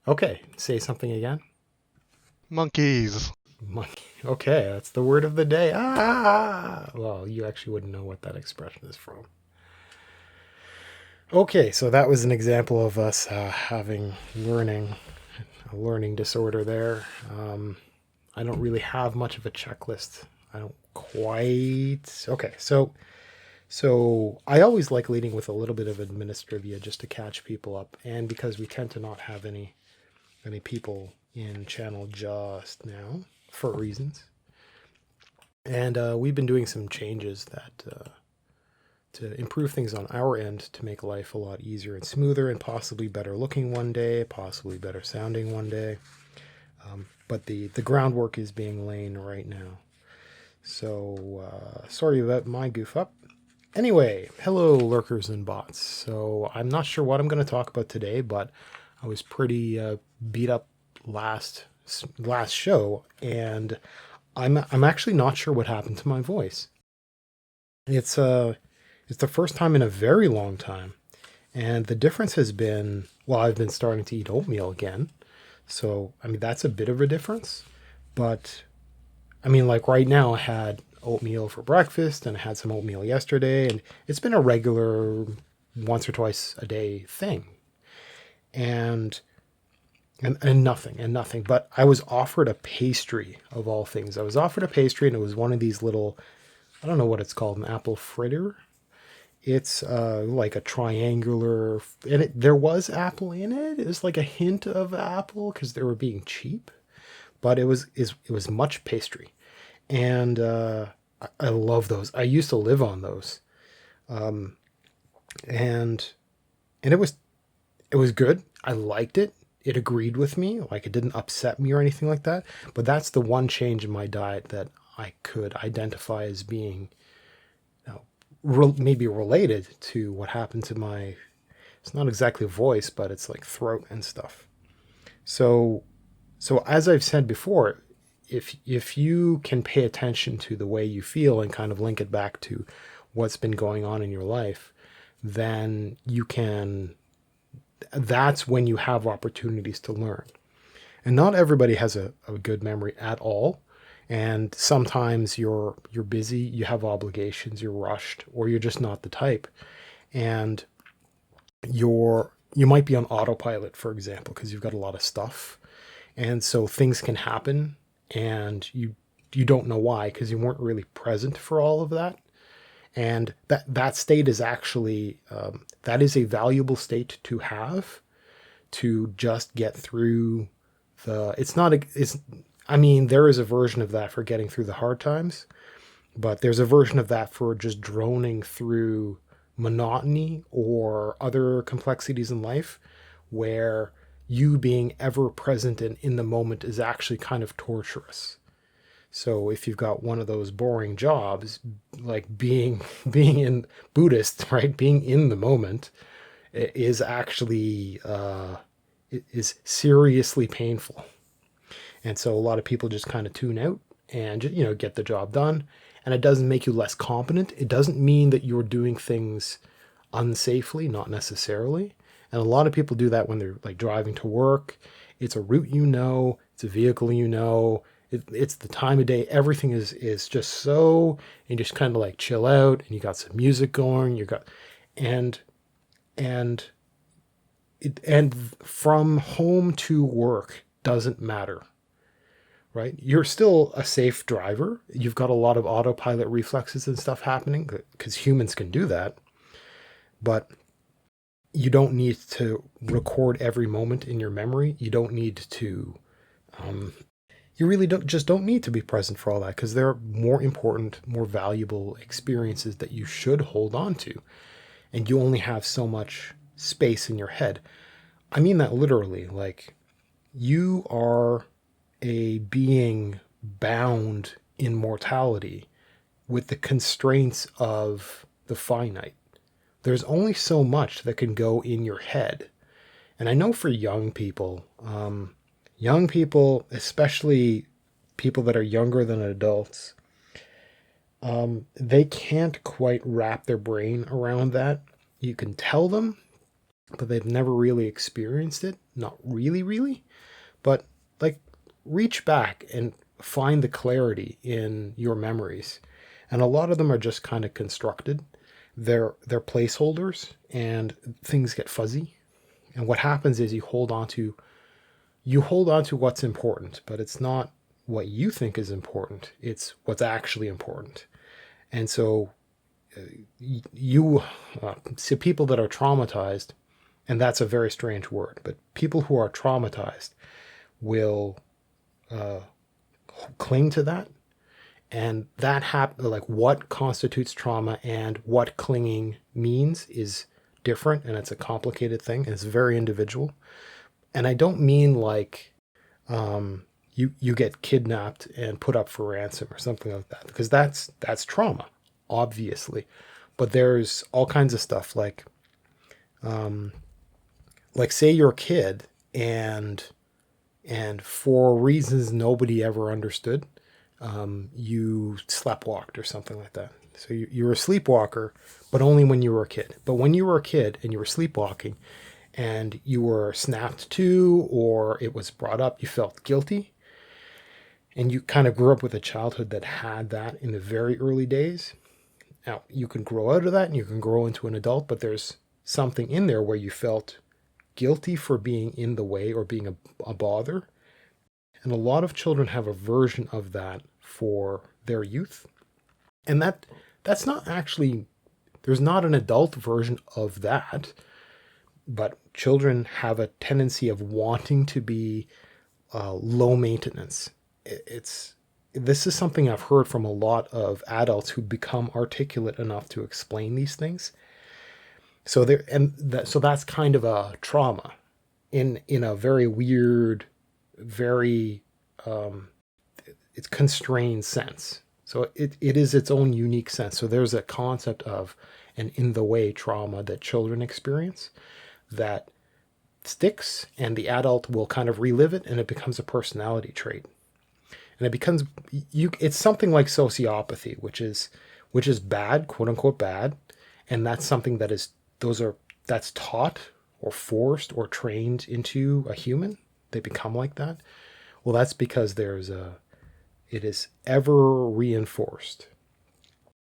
Okay, say something again. Monkeys. Monkey. Okay, that's the word of the day. Ah! Well, you actually wouldn't know what that expression is from. Okay, so that was an example of us having a learning disorder there. I don't really have much of a checklist. I don't quite. Okay, so I always like leading with a little bit of administrivia just to catch people up, and because we tend to not have any people in channel just now for reasons, and we've been doing some changes that to improve things on our end to make life a lot easier and smoother, and possibly better looking one day, possibly better sounding one day. But the groundwork is being laid right now. So sorry about my goof up. Anyway, hello lurkers and bots. So I'm not sure what I'm going to talk about today, but I was pretty beat up last last show, and I'm actually not sure what happened to my voice. It's it's the first time in a very long time, and the difference has been, well, I've been starting to eat oatmeal again. So I mean that's a bit of a difference, but I mean, like right now, I had oatmeal for breakfast and I had some oatmeal yesterday, and it's been a regular once or twice a day thing. And and nothing. But I was offered a pastry of all things. I was offered a pastry, and it was one of these little, I don't know what it's called, an apple fritter. It's like a triangular, and there was apple in it. It was like a hint of apple because they were being cheap, but it was much pastry, and I love those. I used to live on those, and and it was good. I liked it. It agreed with me. Like it didn't upset me or anything like that. But that's the one change in my diet that I could identify as being, you know, maybe related to what happened to my. It's not exactly voice, but it's like throat and stuff. So so as I've said before, if you can pay attention to the way you feel and kind of link it back to what's been going on in your life, then you can, that's when you have opportunities to learn. And not everybody has a good memory at all. And sometimes you're busy, you have obligations, you're rushed, or you're just not the type. And you might be on autopilot, for example, because you've got a lot of stuff, and so things can happen, and you don't know why because you weren't really present for all of that. And that state is actually that is a valuable state to have, to just get through the, it's not a, it's, I mean, there is a version of that for getting through the hard times, but there's a version of that for just droning through monotony or other complexities in life, where you being ever present and in the moment is actually kind of torturous. So if you've got one of those boring jobs, like being in Buddhist, right, being in the moment is actually is seriously painful. And so a lot of people just kind of tune out and, you know, get the job done. And it doesn't make you less competent. It doesn't mean that you're doing things unsafely, not necessarily. And a lot of people do that when they're like driving to work. It's a route, you know, it's a vehicle, you know, it's the time of day. Everything is just so, and you just kind of like chill out, and you got some music going. You got, and and and from home to work doesn't matter, right? You're still a safe driver. You've got a lot of autopilot reflexes and stuff happening because humans can do that, but you don't need to record every moment in your memory. You don't need to. Um, you really don't need to be present for all that, because there are more important, more valuable experiences that you should hold on to, and you only have so much space in your head. I mean that literally. Like, you are a being bound in mortality with the constraints of the finite. There's only so much that can go in your head. And I know for young people, especially people that are younger than adults, they can't quite wrap their brain around that. You can tell them, but they've never really experienced it. Not really, really, but like reach back and find the clarity in your memories. And a lot of them are just kind of constructed. They're placeholders and things get fuzzy. And what happens is you hold on to what's important, but it's not what you think is important. It's what's actually important. And so you see people that are traumatized, and that's a very strange word, but people who are traumatized will cling to that. And like what constitutes trauma and what clinging means is different, and it's a complicated thing, and it's very individual. And I don't mean like you get kidnapped and put up for ransom or something like that, because that's trauma, obviously. But there's all kinds of stuff like say you're a kid and for reasons nobody ever understood, you sleptwalked or something like that. So you were a sleepwalker, but only when you were a kid. But when you were a kid and you were sleepwalking and you were snapped to or it was brought up, you felt guilty. And you kind of grew up with a childhood that had that in the very early days. Now, you can grow out of that and you can grow into an adult, but there's something in there where you felt guilty for being in the way or being a bother. And a lot of children have a version of that for their youth. And that's not actually, there's not an adult version of that, but children have a tendency of wanting to be low maintenance. This is something I've heard from a lot of adults who become articulate enough to explain these things. So that's kind of a trauma in a very weird, very it's constrained sense. So it is its own unique sense. So there's a concept of an in the way trauma that children experience that sticks, and the adult will kind of relive it, and it becomes a personality trait. And it becomes it's something like sociopathy, which is bad, quote unquote bad, and that's something that's taught or forced or trained into a human. They become like that. Well, that's because it is ever reinforced.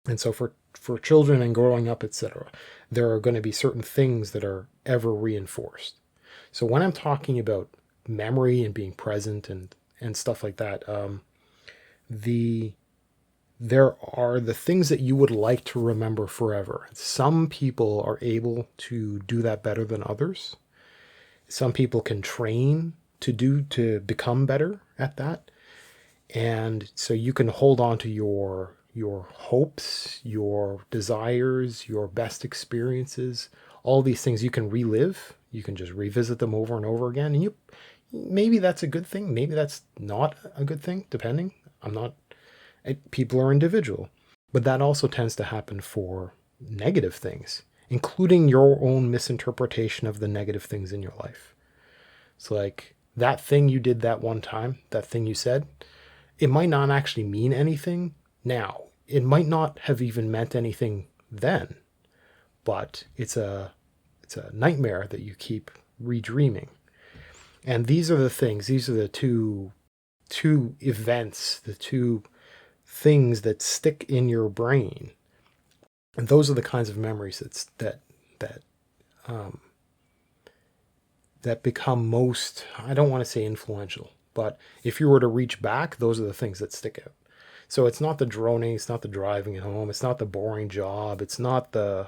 And so for children and growing up, etc., there are going to be certain things that are ever reinforced. So when I'm talking about memory and being present and stuff like that, there are the things that you would like to remember forever. Some people are able to do that better than others. Some people can train to become better at that. And so you can hold on to your hopes, your desires, your best experiences, all these things you can relive. You can just revisit them over and over again. And maybe that's a good thing. Maybe that's not a good thing, depending. People are individual. But that also tends to happen for negative things, including your own misinterpretation of the negative things in your life. It's like that thing you did that one time, that thing you said, it might not actually mean anything now. It might not have even meant anything then, but it's a nightmare that you keep redreaming. And these are the two events, the two things that stick in your brain. And those are the kinds of memories that become most, I don't want to say influential, but if you were to reach back, those are the things that stick out. So it's not the droning, it's not the driving at home, it's not the boring job, it's not the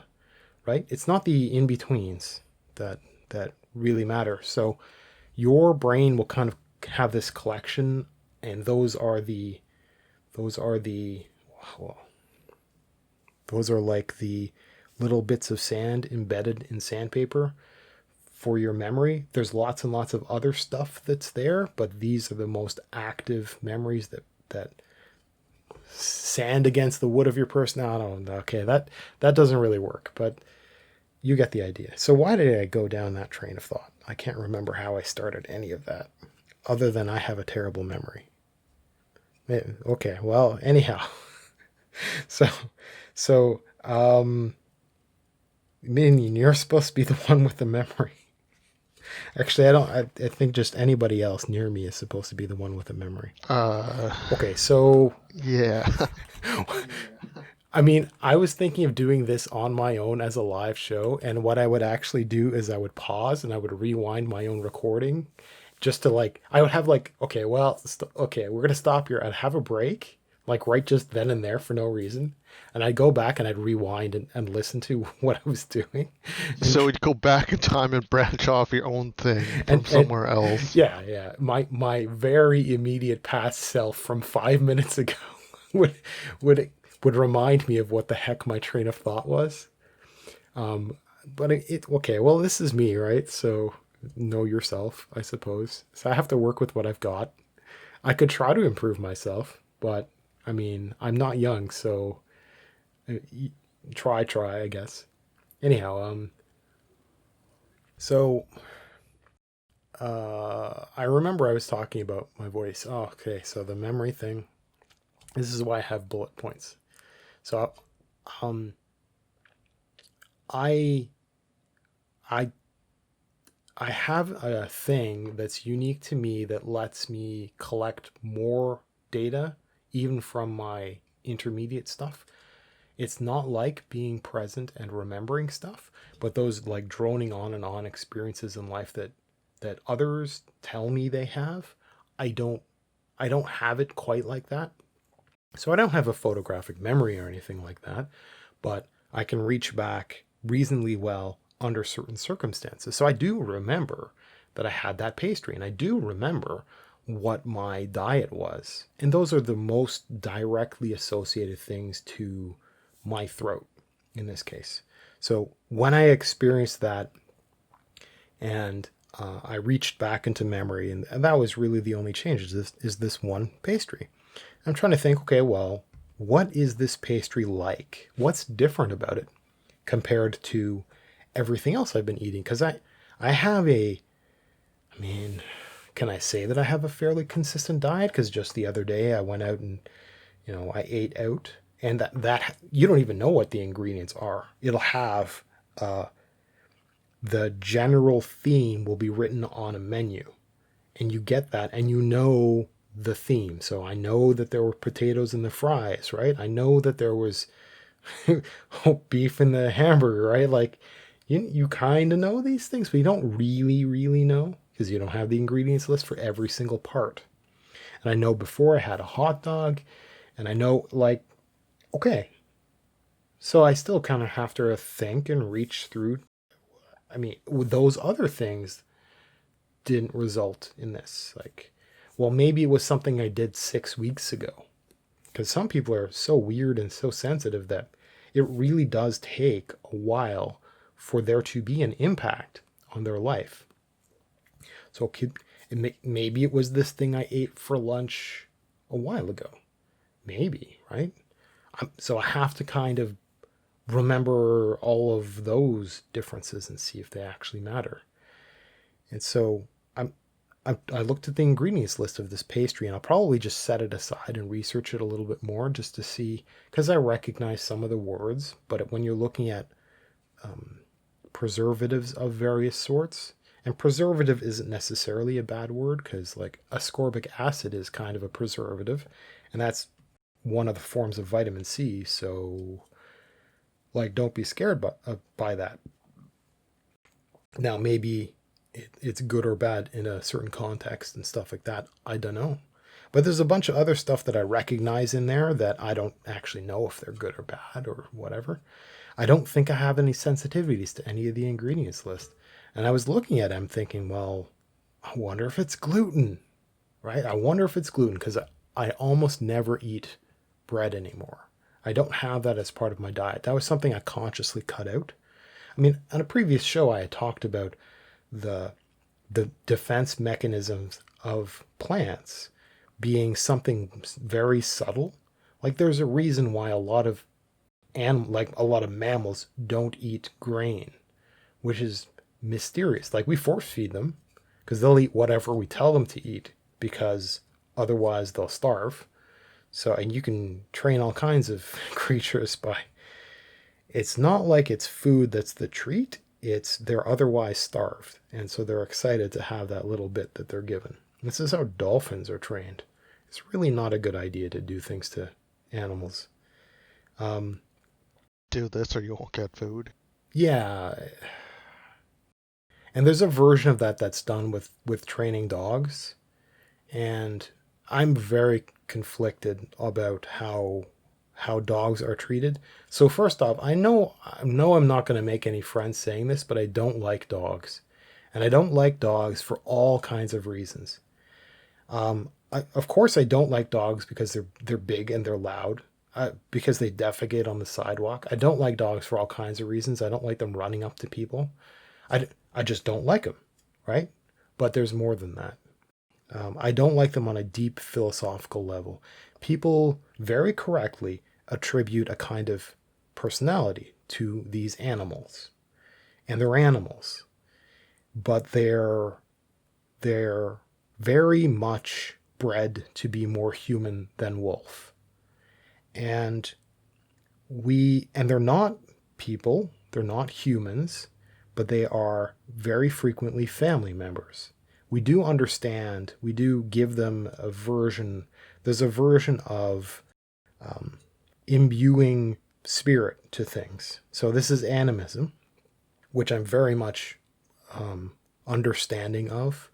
right, it's not the in-betweens that really matter. So your brain will kind of have this collection, and those are like the little bits of sand embedded in sandpaper for your memory. There's lots and lots of other stuff that's there, but these are the most active memories that sand against the wood of your personality. I don't know. Okay, that doesn't really work, but you get the idea. So why did I go down that train of thought? I can't remember how I started any of that, other than I have a terrible memory. Okay, well, anyhow. So Meaning you're supposed to be the one with the memory. Actually, I don't. I think just anybody else near me is supposed to be the one with the memory. Uh, Okay, so yeah. I mean, I was thinking of doing this on my own as a live show, and what I would actually do is I would pause and I would rewind my own recording just to like, I would have like, okay, well, okay, we're gonna stop here. I'd have a break, like right just then and there for no reason, and I'd go back and I'd rewind and listen to what I was doing, and So you'd go back in time and branch off your own thing from and somewhere else. yeah, yeah, my very immediate past self from 5 minutes ago would would would remind me of what the heck my train of thought was. But okay, well, this is me, right? So know yourself, I suppose. So I have to work with what I've got. I could try to improve myself, but I mean, I'm not young, so uh, try, I guess. Anyhow, so I remember I was talking about my voice. Oh, okay, so the memory thing. This is why I have bullet points. So, um, I I I have a thing that's unique to me that lets me collect more data, even from my intermediate stuff. It's not like being present and remembering stuff, but those like droning on and on experiences in life that others tell me they have, I don't I don't have it quite like that. So I don't have a photographic memory or anything like that, but I can reach back reasonably well under certain circumstances. So I do remember that I had that pastry, and I do remember what my diet was. And those are the most directly associated things to my throat in this case. So when I experienced that and I reached back into memory, and that was really the only change is this one pastry. I'm trying to think, okay, well, what is this pastry like? What's different about it compared to everything else I've been eating? Because I have I mean, can I say that I have a fairly consistent diet? Because just the other day I went out and, I ate out, and that you don't even know what the ingredients are. It'll have the general theme will be written on a menu, and you get that, and the theme. So I know that there were potatoes in the fries, right? I know that there was beef in the hamburger, right? Like you kind of know these things, but you don't really know because you don't have the ingredients list for every single part. And I know before I had a hot dog, and I know like, okay, so I still kind of have to think and reach through. I mean, those other things didn't result in this. Like, well, maybe it was something I did 6 weeks ago. Because some people are so weird and so sensitive that it really does take a while for there to be an impact on their life. So maybe it was this thing I ate for lunch a while ago. Maybe, right? So I have to kind of remember all of those differences and see if they actually matter. And so I looked at the ingredients list of this pastry, and I'll probably just set it aside and research it a little bit more just to see, because I recognize some of the words, but when you're looking at preservatives of various sorts, and preservative isn't necessarily a bad word because like ascorbic acid is kind of a preservative, and that's one of the forms of vitamin C. So like, don't be scared by that. Now, maybe it's good or bad in a certain context and stuff like that. I don't know. But there's a bunch of other stuff that I recognize in there that I don't actually know if they're good or bad or whatever. I don't think I have any sensitivities to any of the ingredients list. And I was looking at them thinking, well, I wonder if it's gluten, right? I wonder if it's gluten because I almost never eat bread anymore. I don't have that as part of my diet. That was something I consciously cut out. I mean, on a previous show, I had talked about the the defense mechanisms of plants being something very subtle. Like there's a reason why a lot of mammals don't eat grain, which is mysterious. Like we force feed them because they'll eat whatever we tell them to eat because otherwise they'll starve. So, and you can train all kinds of creatures by It's not like it's food that's the treat. It's they're otherwise starved, and so they're excited to have that little bit that they're given. This is how dolphins are trained. It's really not a good idea to do things to animals. Um, Do this or you won't get food. yeah, and there's a version of that that's done with training dogs, and I'm very conflicted about how dogs are treated. So first off, I know I'm not going to make any friends saying this, but I don't like dogs. And I don't like dogs for all kinds of reasons. Of course, I don't like dogs because they're big and they're loud. Because they defecate on the sidewalk. I don't like dogs for all kinds of reasons. I don't like them running up to people. I just don't like them, right? But there's more than that. I don't like them on a deep philosophical level. People very correctly attribute a kind of personality to these animals, and they're animals, but they're very much bred to be more human than wolf, and they're not people, they're not humans, but they are very frequently family members. We do understand, we do give them a version, there's a version of um, imbuing spirit to things. So this is animism, which I'm very much um, understanding of.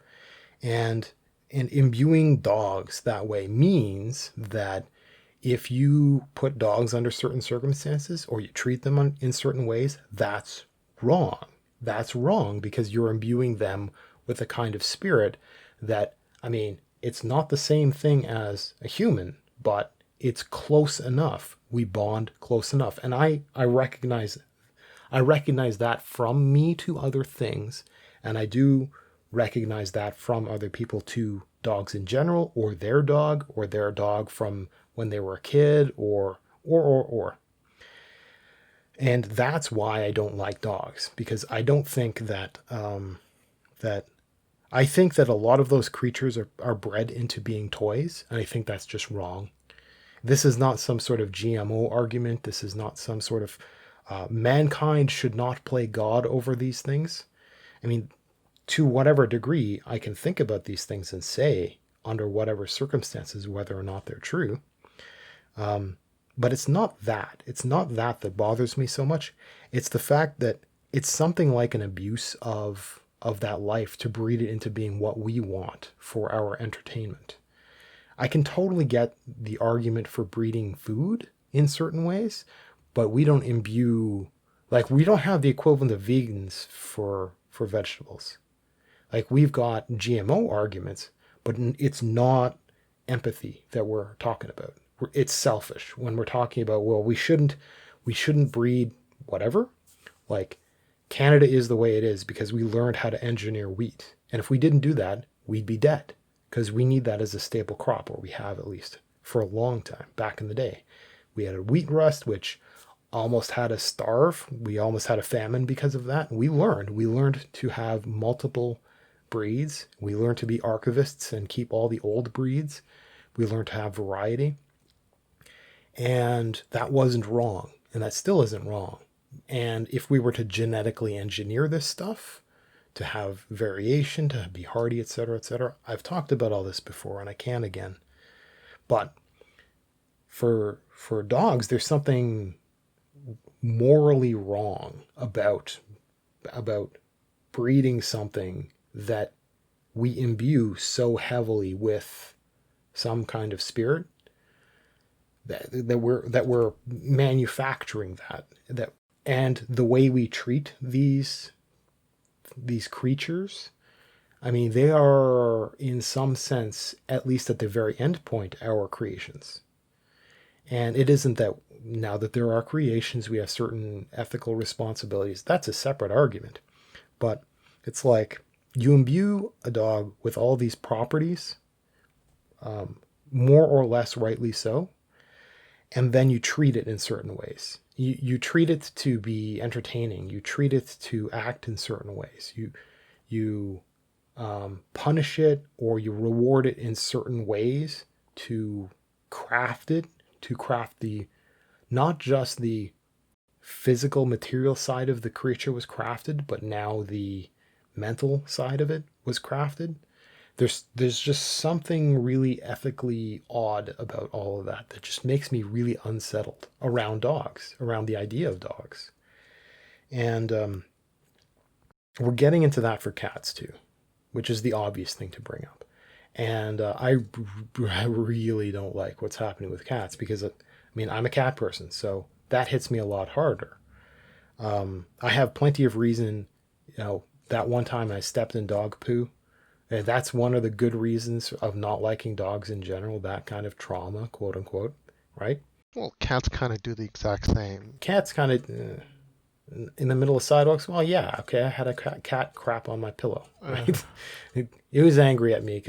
And imbuing dogs that way means that if you put dogs under certain circumstances or you treat them in certain ways, that's wrong. That's wrong because you're imbuing them with a kind of spirit that, I mean, it's not the same thing as a human, but it's close enough. We bond close enough. And I recognize that from me to other things, and I do recognize that from other people to dogs in general, or their dog from when they were a kid, or. And that's why I don't like dogs, because I don't think that I think that a lot of those creatures are bred into being toys, and I think that's just wrong. This is not some sort of GMO argument. This is not some sort of mankind should not play God over these things. I mean, to whatever degree I can think about these things and say, under whatever circumstances, whether or not they're true. But it's not that. It's not that that bothers me so much. It's the fact that it's something like an abuse of that life to breed it into being what we want for our entertainment. I can totally get the argument for breeding food in certain ways, but we don't imbue, like, we don't have the equivalent of vegans for vegetables. Like, we've got GMO arguments, but it's not empathy that we're talking about. It's selfish when we're talking about, well, we shouldn't breed whatever. Like, Canada is the way it is because we learned how to engineer wheat. And if we didn't do that, we'd be dead because we need that as a staple crop, or we have at least for a long time. Back in the day, we had a wheat rust, which almost had us starve. We almost had a famine because of that. We learned to have multiple breeds. We learned to be archivists and keep all the old breeds. We learned to have variety. And that wasn't wrong. And that still isn't wrong. And if we were to genetically engineer this stuff, to have variation, to be hardy, etc., etc., I've talked about all this before and I can again. But for dogs, there's something morally wrong about breeding something that we imbue so heavily with some kind of spirit that we're manufacturing that and the way we treat these creatures. I mean, they are in some sense, at least at the very end point, our creations. And it isn't that now that there are creations, we have certain ethical responsibilities. That's a separate argument. But it's like you imbue a dog with all these properties, more or less rightly so, and then you treat it in certain ways. You treat it to be entertaining. You treat it to act in certain ways. You punish it or you reward it in certain ways to craft it, to craft the not just the physical material side of the creature was crafted, but now the mental side of it was crafted. There's just something really ethically odd about all of that that just makes me really unsettled around dogs, around the idea of dogs. And we're getting into that for cats too, which is the obvious thing to bring up. And I really don't like what's happening with cats because, I mean, I'm a cat person, so that hits me a lot harder. I have plenty of reason, that one time I stepped in dog poo. That's one of the good reasons of not liking dogs in general, that kind of trauma, quote unquote, right? Well, cats kind of do the exact same. Cats kind of in the middle of sidewalks. Well, yeah, okay, I had a cat crap on my pillow, right? It was angry at me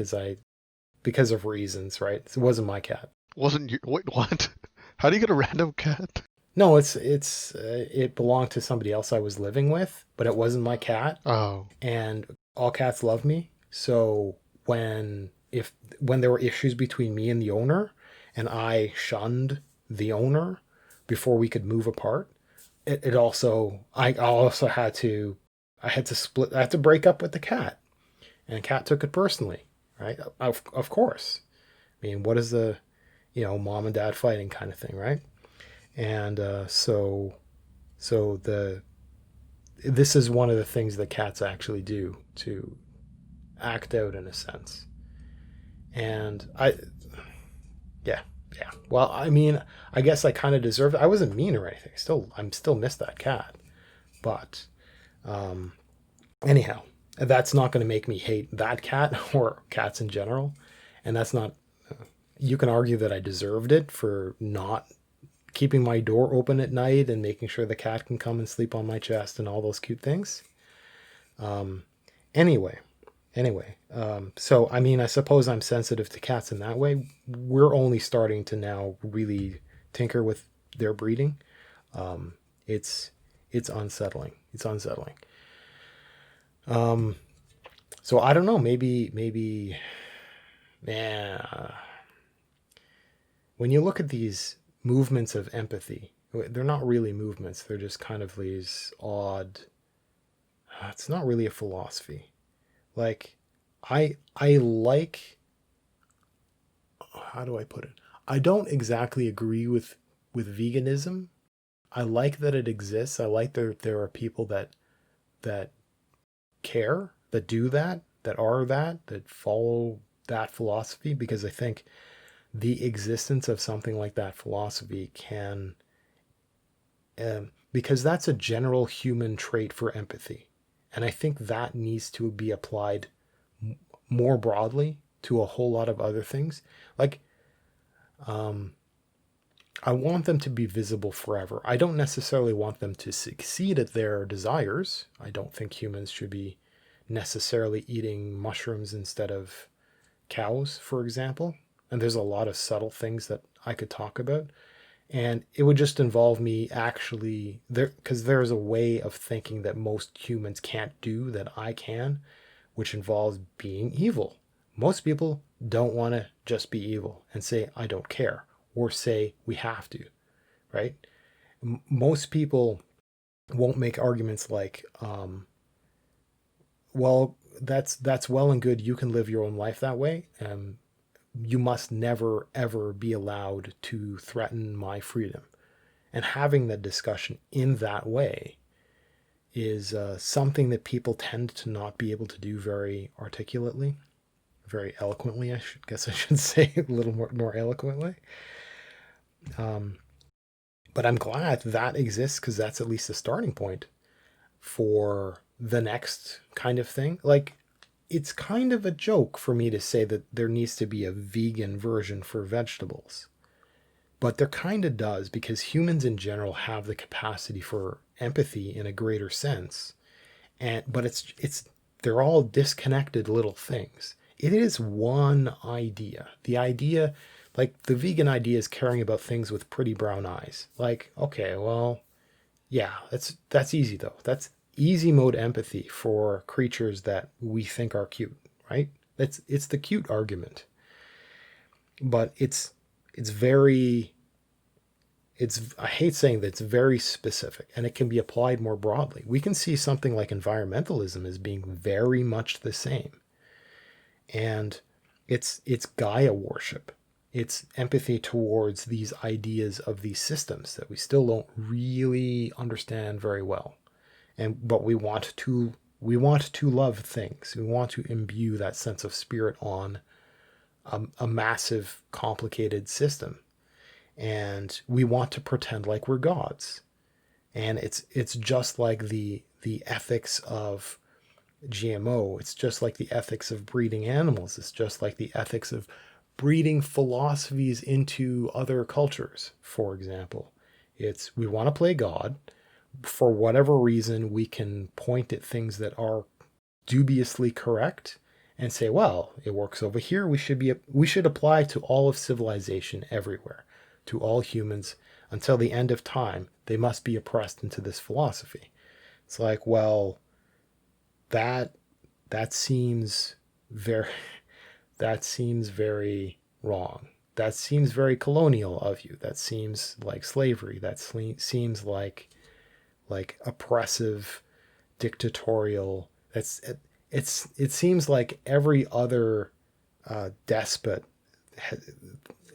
because of reasons, right? It wasn't my cat. Wasn't you? Wait, what? How do you get a random cat? No, it belonged to somebody else I was living with, but it wasn't my cat. Oh, And all cats love me. So when there were issues between me and the owner, and I shunned the owner before we could move apart, I also had to split. I had to break up with the cat, and the cat took it personally, right? Of course. I mean, what is the mom and dad fighting kind of thing, right? And so this is one of the things that cats actually do to act out in a sense. And yeah, yeah. Well, I mean, I guess I kind of deserved it. I wasn't mean or anything. I'm still miss that cat. But anyhow, that's not going to make me hate that cat or cats in general. And that's not. You can argue that I deserved it for not keeping my door open at night and making sure the cat can come and sleep on my chest and all those cute things. Anyway, so I mean, I suppose I'm sensitive to cats in that way. We're only starting to now really tinker with their breeding. It's unsettling. It's unsettling. So I don't know. Maybe, yeah. When you look at these movements of empathy, they're not really movements. They're just kind of these odd. It's not really a philosophy. Like, I like. How do I put it? I don't exactly agree with veganism. I like that it exists. I like that there are people that care, that do that, that follow that philosophy, because I think the existence of something like that philosophy can, because that's a general human trait for empathy. And I think that needs to be applied more broadly to a whole lot of other things. Like, I want them to be visible forever. I don't necessarily want them to succeed at their desires. I don't think humans should be necessarily eating mushrooms instead of cows, for example. And there's a lot of subtle things that I could talk about. And it would just involve me actually there, because there's a way of thinking that most humans can't do that I can, which involves being evil. Most people don't want to just be evil and say, I don't care, or say we have to, right? Most people won't make arguments like, well, that's well and good. You can live your own life that way. You must never, ever be allowed to threaten my freedom. And having that discussion in that way is something that people tend to not be able to do very articulately, very eloquently, I should say, a little more eloquently. But I'm glad that exists, because that's at least a starting point for the next kind of thing. Like, it's kind of a joke for me to say that there needs to be a vegan version for vegetables. But there kind of does, because humans in general have the capacity for empathy in a greater sense. But they're all disconnected little things. It is one idea. The idea, like the vegan idea, is caring about things with pretty brown eyes. Like, okay, well, yeah, that's easy though. That's easy mode empathy for creatures that we think are cute, right? It's the cute argument. But it's I hate saying that it's very specific and it can be applied more broadly. We can see something like environmentalism as being very much the same. And it's Gaia worship. It's empathy towards these ideas of these systems that we still don't really understand very well. But we want to love things. We want to imbue that sense of spirit on a massive, complicated system. And we want to pretend like we're gods. And it's just like the ethics of GMO. It's just like the ethics of breeding animals. It's just like the ethics of breeding philosophies into other cultures, for example. It's we want to play God. For whatever reason, we can point at things that are dubiously correct and say, well, it works over here. We should apply to all of civilization everywhere, to all humans until the end of time. They must be oppressed into this philosophy. It's like, well, that that seems very that seems very wrong. That seems very colonial of you. That seems like slavery. That seems like oppressive, dictatorial. It seems like every other despot.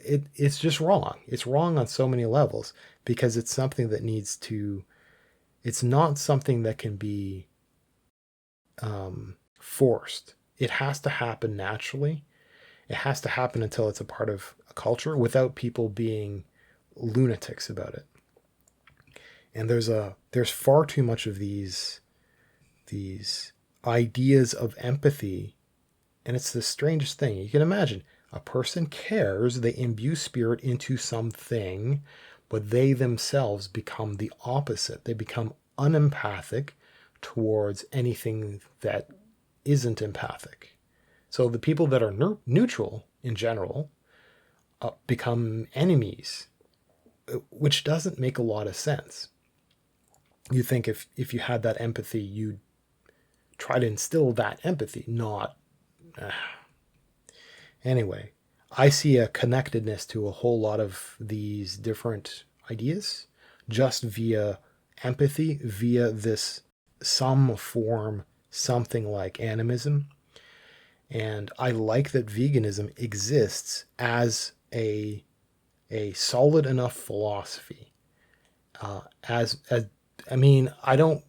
It's just wrong. It's wrong on so many levels because it's something that needs to. It's not something that can be forced. It has to happen naturally. It has to happen until it's a part of a culture without people being lunatics about it. And there's far too much of these ideas of empathy, and it's the strangest thing. You can imagine a person cares, they imbue spirit into something, but they themselves become the opposite. They become unempathic towards anything that isn't empathic. So the people that are neutral in general become enemies, which doesn't make a lot of sense. You think if you had that empathy, you'd try to instill that empathy, not. Anyway, I see a connectedness to a whole lot of these different ideas just via empathy, via this some form, something like animism. And I like that veganism exists as a solid enough philosophy. As I mean, I don't.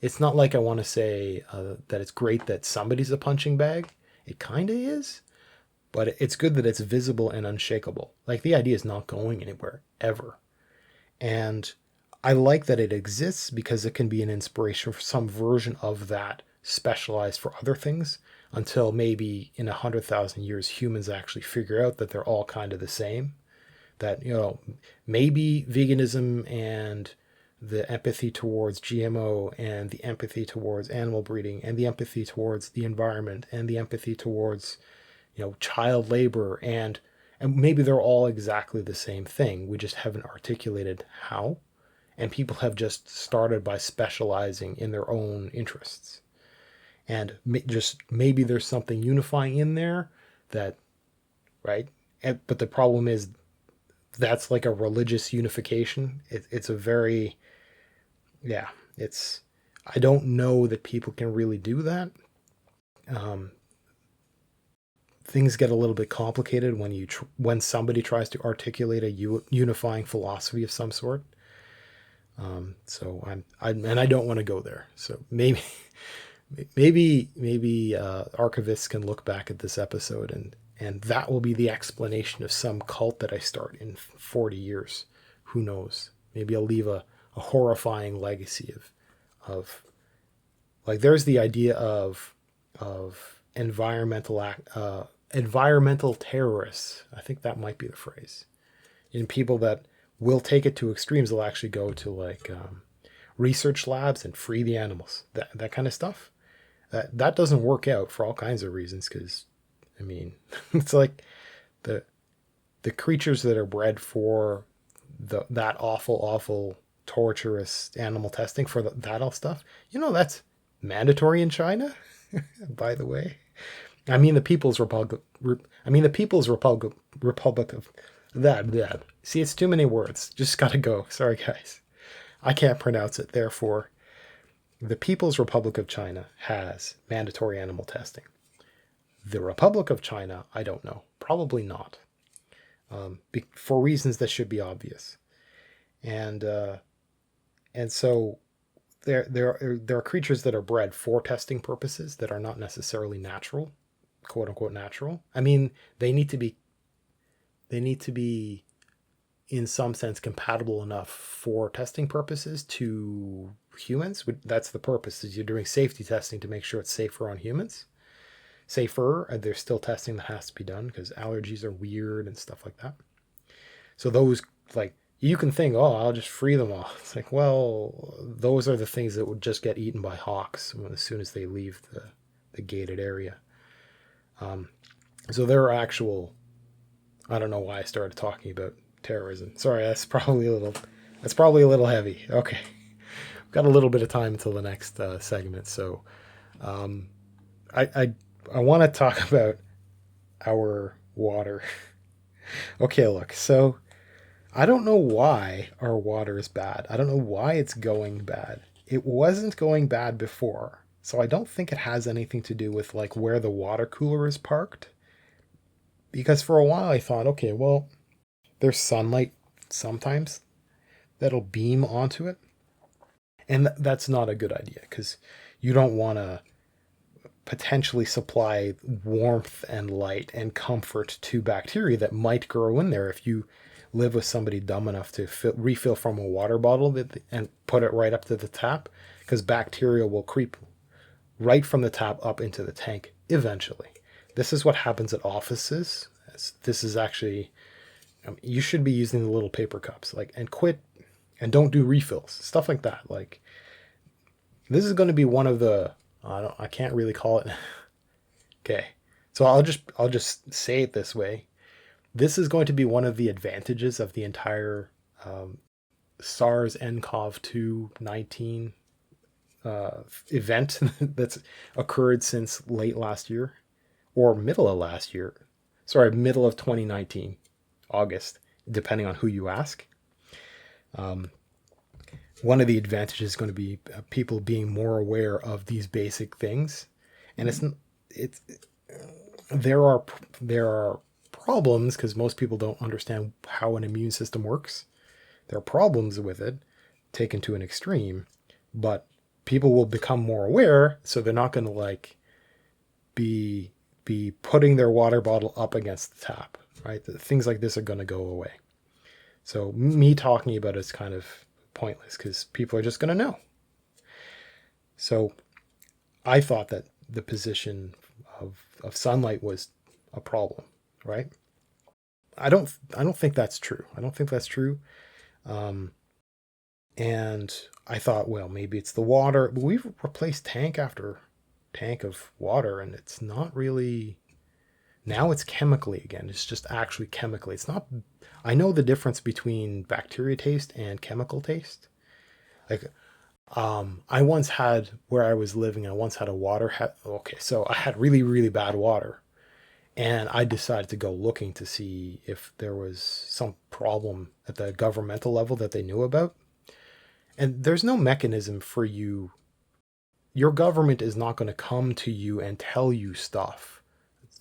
It's not like I want to say that it's great that somebody's a punching bag. It kind of is, but it's good that it's visible and unshakable. Like the idea is not going anywhere ever, and I like that it exists because it can be an inspiration for some version of that specialized for other things until maybe in 100,000 years humans actually figure out that they're all kind of the same. That maybe veganism and the empathy towards GMO and the empathy towards animal breeding and the empathy towards the environment and the empathy towards child labor and maybe they're all exactly the same thing. We just haven't articulated how, and people have just started by specializing in their own interests. And just maybe there's something unifying in there that, right? But the problem is that's like a religious unification. It's a very, yeah, it's, I don't know that people can really do that. Things get a little bit complicated when somebody tries to articulate a unifying philosophy of some sort. So I don't want to go there. So maybe archivists can look back at this episode and that will be the explanation of some cult that I start in 40 years. Who knows? Maybe I'll leave a horrifying legacy of like there's the idea of environmental terrorists. I think that might be the phrase. In people that will take it to extremes, they'll actually go to like research labs and free the animals. That kind of stuff. That doesn't work out for all kinds of reasons because, I mean, it's like the creatures that are bred for that awful, torturous animal testing for that all stuff. That's mandatory in China, by the way. I mean, the People's Republic of That. See, it's too many words. Just gotta go. Sorry, guys. I can't pronounce it. Therefore, the People's Republic of China has mandatory animal testing. The Republic of China, I don't know. Probably not. For reasons that should be obvious. And so there are creatures that are bred for testing purposes that are not necessarily natural, quote unquote natural. I mean, they need to be in some sense compatible enough for testing purposes to humans. That's the purpose, is you're doing safety testing to make sure it's safer on humans. Safer, there's still testing that has to be done because allergies are weird and stuff like that. So those, like, you can think, oh, I'll just free them all. It's like, well, those are the things that would just get eaten by hawks as soon as they leave the gated area. So there are actual, I don't know why I started talking about terrorism. Sorry, that's probably a little heavy. Okay. We've got a little bit of time until the next segment. So I want to talk about our water. Okay, look, so I don't know why our water is bad. I don't know why it's going bad. It wasn't going bad before. So I don't think it has anything to do with like where the water cooler is parked. Because for a while I thought, okay, well, there's sunlight sometimes that'll beam onto it. And that's not a good idea because you don't want to potentially supply warmth and light and comfort to bacteria that might grow in there if you live with somebody dumb enough to refill from a water bottle and put it right up to the tap, because bacteria will creep right from the tap up into the tank eventually. This is what happens at offices. This is actually, you should be using the little paper cups, like, and quit and don't do refills, stuff like that. Like, this is going to be one of the, I can't really call it. Okay. So I'll just say it this way. This is going to be one of the advantages of the entire SARS-CoV-2 19 event that's occurred since late last year or middle of last year. Sorry, middle of 2019, August, depending on who you ask. One of the advantages is going to be people being more aware of these basic things, and there are problems because most people don't understand how an immune system works. There are problems with it taken to an extreme, but people will become more aware, so they're not going to like be putting their water bottle up against the tap, right? Things like this are going to go away. So me talking about it is kind of pointless because people are just going to know. So I thought that the position of sunlight was a problem, right? I don't think that's true. I don't think that's true. And I thought, well, maybe it's the water. But we've replaced tank after tank of water, and it's not really. Now it's chemically again. It's just actually chemically. It's not. I know the difference between bacteria taste and chemical taste. Like, I once had, where I was living, I once had a water. Okay, so I had really, really bad water. And I decided to go looking to see if there was some problem at the governmental level that they knew about. And there's no mechanism for you. Your government is not going to come to you and tell you stuff.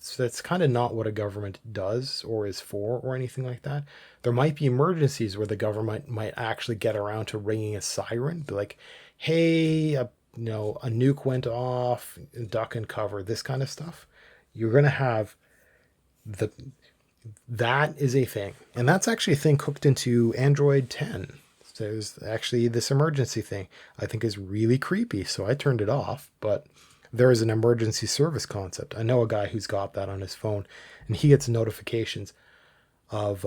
So that's kind of not what a government does or is for or anything like that. There might be emergencies where the government might actually get around to ringing a siren, be like, hey, a nuke went off, duck and cover, this kind of stuff. You're going to have that is a thing. And that's actually a thing cooked into Android 10. So there's actually this emergency thing I think is really creepy. So I turned it off, but there is an emergency service concept. I know a guy who's got that on his phone, and he gets notifications of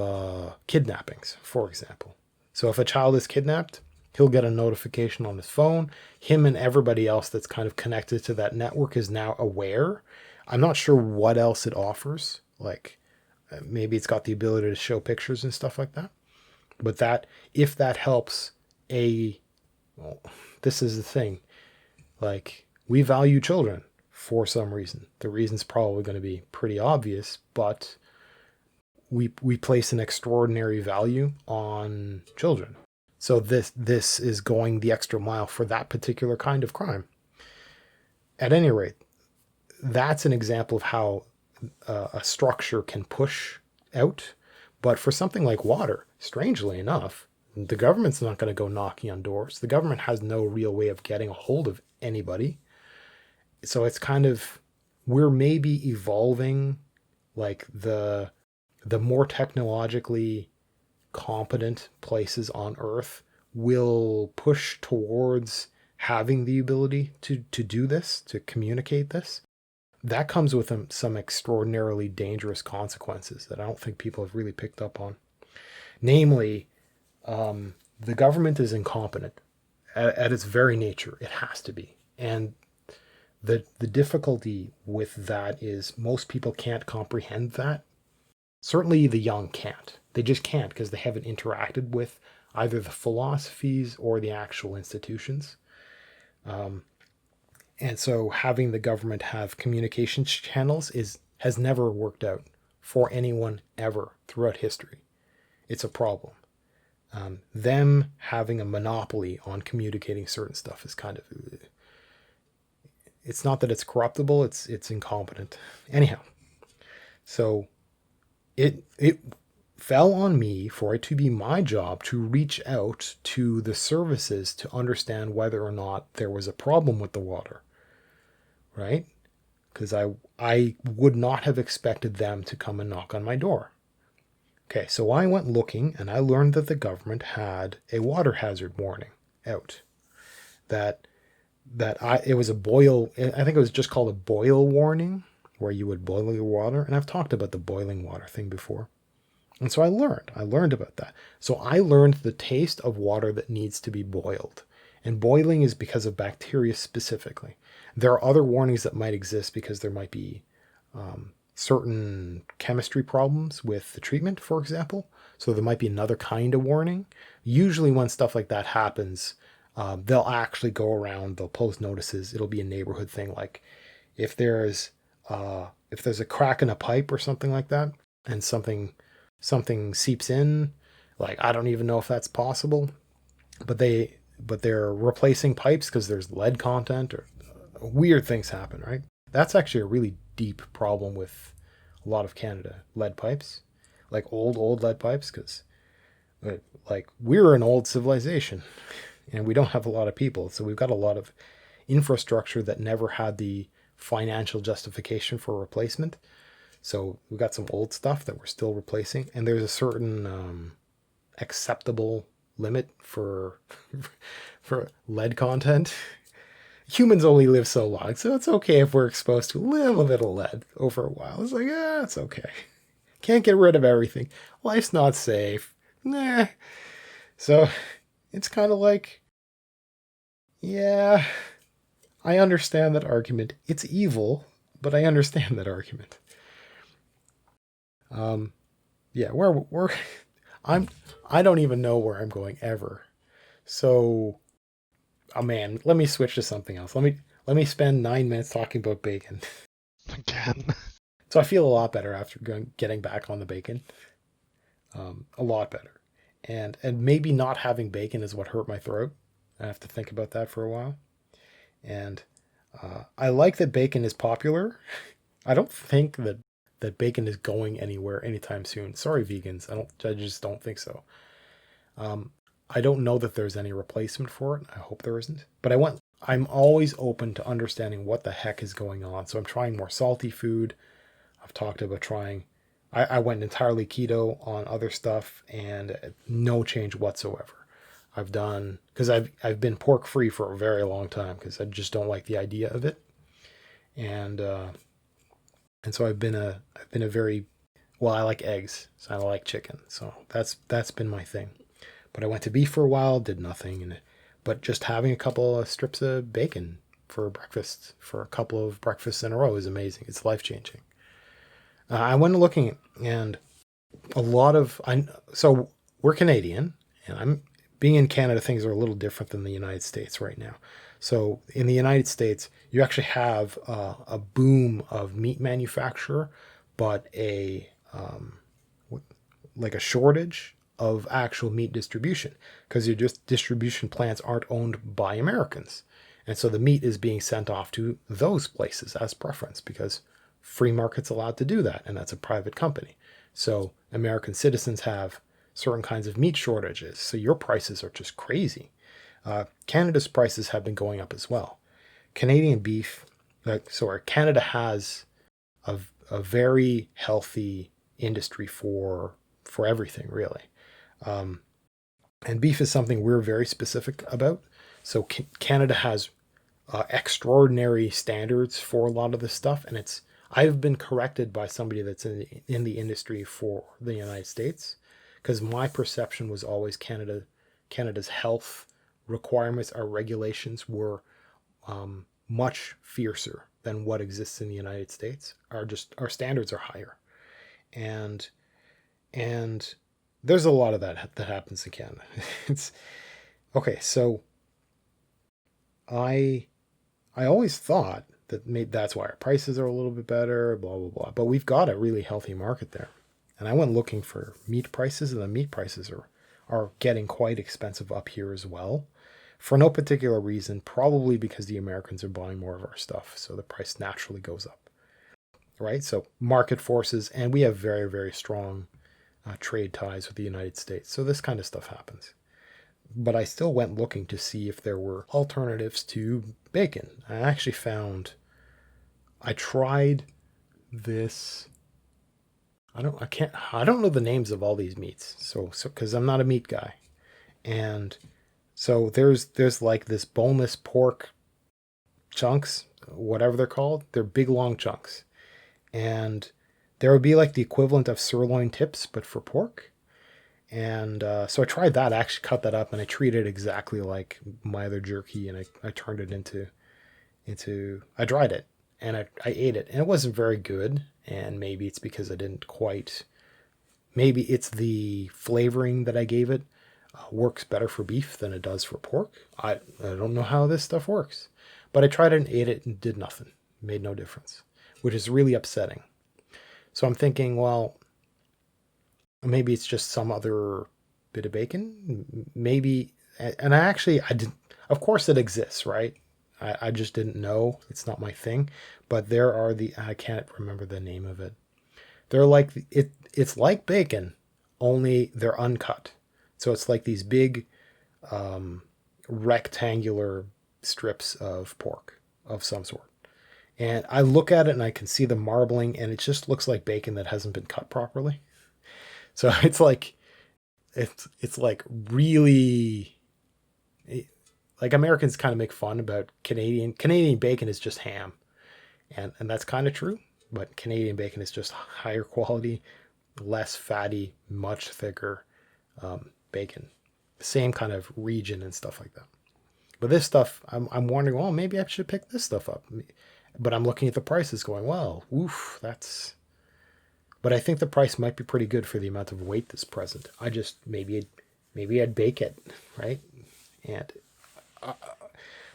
kidnappings, for example. So if a child is kidnapped, he'll get a notification on his phone. Him and everybody else that's kind of connected to that network is now aware. I'm not sure what else it offers. Like, maybe it's got the ability to show pictures and stuff like that. But that, if that helps well, this is the thing. Like, we value children for some reason. The reason's probably going to be pretty obvious, but we place an extraordinary value on children. So this is going the extra mile for that particular kind of crime. At any rate, that's an example of how a structure can push out. But for something like water, strangely enough, the government's not going to go knocking on doors. The government has no real way of getting a hold of anybody. So it's kind of, we're maybe evolving, like the more technologically competent places on Earth will push towards having the ability to do this, to communicate this. That comes with some extraordinarily dangerous consequences that I don't think people have really picked up on. Namely, the government is incompetent at its very nature. It has to be. And the difficulty with that is most people can't comprehend that. Certainly the young can't. They just can't because they haven't interacted with either the philosophies or the actual institutions. And so having the government have communication channels has never worked out for anyone ever throughout history. It's a problem. Them having a monopoly on communicating certain stuff is kind of, it's not that it's corruptible, it's incompetent. Anyhow, so it fell on me for it to be my job to reach out to the services to understand whether or not there was a problem with the water, right? Because I would not have expected them to come and knock on my door. Okay, so I went looking and I learned that the government had a water hazard warning out. It was a boil, I think it was just called a boil warning, where you would boil your water. And I've talked about the boiling water thing before. And so I learned about that. So I learned the taste of water that needs to be boiled. And boiling is because of bacteria specifically. There are other warnings that might exist because there might be certain chemistry problems with the treatment, for example. So there might be another kind of warning. Usually when stuff like that happens, they'll actually go around, they'll post notices. It'll be a neighborhood thing. Like if there's a crack in a pipe or something like that, and something seeps in, like I don't even know if that's possible, but they're replacing pipes because there's lead content or weird things happen, right? That's actually a really deep problem with a lot of Canada, lead pipes, like old lead pipes, because like we're an old civilization and we don't have a lot of people, so we've got a lot of infrastructure that never had the financial justification for replacement. So we've got some old stuff that we're still replacing, and there's a certain acceptable limit for lead content. Humans only live so long, so it's okay if we're exposed to a little bit of lead over a while. It's like, it's okay. Can't get rid of everything. Life's not safe. Nah. So it's kind of like, yeah, I understand that argument. It's evil, but I understand that argument. Yeah, I don't even know where I'm going ever. So, oh man, let me switch to something else. Let me spend 9 minutes talking about bacon. Again. So I feel a lot better after getting back on the bacon. A lot better. And maybe not having bacon is what hurt my throat. I have to think about that for a while. And I like that bacon is popular. I don't think that bacon is going anywhere anytime soon. Sorry, vegans. I just don't think so. I don't know that there's any replacement for it. I hope there isn't. But I'm always open to understanding what the heck is going on. So I'm trying more salty food. I've talked about trying, I went entirely keto on other stuff and no change whatsoever. I've done, because I've been pork free for a very long time because I just don't like the idea of it. And so I've been a very, well, I like eggs, so I like chicken. So that's been my thing. But I went to beef for a while, did nothing. But just having a couple of strips of bacon for breakfast, for a couple of breakfasts in a row is amazing. It's life-changing. I went looking, and so we're Canadian, and being in Canada, things are a little different than the United States right now. So in the United States, you actually have a boom of meat manufacture, but like a shortage of actual meat distribution, because your distribution plants aren't owned by Americans. And so the meat is being sent off to those places as preference, because free market's allowed to do that, and that's a private company. So American citizens have certain kinds of meat shortages, so your prices are just crazy. Canada's prices have been going up as well. Canadian beef, Canada has a very healthy industry for everything, really. And beef is something we're very specific about. So Canada has extraordinary standards for a lot of this stuff, and I've been corrected by somebody that's in the industry for the United States, because my perception was always Canada's health requirements, our regulations were much fiercer than what exists in the United States. Our standards are higher, and there's a lot of that happens in Canada. It's okay. So I always thought that maybe that's why our prices are a little bit better, blah blah blah. But we've got a really healthy market there, and I went looking for meat prices, and the meat prices are getting quite expensive up here as well, for no particular reason. Probably because the Americans are buying more of our stuff, so the price naturally goes up, right? So market forces, and we have very, very strong trade ties with the United States, so this kind of stuff happens. But I still went looking to see if there were alternatives to bacon. I tried this. I don't know the names of all these meats. So because I'm not a meat guy. And so there's like this boneless pork chunks, whatever they're called. They're big long chunks. And there would be like the equivalent of sirloin tips, but for pork. And so I tried that. I actually cut that up, and I treated it exactly like my other jerky, and I turned it into I dried it, and I ate it, and it wasn't very good. And maybe it's because I didn't quite. Maybe it's the flavoring that I gave it works better for beef than it does for pork. I don't know how this stuff works, but I tried it and ate it and did nothing. It made no difference, which is really upsetting. So I'm thinking, well, maybe it's just some other bit of bacon. Maybe, and I didn't, of course it exists, right? I just didn't know. It's not my thing. But there are I can't remember the name of it. They're like, it's like bacon, only they're uncut. So it's like these big rectangular strips of pork of some sort. And I look at it and I can see the marbling, and it just looks like bacon that hasn't been cut properly. So it's like really, like Americans kind of make fun about Canadian bacon is just ham, and that's kind of true. But Canadian bacon is just higher quality, less fatty, much thicker bacon, same kind of region and stuff like that. But this stuff, I'm wondering, well, maybe I should pick this stuff up. But I'm looking at the prices, going, well, oof, that's. But I think the price might be pretty good for the amount of weight that's present. I just maybe I'd bake it, right? And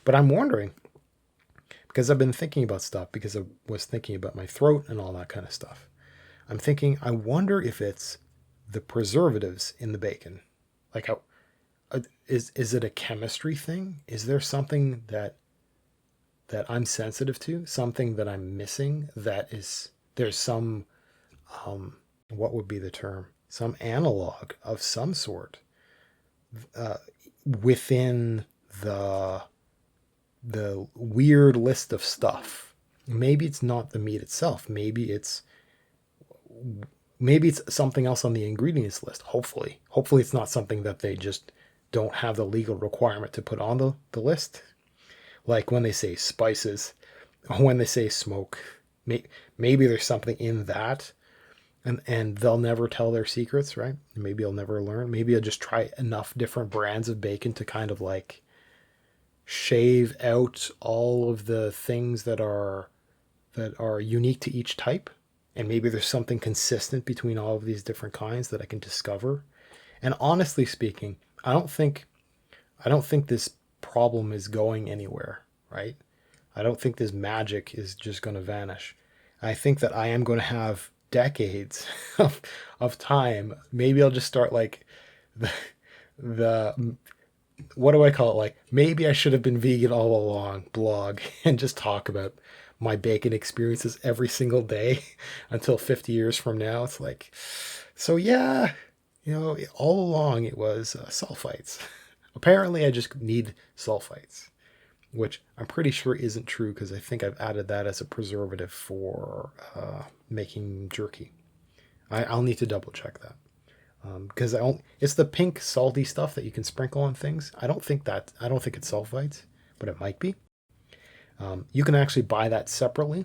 but I'm wondering, because I've been thinking about stuff, because I was thinking about my throat and all that kind of stuff. I'm thinking, I wonder if it's the preservatives in the bacon. Like, how is it a chemistry thing? Is there something that I'm sensitive to? Something that I'm missing? There's some what would be the term? Some analog of some sort within the weird list of stuff. Maybe it's not the meat itself. Maybe it's something else on the ingredients list. Hopefully it's not something that they just don't have the legal requirement to put on the list. Like when they say spices, when they say smoke, maybe there's something in that. And they'll never tell their secrets, right? Maybe I'll never learn. Maybe I'll just try enough different brands of bacon to kind of like shave out all of the things that are unique to each type. And maybe there's something consistent between all of these different kinds that I can discover. And honestly speaking, I don't think this problem is going anywhere, right? I don't think this magic is just going to vanish. I think that I am going to have decades of time, maybe I'll just start like the, the what do I call it? Like maybe I should have been vegan all along blog and just talk about my bacon experiences every single day until 50 years from now. It's like, so yeah, all along it was sulfites. Apparently, I just need sulfites, which I'm pretty sure isn't true because I think I've added that as a preservative for making jerky. I'll need to double check that because it's the pink salty stuff that you can sprinkle on things. I don't think it's sulfites, but it might be. You can actually buy that separately,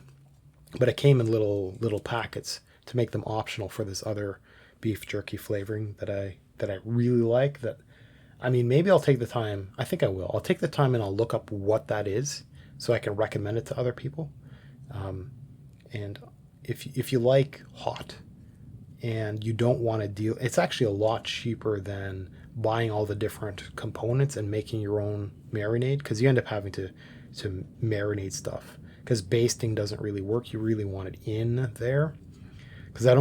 but it came in little packets to make them optional for this other beef jerky flavoring that I really like. That I mean, maybe I'll take the time. I think I will. I'll take the time and I'll look up what that is so I can recommend it to other people. And if you like hot and you don't want to deal, it's actually a lot cheaper than buying all the different components and making your own marinade because you end up having to marinate stuff because basting doesn't really work. You really want it in there because I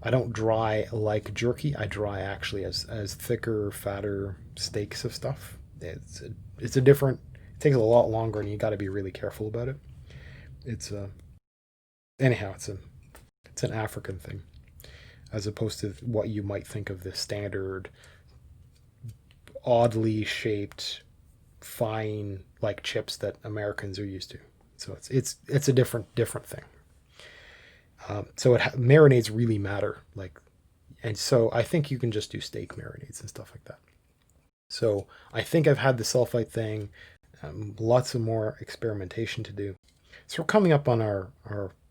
don't dry like jerky. I dry actually as thicker, fatter steaks of stuff. It's a different. It takes a lot longer, and you got to be really careful about it. It's anyhow. It's an African thing, as opposed to what you might think of the standard, oddly shaped, fine like chips that Americans are used to. So it's a different thing. So marinades really matter, and so I think you can just do steak marinades and stuff like that. So I think I've had the sulfite thing, lots of more experimentation to do. So we're coming up on our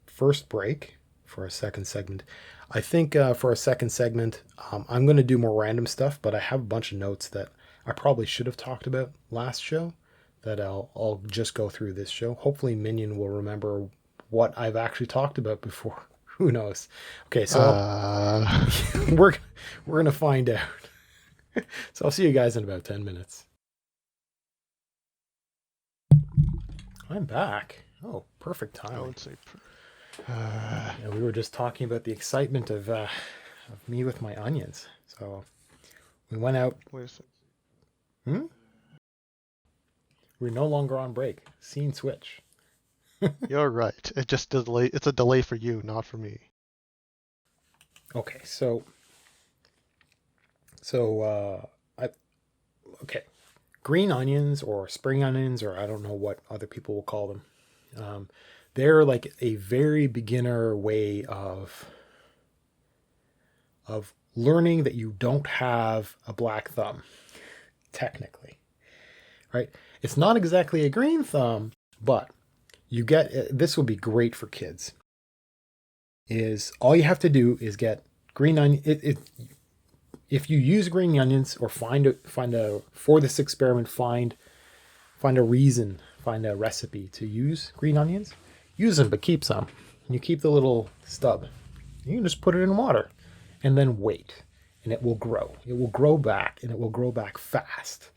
first break for a second segment. I think for a second segment, I'm going to do more random stuff, but I have a bunch of notes that I probably should have talked about last show that I'll just go through this show. Hopefully Minion will remember what I've actually talked about before. Who knows? Okay, so we're gonna find out. So I'll see you guys in about 10 minutes. I'm back. Oh, perfect I timing. would say. We were just talking about the excitement of me with my onions. So we went out. Wait a second. Hmm? We're no longer on break. Scene switch. You're right. It just delay. It's a delay for you, not for me. Okay, okay, green onions or spring onions, or I don't know what other people will call them. They're like a very beginner way of learning that you don't have a black thumb, technically, right? It's not exactly a green thumb, but you get this will be great for kids. Is all you have to do is get green onion. If you use green onions or find a for this experiment, find a reason, find a recipe to use green onions. Use them, but keep some. You keep the little stub. You can just put it in water, and then wait, and it will grow. It will grow back, and it will grow back fast.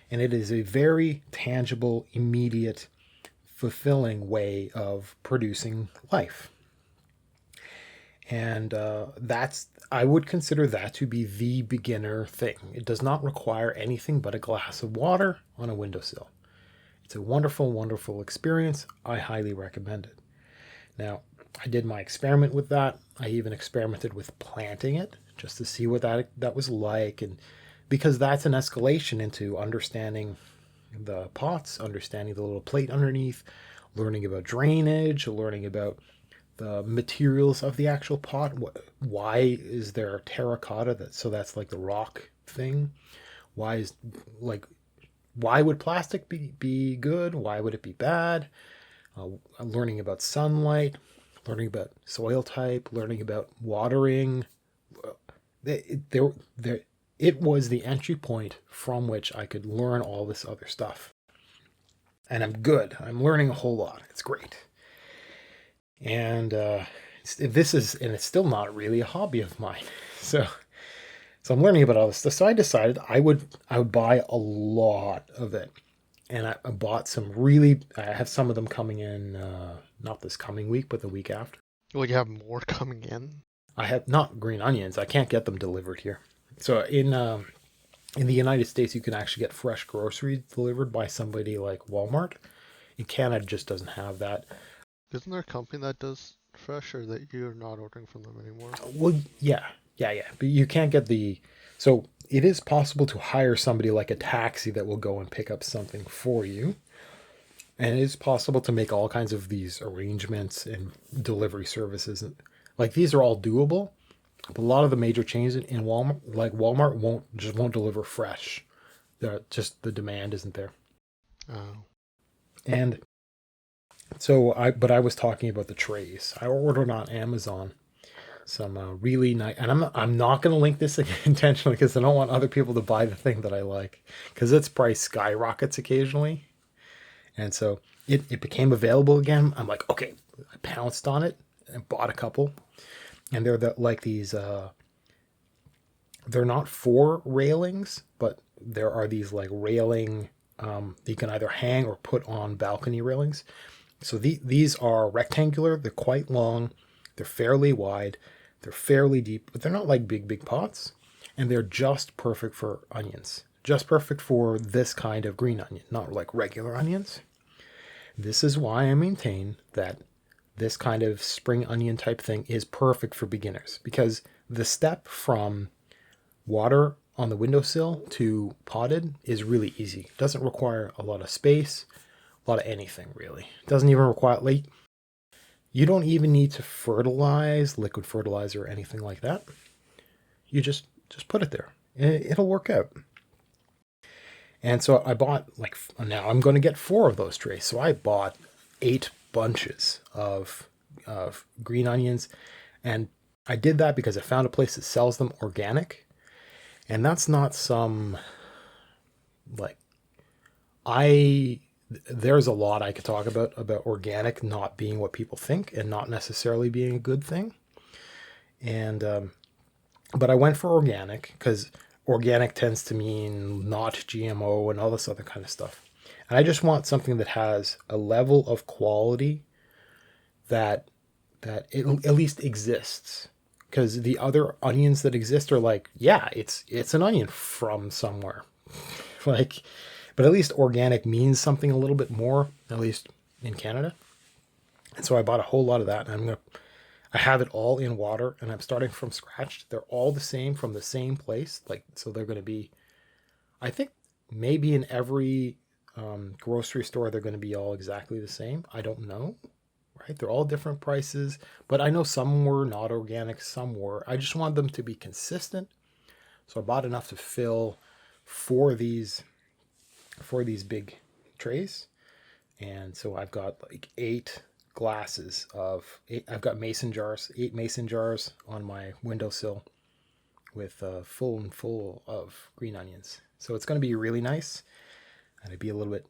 And it is a very tangible, immediate, fulfilling way of producing life. And I would consider that to be the beginner thing. It does not require anything but a glass of water on a windowsill. It's a wonderful, wonderful experience. I highly recommend it. Now, I did my experiment with that. I even experimented with planting it just to see what that was like. And because that's an escalation into understanding the pots, understanding the little plate underneath, learning about drainage, learning about the materials of the actual pot. Why is there terracotta? So that's like the rock thing. Why would plastic be good? Why would it be bad? Learning about sunlight, learning about soil type, learning about watering. It was the entry point from which I could learn all this other stuff. And I'm good. I'm learning a whole lot. It's great. And it's still not really a hobby of mine. So I'm learning about all this stuff. So I decided I would buy a lot of it. And I bought some I have some of them coming in, not this coming week, but the week after. Will you have more coming in? I have not green onions. I can't get them delivered here. So in the United States, you can actually get fresh groceries delivered by somebody like Walmart. In Canada, it just doesn't have that. Isn't there a company that does fresh, or that you're not ordering from them anymore? Well, yeah. But you can't get the. So it is possible to hire somebody like a taxi that will go and pick up something for you. And it is possible to make all kinds of these arrangements and delivery services. Like these are all doable. But a lot of the major chains in Walmart, like Walmart, won't deliver fresh. Just the demand isn't there. Oh. And but I was talking about the trays. I ordered on Amazon some really nice, and I'm not going to link this intentionally because I don't want other people to buy the thing that I like because its price skyrockets occasionally, and so it became available again. I'm like, okay, I pounced on it and bought a couple, and like these. They're not for railings, but there are these like railing. You can either hang or put on balcony railings. So these are rectangular. They're quite long. They're fairly wide. They're fairly deep, but they're not like big pots. And they're just perfect for onions. Just perfect for this kind of green onion, not like regular onions. This is why I maintain that this kind of spring onion type thing is perfect for beginners because the step from water on the windowsill to potted is really easy. It doesn't require a lot of space, a lot of anything really. It doesn't even require like you don't even need to fertilize, liquid fertilizer or anything like that. You just put it there. It'll work out. And so I bought like now I'm going to get 4 of those trays. So I bought 8 bunches of green onions, and I did that because I found a place that sells them organic, and that's not some like I there's a lot I could talk about organic not being what people think and not necessarily being a good thing. And but I went for organic because organic tends to mean not GMO and all this other kind of stuff. And I just want something that has a level of quality that it at least exists. Because the other onions that exist are like, yeah, it's an onion from somewhere. Like, but at least organic means something a little bit more, at least in Canada. And so I bought a whole lot of that, and I have it all in water, and I'm starting from scratch. They're all the same from the same place, like so they're going to be. I think maybe in every grocery store they're going to be all exactly the same. I don't know, right? They're all different prices, but I know some were not organic, some were. I just want them to be consistent, so I bought enough to fill for these big trays. And so I've got like 8 glasses of 8. I've got mason jars, 8 mason jars on my windowsill with full of green onions. So it's going to be really nice. I'm going to be a little bit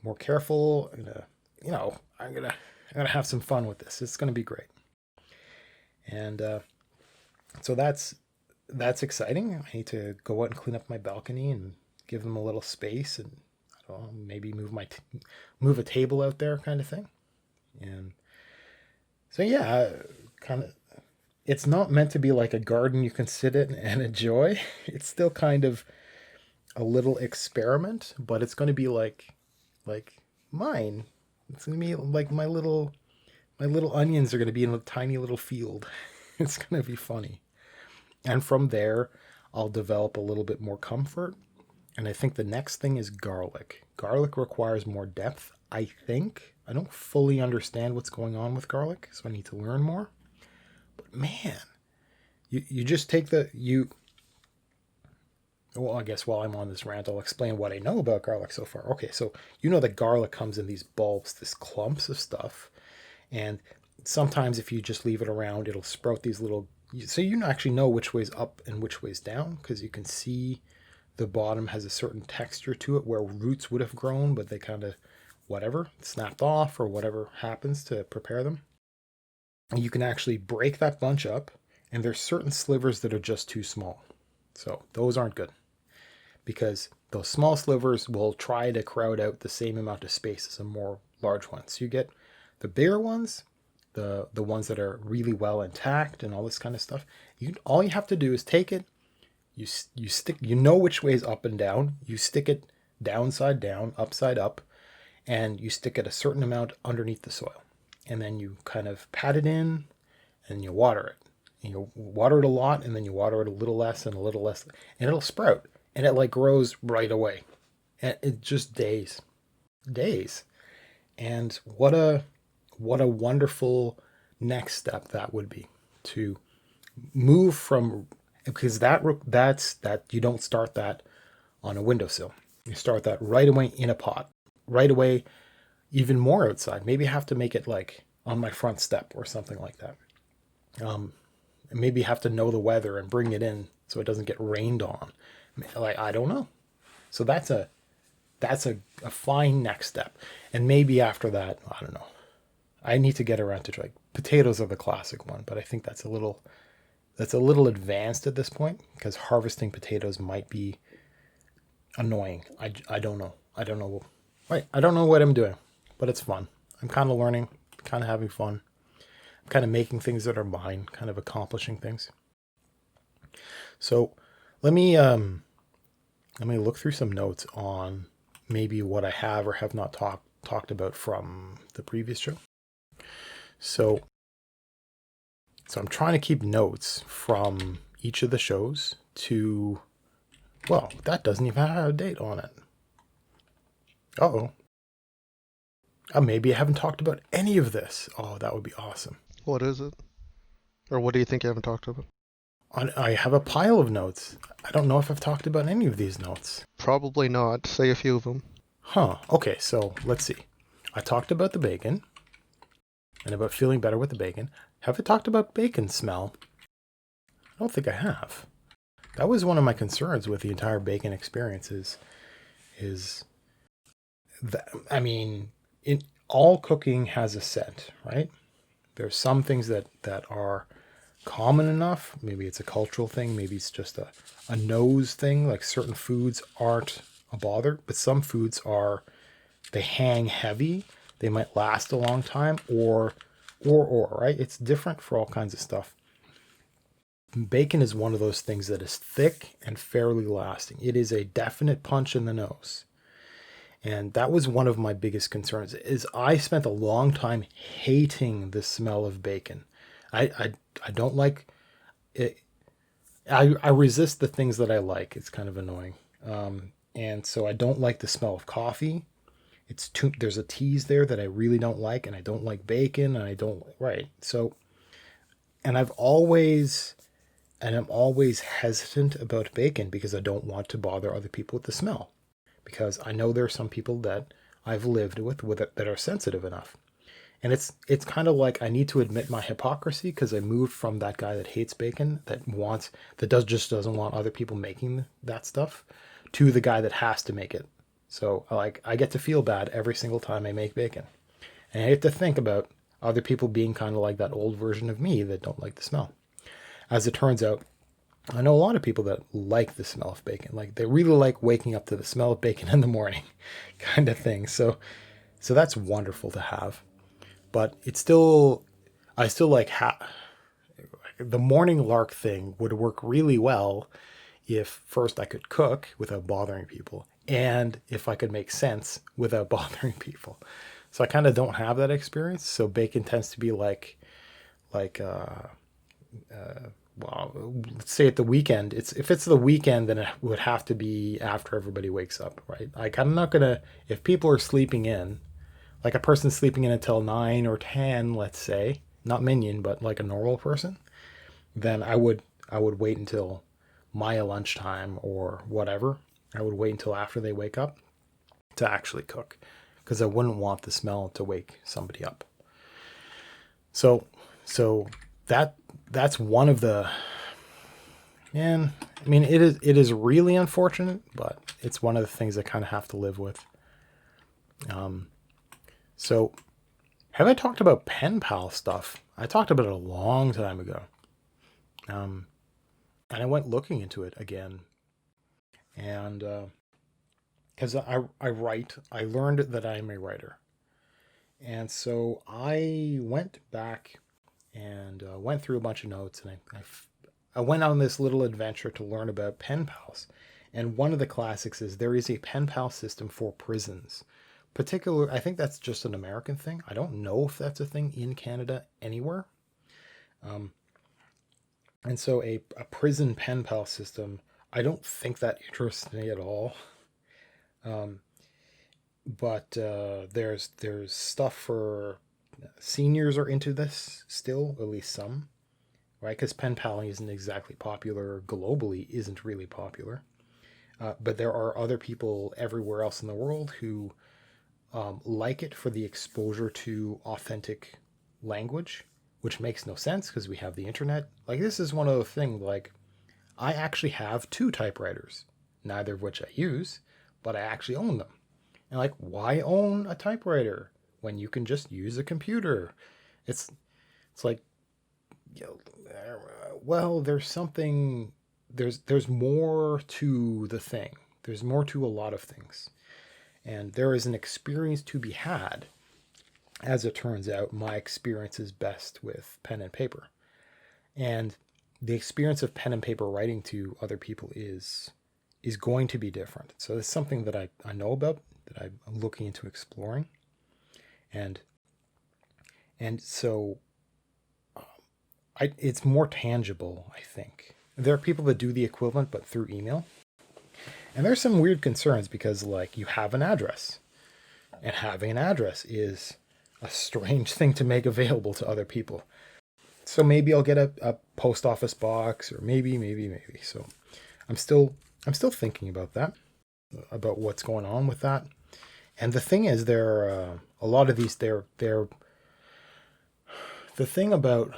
more careful. I'm gonna have some fun with this. It's going to be great. And so that's exciting. I need to go out and clean up my balcony and give them a little space, and I don't know, maybe move a table out there, kind of thing. And so yeah, kind of. It's not meant to be like a garden you can sit in and enjoy. It's still kind of a little experiment, but it's going to be like mine. It's going to be like my little onions are going to be in a tiny little field. It's going to be funny. And from there, I'll develop a little bit more comfort. And I think the next thing is garlic. Garlic requires more depth, I think. I don't fully understand what's going on with garlic, so I need to learn more. But man, you just take well, I guess while I'm on this rant, I'll explain what I know about garlic so far. Okay, so you know that garlic comes in these bulbs, this clumps of stuff. And sometimes if you just leave it around, it'll sprout these little. So you actually know which way's up and which way's down because you can see the bottom has a certain texture to it where roots would have grown, but they kind of whatever snapped off or whatever happens to prepare them. And you can actually break that bunch up, and there's certain slivers that are just too small. So those aren't good because those small slivers will try to crowd out the same amount of space as the more large ones. So you get the bigger ones, the ones that are really well intact and all this kind of stuff. All you have to do is take it. You stick. You know which way is up and down. You stick it downside down, upside up, and you stick it a certain amount underneath the soil, and then you kind of pat it in, and you water it. And you water it a lot, and then you water it a little less and a little less, and it'll sprout, and it like grows right away, and it just days. And what a wonderful next step that would be, to move from, because that you don't start that on a windowsill. You start that right away in a pot, right away, even more outside. Maybe have to make it like on my front step or something like that. And maybe have to know the weather and bring it in so it doesn't get rained on. Like, I don't know. So that's a fine next step. And maybe after that, I don't know. I need to get around to like potatoes are the classic one, but I think that's a little advanced at this point, because harvesting potatoes might be annoying. I don't know. I don't know. Right. I don't know what I'm doing, but it's fun. I'm kind of learning, kind of having fun. I'm kind of making things that are mine, kind of accomplishing things. So let me look through some notes on maybe what I have or have not talked about from the previous show. So I'm trying to keep notes from each of the shows to, well, that doesn't even have a date on it. Uh-oh. Maybe I haven't talked about any of this. Oh, that would be awesome. What is it? Or what do you think you haven't talked about? I have a pile of notes. I don't know if I've talked about any of these notes. Probably not. Say a few of them. Huh. Okay, so let's see. I talked about the bacon and about feeling better with the bacon. Have I talked about bacon smell? I don't think I have. That was one of my concerns with the entire bacon experience is that, I mean, all cooking has a scent, right? There's some things that are common enough. Maybe it's a cultural thing. Maybe it's just a nose thing. Like certain foods aren't a bother, but some foods they hang heavy. They might last a long time or, right? It's different for all kinds of stuff. Bacon is one of those things that is thick and fairly lasting. It is a definite punch in the nose. And that was one of my biggest concerns, is I spent a long time hating the smell of bacon. I don't like it. I resist the things that I like. It's kind of annoying. And so I don't like the smell of coffee. There's a tease there that I really don't like, and I don't like bacon, and I don't, right. So, and I'm always hesitant about bacon because I don't want to bother other people with the smell. Because I know there are some people that I've lived with it that are sensitive enough. And it's kind of like I need to admit my hypocrisy, because I moved from that guy that hates bacon, just doesn't want other people making that stuff, to the guy that has to make it. So I get to feel bad every single time I make bacon. And I have to think about other people being kind of like that old version of me that don't like the smell. As it turns out, I know a lot of people that like the smell of bacon. Like they really like waking up to the smell of bacon in the morning kind of thing. So that's wonderful to have. But I still like the morning lark thing would work really well if first I could cook without bothering people, and if I could make sense without bothering people. So I kind of don't have that experience. So bacon tends to be like well, let's say at the weekend. If it's the weekend, then it would have to be after everybody wakes up, right? Like I'm not gonna, if people are sleeping in, like a person sleeping in until 9 or 10, let's say, not minion, but like a normal person, then I would wait until my lunchtime or whatever. I would wait until after they wake up to actually cook, because I wouldn't want the smell to wake somebody up. So that's one of the, man, I mean, it is really unfortunate, but it's one of the things I kind of have to live with. So have I talked about pen pal stuff? I talked about it a long time ago. And I went looking into it again. And because I write, I learned that I'm a writer. And so I went back and went through a bunch of notes, and I went on this little adventure to learn about pen pals. And one of the classics is there is a pen pal system for prisons. I think that's just an American thing. I don't know if that's a thing in Canada anywhere. Um, and so a prison pen pal system, I don't think that interests me at all. Um, but there's stuff for seniors are into this still, at least some, right? Because pen paling isn't exactly popular globally, isn't really popular. But there are other people everywhere else in the world who like it for the exposure to authentic language, which makes no sense because we have the internet. Like, this is one of the things, like, I actually have two typewriters, neither of which I use, but I actually own them. And, like, why own a typewriter when you can just use a computer? It's like, you know, well, there's more to the thing. There's more to a lot of things. And there is an experience to be had. As it turns out, my experience is best with pen and paper. And the experience of pen and paper writing to other people is going to be different. So it's something that I know about, that I'm looking into exploring. And so it's more tangible, I think. There are people that do the equivalent, but through email. And there's some weird concerns because, like, you have an address. And having an address is a strange thing to make available to other people. So maybe I'll get a post office box, or maybe. So I'm still thinking about that, about what's going on with that. And the thing is, there are a lot of these. The thing about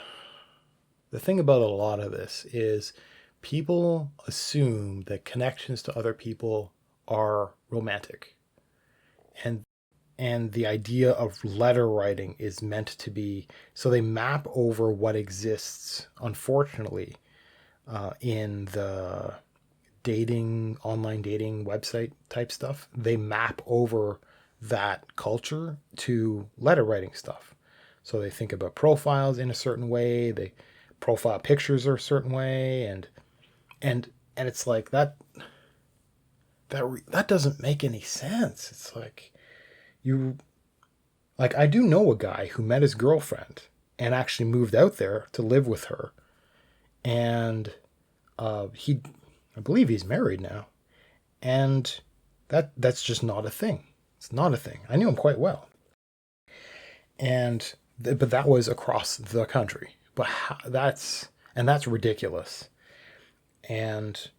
a lot of this is people assume that connections to other people are romantic, and the idea of letter writing is meant to be, so they map over what exists, unfortunately, in the online dating website type stuff. They map over that culture to letter writing stuff. So they think about profiles in a certain way, they profile pictures are a certain way, and it's like that doesn't make any sense. It's like, I do know a guy who met his girlfriend and actually moved out there to live with her, and I believe he's married now, and that's just not a thing. It's not a thing. I knew him quite well, but that was across the country. But that's ridiculous, and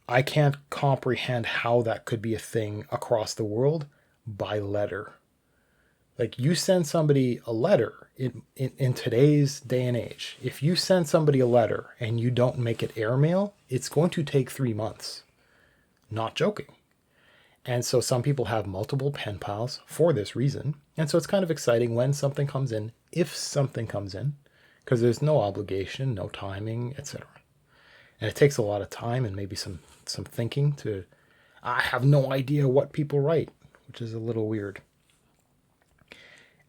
I can't comprehend how that could be a thing across the world by letter. Like, you send somebody a letter in today's day and age. If you send somebody a letter and you don't make it airmail, it's going to take 3 months. Not joking. And so some people have multiple pen pals for this reason. And so it's kind of exciting when something comes in, if something comes in, because there's no obligation, no timing, etc. And it takes a lot of time and maybe some thinking to. I have no idea what people write, which is a little weird.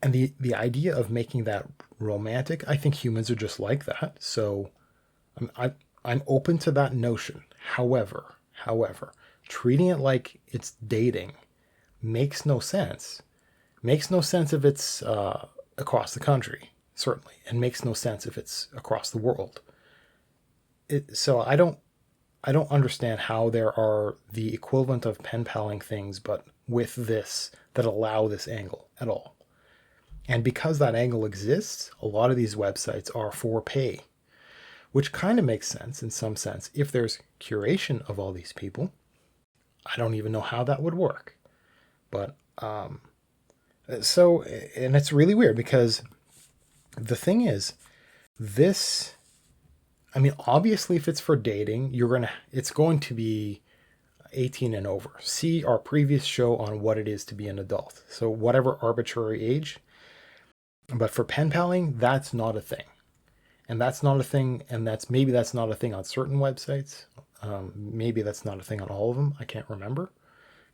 And the idea of making that romantic, I think humans are just like that. So I'm open to that notion. However, treating it like it's dating makes no sense. Makes no sense if it's across the country, certainly, and makes no sense if it's across the world. So I don't understand how there are the equivalent of pen paling things, but with this, that allow this angle at all. And because that angle exists, a lot of these websites are for pay, which kind of makes sense in some sense. If there's curation of all these people, I don't even know how that would work. But and it's really weird because the thing is, this, I mean, obviously if it's for dating, it's going to be 18 and over. See our previous show on what it is to be an adult. So whatever arbitrary age. But for pen paling, that's not a thing. And that's not a thing, and maybe that's not a thing on certain websites. Maybe that's not a thing on all of them. I can't remember,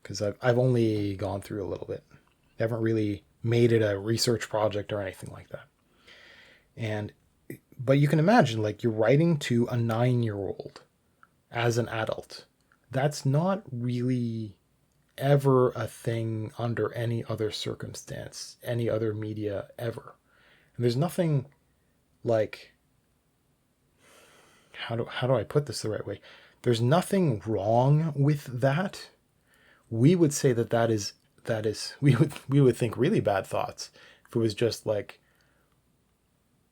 because I've only gone through a little bit. I haven't really made it a research project or anything like that. And but you can imagine, like, you're writing to a 9-year-old as an adult. That's not really ever a thing under any other circumstance, any other media ever. And there's nothing like, how do I put this the right way? There's nothing wrong with that. We would say that is we would think really bad thoughts if it was just like,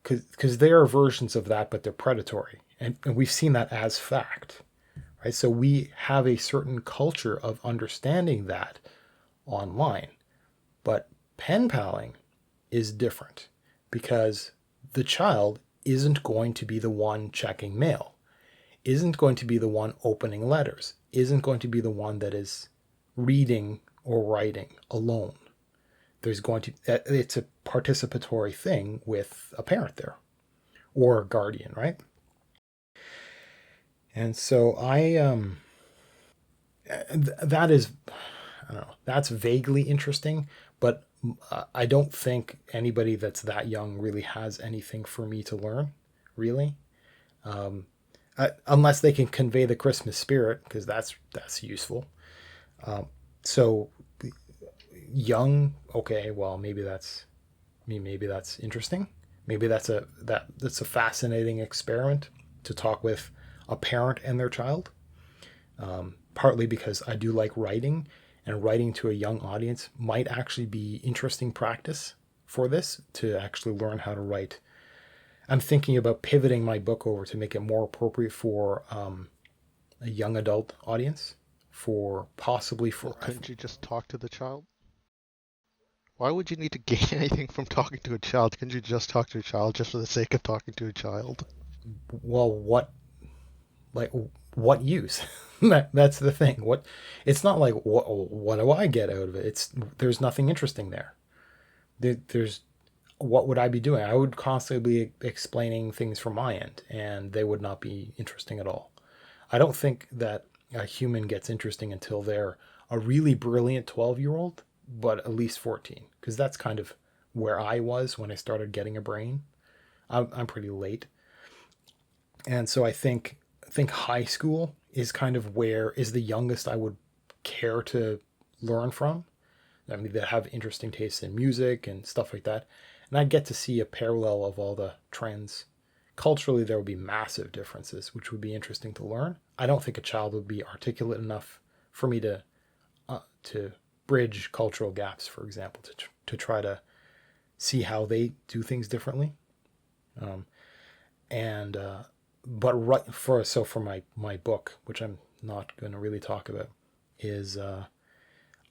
because there are versions of that, but they're predatory, and we've seen that as fact, right? So we have a certain culture of understanding that online, but pen paling is different because the child isn't going to be the one checking mail, isn't going to be the one opening letters, isn't going to be the one that is reading or writing alone. There's going to it's a participatory thing with a parent there or a guardian, right? And so that is, I don't know, that's vaguely interesting, but I don't think anybody that's that young really has anything for me to learn, really. Um, Unless they can convey the Christmas spirit, because that's useful. So young, okay, well, maybe that's interesting. Maybe that's a fascinating experiment to talk with a parent and their child. Partly because I do like writing, and writing to a young audience might actually be interesting practice for this, to actually learn how to write. I'm thinking about pivoting my book over to make it more appropriate for a young adult audience, for possibly Well, for couldn't you just talk to the child? Why would you need to gain anything from talking to a child? Couldn't you just talk to a child just for the sake of talking to a child? well, like what use? That's the thing. What It's not like what do I get out of it? It's There's nothing interesting there. There's What would I be doing? I would constantly be explaining things from my end, and they would not be interesting at all. I don't think that a human gets interesting until they're a really brilliant 12-year-old, but at least 14, because that's kind of where I was when I started getting a brain. I'm pretty late. And so I think high school is kind of where is the youngest I would care to learn from. I mean, that have interesting tastes in music and stuff like that. And I get to see a parallel of all the trends. Culturally, there would be massive differences, which would be interesting to learn. I don't think a child would be articulate enough for me to bridge cultural gaps, for example, to try to see how they do things differently. Um, and but right for my book, which I'm not going to really talk about, is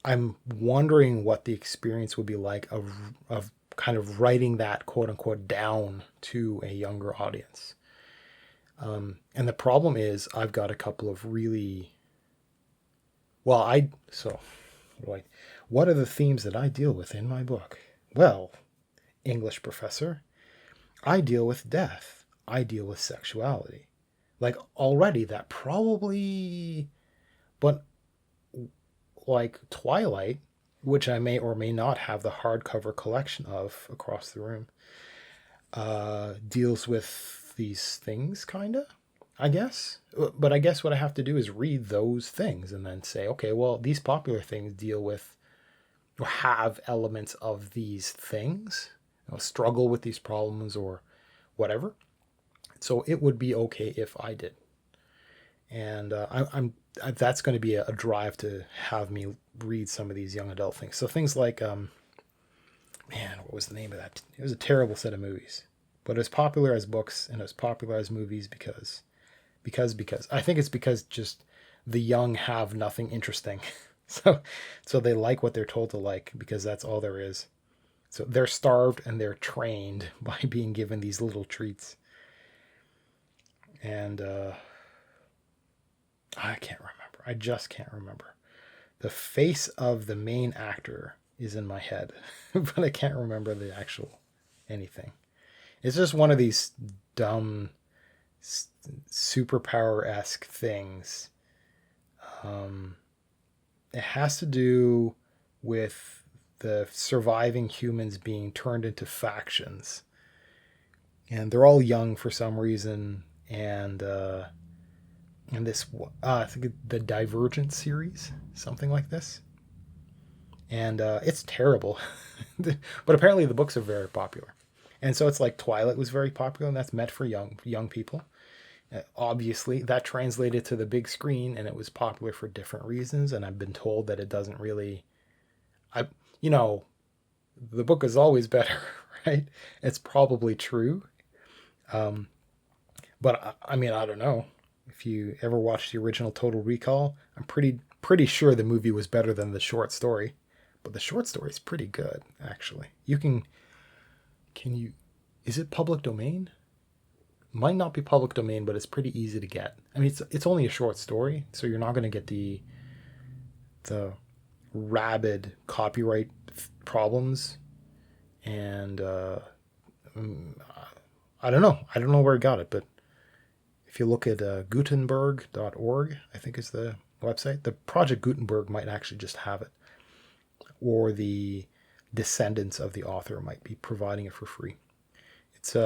I'm wondering what the experience would be like of kind of writing that quote unquote down to a younger audience. And the problem is I've got a couple of really well I so what what are the themes that I deal with in my book? Well, English professor, I deal with death. I deal with sexuality. Like already that probably, but like Twilight, which I may or may not have the hardcover collection of across the room, deals with these things, kind of, I guess. But I guess what I have to do is read those things and then say, okay, well, these popular things deal with or have elements of these things, struggle with these problems or whatever. So it would be okay if I did. And that's going to be a drive to have me read some of these young adult things. So things like, man, what was the name of that? It was a terrible set of movies, but it was popular as books and it was popular as movies because I think it's because just the young have nothing interesting, so they like what they're told to like because that's all there is. So they're starved and they're trained by being given these little treats. And I can't remember. I just can't remember. The face of the main actor is in my head, but I can't remember the actual anything. It's just one of these dumb superpower esque things. Um, it has to do with the surviving humans being turned into factions. and they're all young for some reason. And this, I think the Divergent series, something like this, and it's terrible. But apparently the books are very popular, and so it's like Twilight was very popular, and that's meant for young people. Obviously, that translated to the big screen, and it was popular for different reasons. And I've been told that it doesn't really, I, you know, the book is always better, right? It's probably true, um, but I mean, I don't know. If you ever watched the original Total Recall, I'm pretty sure the movie was better than the short story, but the short story is pretty good actually. Can you is it public domain? Might not be public domain, but it's pretty easy to get. I mean, it's only a short story, so you're not going to get the rabid copyright problems. And mm, I don't know. I don't know where I got it, but if you look at Gutenberg.org, I think is the website. The Project Gutenberg might actually just have it, or the descendants of the author might be providing it for free. It's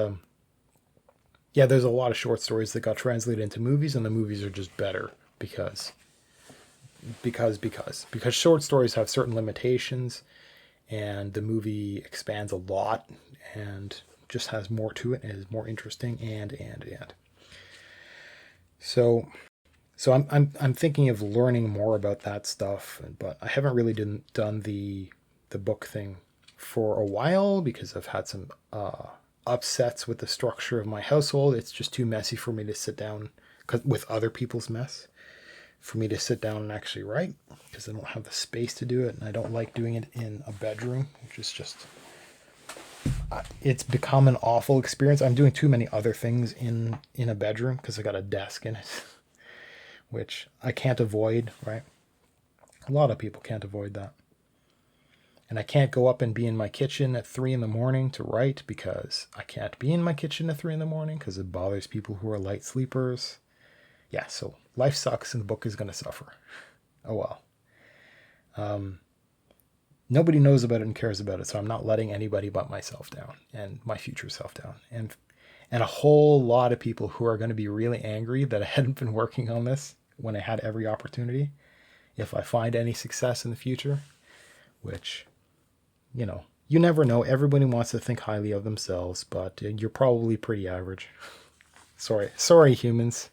yeah, there's a lot of short stories that got translated into movies, and the movies are just better because short stories have certain limitations, and the movie expands a lot and just has more to it and is more interesting and so I'm thinking of learning more about that stuff, but I haven't really done the book thing for a while because I've had some upsets with the structure of my household. It's just too messy for me to sit down with other people's mess for me to sit down and actually write because I don't have the space to do it, and I don't like doing it in a bedroom, which is just it's become an awful experience. I'm doing too many other things in a bedroom because I got a desk in it, which I can't avoid, right? A lot of people can't avoid that. And I can't go up and be in my kitchen at 3 in the morning to write because I can't be in my kitchen at 3 in the morning because it bothers people who are light sleepers. Yeah, so life sucks and the book is going to suffer. Oh well. Nobody knows about it and cares about it, so I'm not letting anybody but myself down and my future self down. And a whole lot of people who are going to be really angry that I hadn't been working on this when I had every opportunity. If I find any success in the future, which, you never know. Everybody wants to think highly of themselves, but you're probably pretty average. Sorry, humans.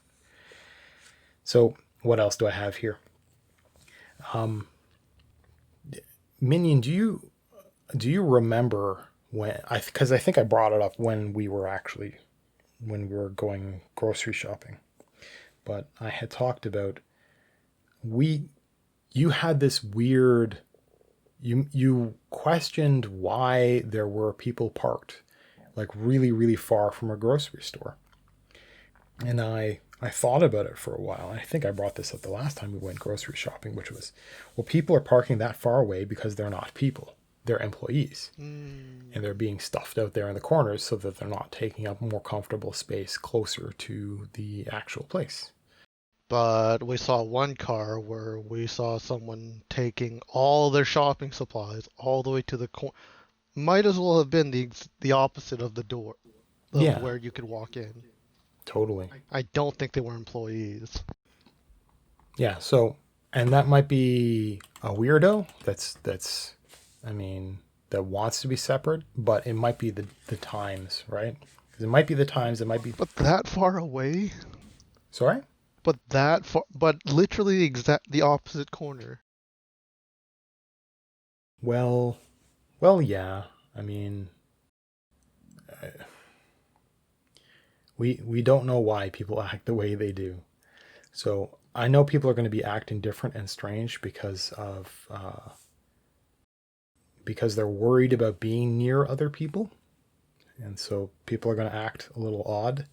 So what else do I have here? Minion, do you remember when because I think I brought it up when we were going grocery shopping, but I had talked about we you had this weird you questioned why there were people parked like really really far from a grocery store, and I thought about it for a while. I think I brought this up the last time we went grocery shopping, which was, well, people are parking that far away because they're not people, they're employees, and they're being stuffed out there in the corners so that they're not taking up more comfortable space closer to the actual place. But we saw one car where we saw someone taking all their shopping supplies all the way to the corner. Might as well have been the opposite of the door of Yeah, where you could walk in. totally. I don't think they were employees. Yeah, so and that might be a weirdo I mean, that wants to be separate, but it might be the times, right? Because it might be the times, it might be. But that far away? Sorry? But literally the opposite corner. Well, well, yeah. I mean, we don't know why people act the way they do. So I know people are going to be acting different and strange because they're worried about being near other people, and so people are going to act a little odd.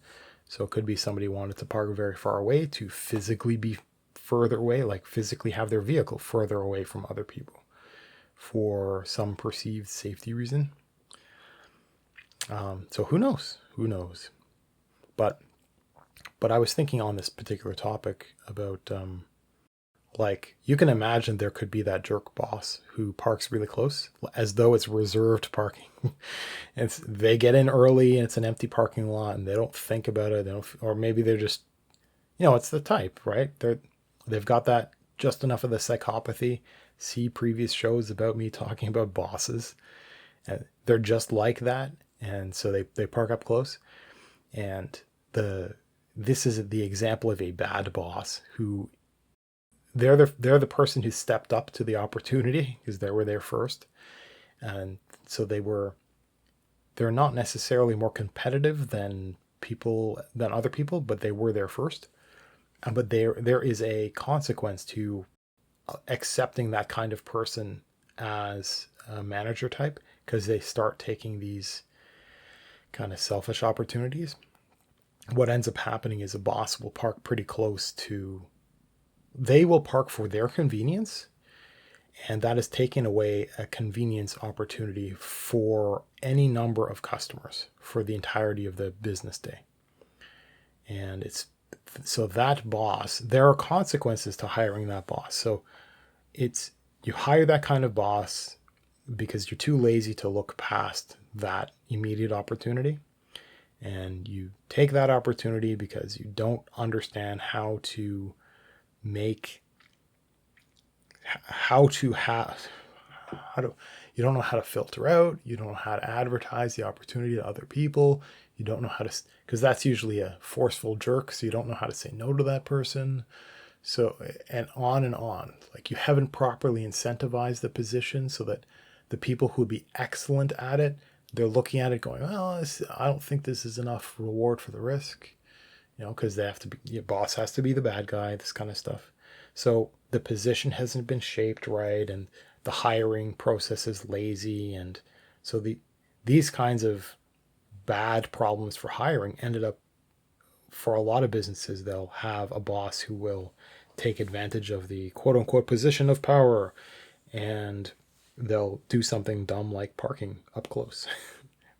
So it could be somebody wanted to park very far away to physically be further away, like physically have their vehicle further away from other people for some perceived safety reason. So who knows? Who knows? But but I was thinking on this particular topic about Like, you can imagine there could be that jerk boss who parks really close, as though it's reserved parking. They get in early and it's an empty parking lot, and they don't think about it. They don't, or maybe they're just, it's the type, right? They've got that just enough of the psychopathy. See previous shows about me talking about bosses. And they're just like that, and so they park up close. And this is the example of a bad boss who they're the person who stepped up to the opportunity because they were there first, and so they're not necessarily more competitive than other people, but they were there first. But there is a consequence to accepting that kind of person as a manager type, because they start taking these kind of selfish opportunities. What ends up happening is a boss will park pretty close to, they will park for their convenience, and that is taking away a convenience opportunity for any number of customers for the entirety of the business day. And it's so that boss, there are consequences to hiring that boss. So it's, you hire that kind of boss because you're too lazy to look past that immediate opportunity. And you take that opportunity because you don't understand how to make, how to have, how to, you don't know how to filter out, you don't know how to advertise the opportunity to other people, you don't know how to, because that's usually a forceful jerk, so you don't know how to say no to that person. So, and on. Like, you haven't properly incentivized the position so that the people who would be excellent at it, they're looking at it going, well, I don't think this is enough reward for the risk, because they have to be, your boss has to be the bad guy, this kind of stuff. So the position hasn't been shaped right, and the hiring process is lazy, and so these kinds of bad problems for hiring ended up, for a lot of businesses, they'll have a boss who will take advantage of the quote unquote position of power, and they'll do something dumb like parking up close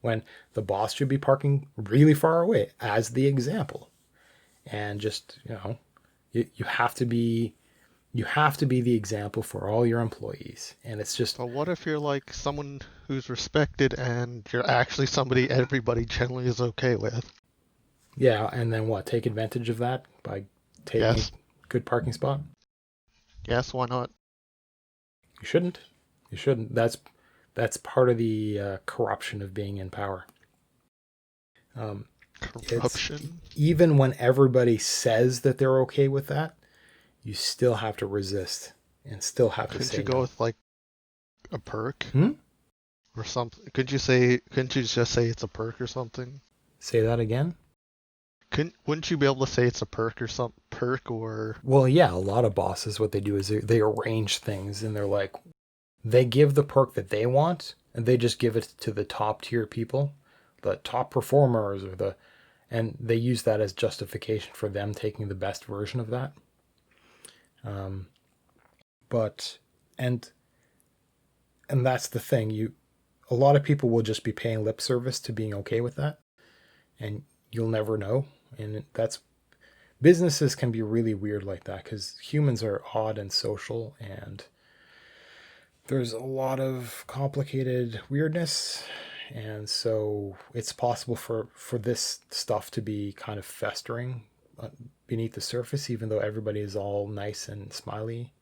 when the boss should be parking really far away, as the example. And just, you have to be, the example for all your employees. And it's just, But what if you're like someone who's respected and you're actually somebody everybody generally is okay with? yeah. And then what? Take advantage of that by taking a Yes. good parking spot? Yes, why not? You shouldn't. You shouldn't. That's part of the corruption of being in power. It's Corruption? even when everybody says that they're okay with that, you still have to resist and still have to Couldn't you say go no. with like a perk Hmm? or something? Couldn't you just say it's a perk or something? Say that again? Wouldn't you be able to say it's a perk or some perk or Well, yeah, a lot of bosses, what they do is they arrange things, and they're like, they give the perk that they want, and they just give it to the top tier people, the top performers, and they use that as justification for them taking the best version of that. Um, but, and, and that's the thing. A lot of people will just be paying lip service to being okay with that, and you'll never know. And that's, businesses can be really weird like that because humans are odd and social, and there's a lot of complicated weirdness, and so it's possible for this stuff to be kind of festering beneath the surface, even though everybody is all nice and smiley.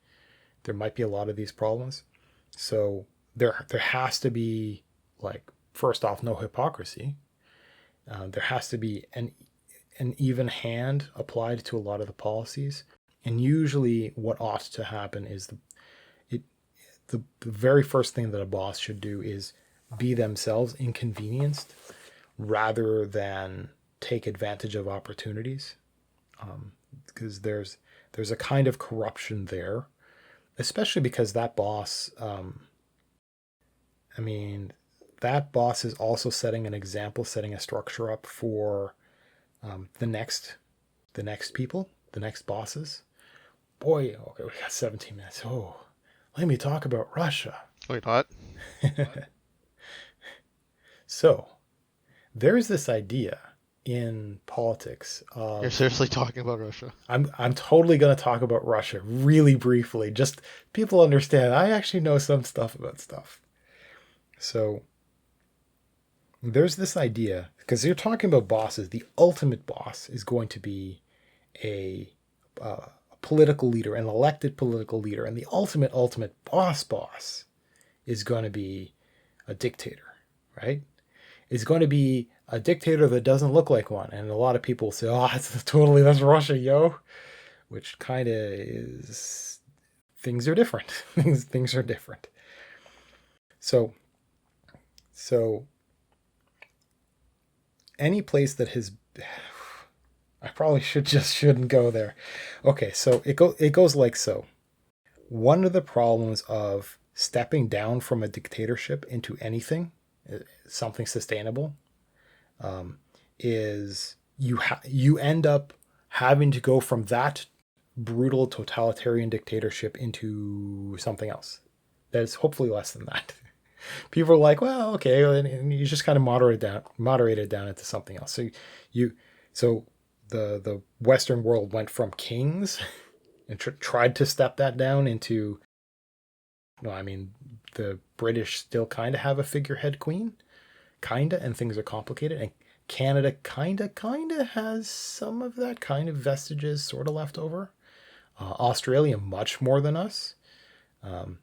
There might be a lot of these problems. So there has to be, like, first off, no hypocrisy. There has to be an even hand applied to a lot of the policies. And usually, what ought to happen is the very first thing that a boss should do is be themselves inconvenienced rather than take advantage of opportunities, because there's a kind of corruption there, especially because that boss, I mean, that boss is also setting an example, setting a structure up for the next people, the next bosses. Boy, okay, we got 17 minutes. Oh, let me talk about Russia. wait, what? So there's this idea. in politics You're of seriously talking about Russia? I'm totally going to talk about Russia really briefly. Just people understand. I actually know some stuff about stuff. So there's this idea because you're talking about bosses. The ultimate boss is going to be a, a political leader, an elected political leader, and the ultimate boss is going to be a dictator, right? Is going to be a dictator that doesn't look like one, and a lot of people say, "Oh, that's Russia, yo," which kind of is things are different. Things are different. So so any place that has I probably shouldn't go there. Okay, so it goes like so. One of the problems of stepping down from a dictatorship into anything, something sustainable, is you end up having to go from that brutal totalitarian dictatorship into something else that's hopefully less than that. People are like, well, okay, and you just kind of moderate it down into something else. You so the Western world went from kings and tried to step that down into. No, I mean the British still kind of have a figurehead queen, kinda, and things are complicated. And Canada kinda has some of that kind of vestiges sort of left over. Australia much more than us. Um,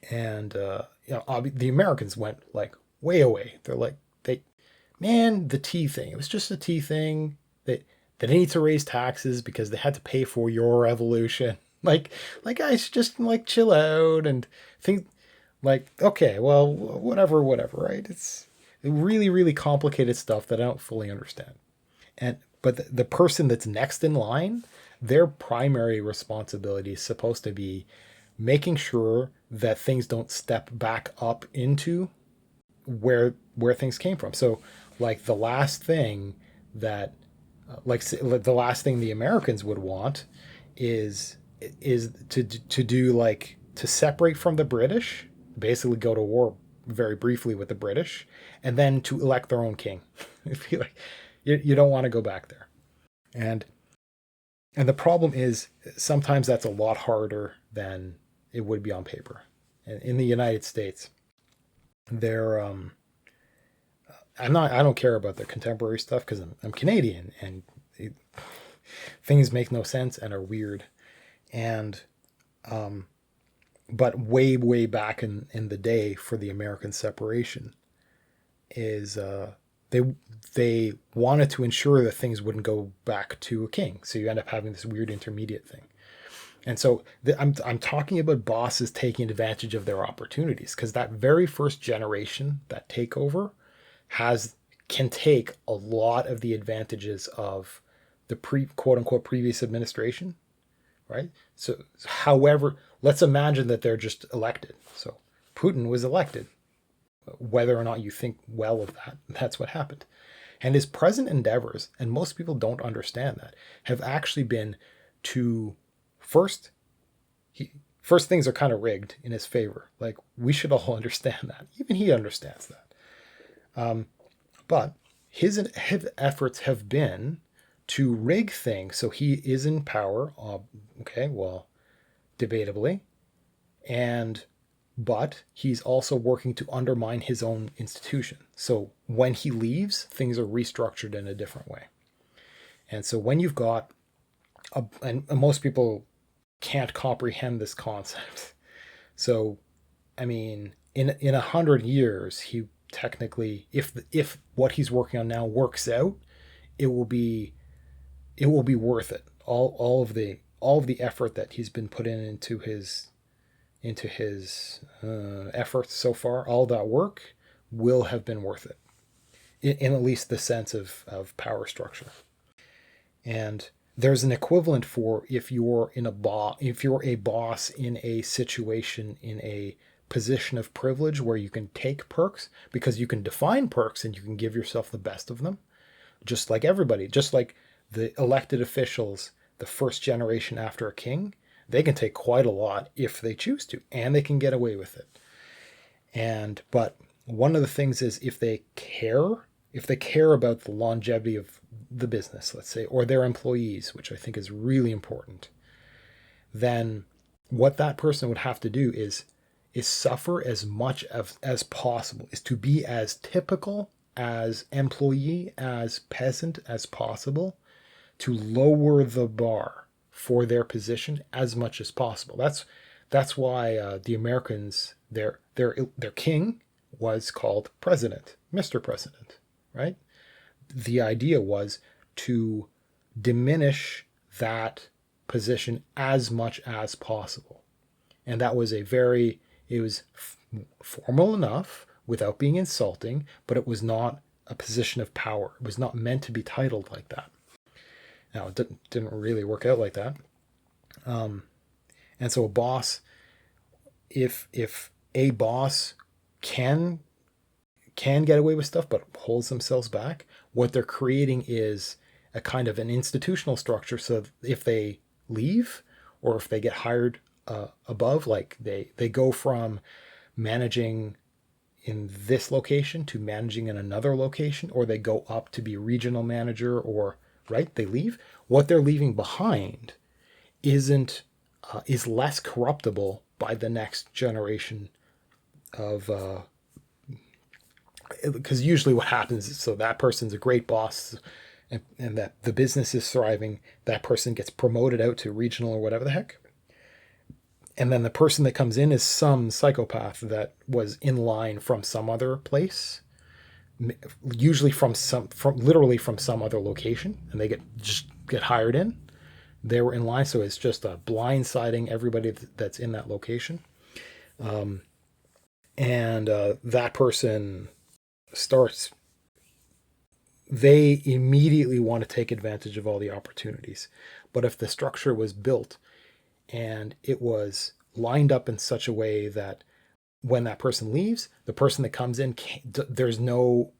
and the Americans went like way away. They're like the tea thing. It was just a tea thing. They need to raise taxes because they had to pay for your revolution. Guys, just like chill out and think like okay, well, whatever, right? It's really really complicated stuff that I don't fully understand. And but the person that's next in line, their primary responsibility is supposed to be making sure that things don't step back up into where things came from. So like the last thing that the last thing the Americans would want is to do like to separate from the British, basically go to war very briefly with the British, and then to elect their own king. I feel like you don't want to go back there. And the problem is sometimes that's a lot harder than it would be on paper. And in the United States, they're I don't care about the contemporary stuff because I'm Canadian and things make no sense and are weird. And but way back in the day for the American separation is they wanted to ensure that things wouldn't go back to a king. So you end up having this weird intermediate thing. And so I'm talking about bosses taking advantage of their opportunities because that very first generation, that takeover, can take a lot of the advantages of the quote unquote previous administration, right? So, however, let's imagine that they're just elected. So Putin was elected. Whether or not you think well of that, that's what happened. And his present endeavors, and most people don't understand that, have actually been to first first things are kind of rigged in his favor. Like we should all understand that. Even he understands that. But his efforts have been to rig things so he is in power. Okay, well, debatably, and but he's also working to undermine his own institution. So when he leaves, things are restructured in a different way. And so when you've got and most people can't comprehend this concept. So, I mean, in 100 years, he technically, if what he's working on now works out, it will be worth it. All of the effort that he's been put into his efforts so far, all that work will have been worth it, in at least the sense of power structure. And there's an equivalent for if you're a boss in a situation in a position of privilege where you can take perks because you can define perks and you can give yourself the best of them, just like everybody, just like the elected officials, the first generation after a king, they can take quite a lot if they choose to, and they can get away with it. But one of the things is if they care if they care about the longevity of the business, let's say, or their employees, which I think is really important, then what that person would have to do is suffer as much as possible, is to be as typical as employee, as peasant as possible, to lower the bar for their position as much as possible. That's why the Americans, their king was called president, Mr. President, right? The idea was to diminish that position as much as possible. And that was it was formal enough without being insulting, but it was not a position of power. It was not meant to be titled like that. Now, it didn't really work out like that. And so a boss, if a boss can get away with stuff but holds themselves back, what they're creating is a kind of an institutional structure. So if they leave or if they get hired above, like they go from managing in this location to managing in another location, or they go up to be regional manager, or right, they leave. What they're leaving behind isn't is less corruptible by the next generation of because usually what happens is, so that person's a great boss, and that the business is thriving, that person gets promoted out to regional or whatever the heck, and then the person that comes in is some psychopath that was in line from some other place, usually from literally from some other location, and they get hired in. They were in line, so it's just a blindsiding everybody that's in that location. And that person starts, they immediately want to take advantage of all the opportunities. But if the structure was built and it was lined up in such a way that when that person leaves, the person that comes in, there's no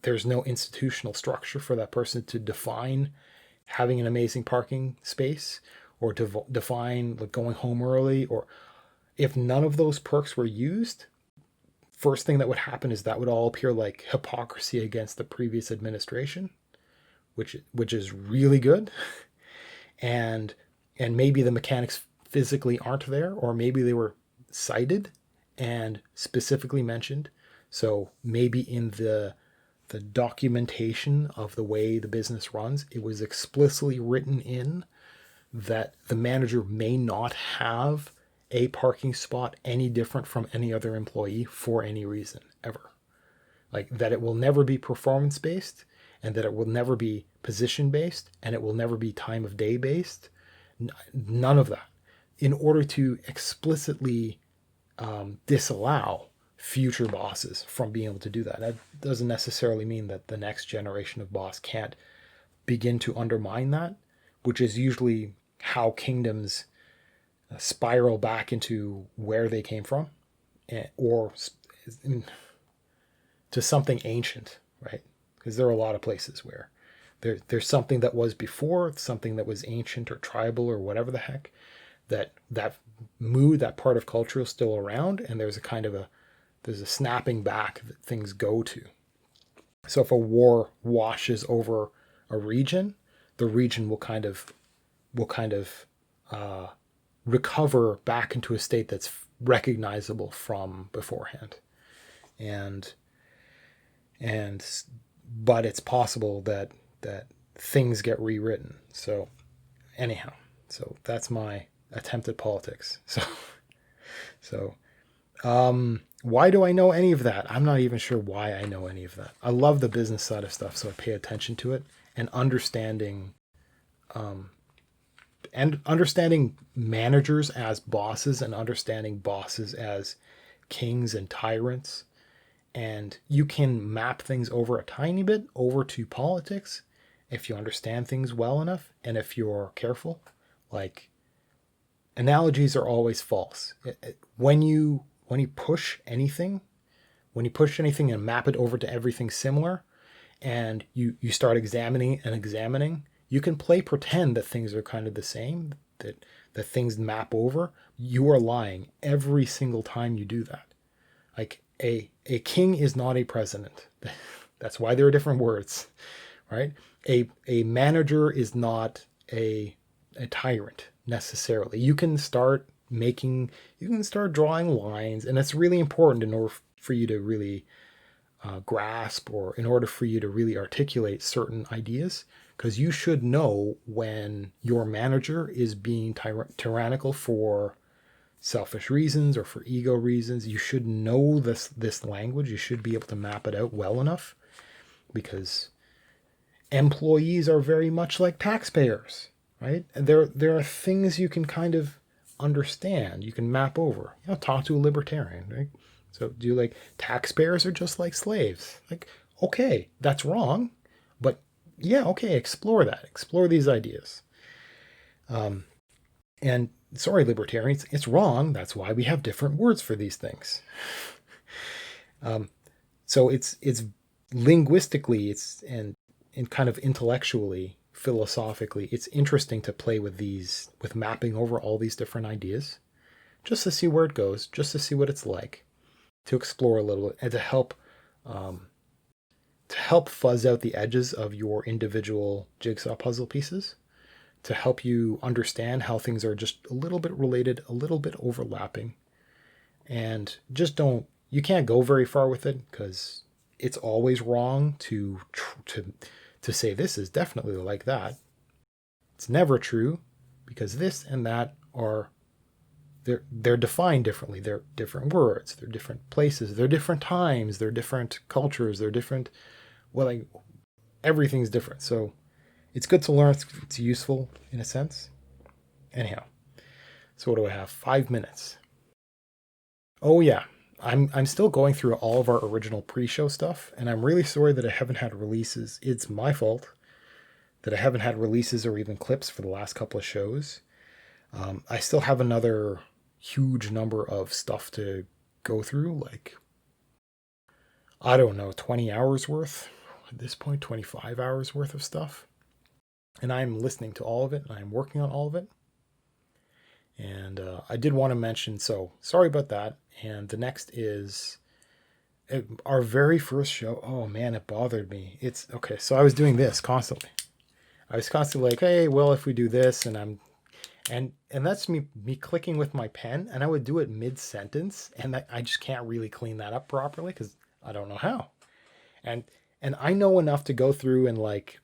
institutional structure for that person to define having an amazing parking space, or to define like going home early, or if none of those perks were used, first thing that would happen is that would all appear like hypocrisy against the previous administration, which is really good. and maybe the mechanics physically aren't there, or maybe they were cited and specifically mentioned. So maybe in the documentation of the way the business runs, it was explicitly written in that the manager may not have a parking spot any different from any other employee for any reason ever. Like that it will never be performance based, and that it will never be position based, and it will never be time of day based. None of that. In order to explicitly disallow future bosses from being able to do that. That doesn't necessarily mean that the next generation of boss can't begin to undermine that, which is usually how kingdoms spiral back into where they came from, or to something ancient, right? Because there are a lot of places where there's something that was before, something that was ancient or tribal or whatever the heck, that mood, that part of culture is still around, and there's a snapping back that things go to. So if a war washes over a region, the region will kind of recover back into a state that's recognizable from beforehand. And but it's possible that things get rewritten. So anyhow, so that's my attempt at politics. So why do I know any of that? I'm not even sure why I know any of that. I love the business side of stuff, so I pay attention to it, and understanding managers as bosses, and understanding bosses as kings and tyrants. And you can map things over a tiny bit over to politics if you understand things well enough, and if you're careful. Like, analogies are always false. When you push anything, and map it over to everything similar, and you start examining, you can play pretend that things are kind of the same, that things map over. You are lying every single time you do that. Like a king is not a president. That's why there are different words, right? A manager is not a tyrant necessarily. You can start drawing lines, and it's really important in order for you to really grasp, or in order for you to really articulate certain ideas, because you should know when your manager is being tyrannical for selfish reasons or for ego reasons. You should know this language. You should be able to map it out well enough, because employees are very much like taxpayers, right? And there are things you can kind of understand, you can map over. Talk to a libertarian, right? So do you like taxpayers are just like slaves? Like, okay, that's wrong, but yeah, okay, explore that. Explore these ideas. And sorry, libertarians, it's wrong. That's why we have different words for these things. So it's linguistically, and kind of intellectually, philosophically, it's interesting to play with mapping over all these different ideas, just to see where it goes, just to see what it's like, to explore a little bit, and to help fuzz out the edges of your individual jigsaw puzzle pieces, to help you understand how things are just a little bit related, a little bit overlapping, and just you can't go very far with it, because it's always wrong to say this is definitely like that. It's never true, because this and that are they're defined differently. They're different words, they're different places, they're different times, they're different cultures, they're different, well, like, everything's different. So it's good to learn. It's useful in a sense. Anyhow, so what do I have? 5 minutes. Oh yeah, I'm still going through all of our original pre-show stuff, and I'm really sorry that I haven't had releases. It's my fault that I haven't had releases or even clips for the last couple of shows. I still have another huge number of stuff to go through, like, I don't know, 20 hours worth at this point, 25 hours worth of stuff. And I'm listening to all of it, and I'm working on all of it. And I did want to mention, so sorry about that. And the next is our very first show. Oh man, it bothered me. It's okay. So I was doing this constantly. I was constantly like, hey, well, if we do this, and that's me clicking with my pen, and I would do it mid-sentence, and I just can't really clean that up properly, because I don't know how. And I know enough to go through and like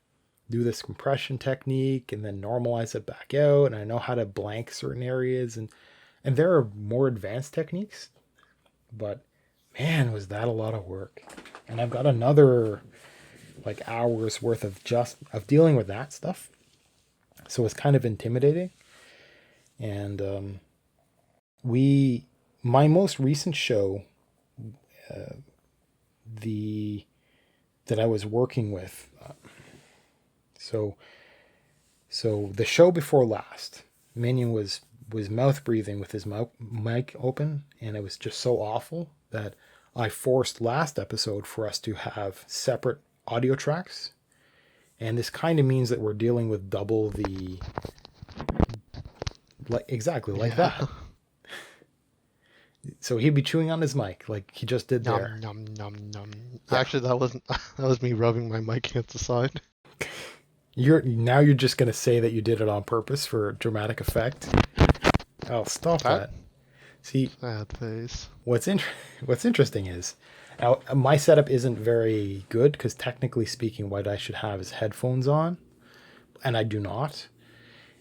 do this compression technique and then normalize it back out, and I know how to blank certain areas, and there are more advanced techniques, but man, was that a lot of work. And I've got another like hours worth of dealing with that stuff, so it's kind of intimidating. And my most recent show, that I was working with, so the show before last, Minion was mouth breathing with his mic open, and it was just so awful that I forced last episode for us to have separate audio tracks. And this kind of means that we're dealing with double the, like, exactly like that. So he'd be chewing on his mic like he just did there. Num, num, num, num. Yeah. Actually, that was me rubbing my mic against the side. You're just gonna say that you did it on purpose for dramatic effect. Oh, stop that. See, sad face. What's interesting is, now my setup isn't very good, because technically speaking, what I should have is headphones on, and I do not.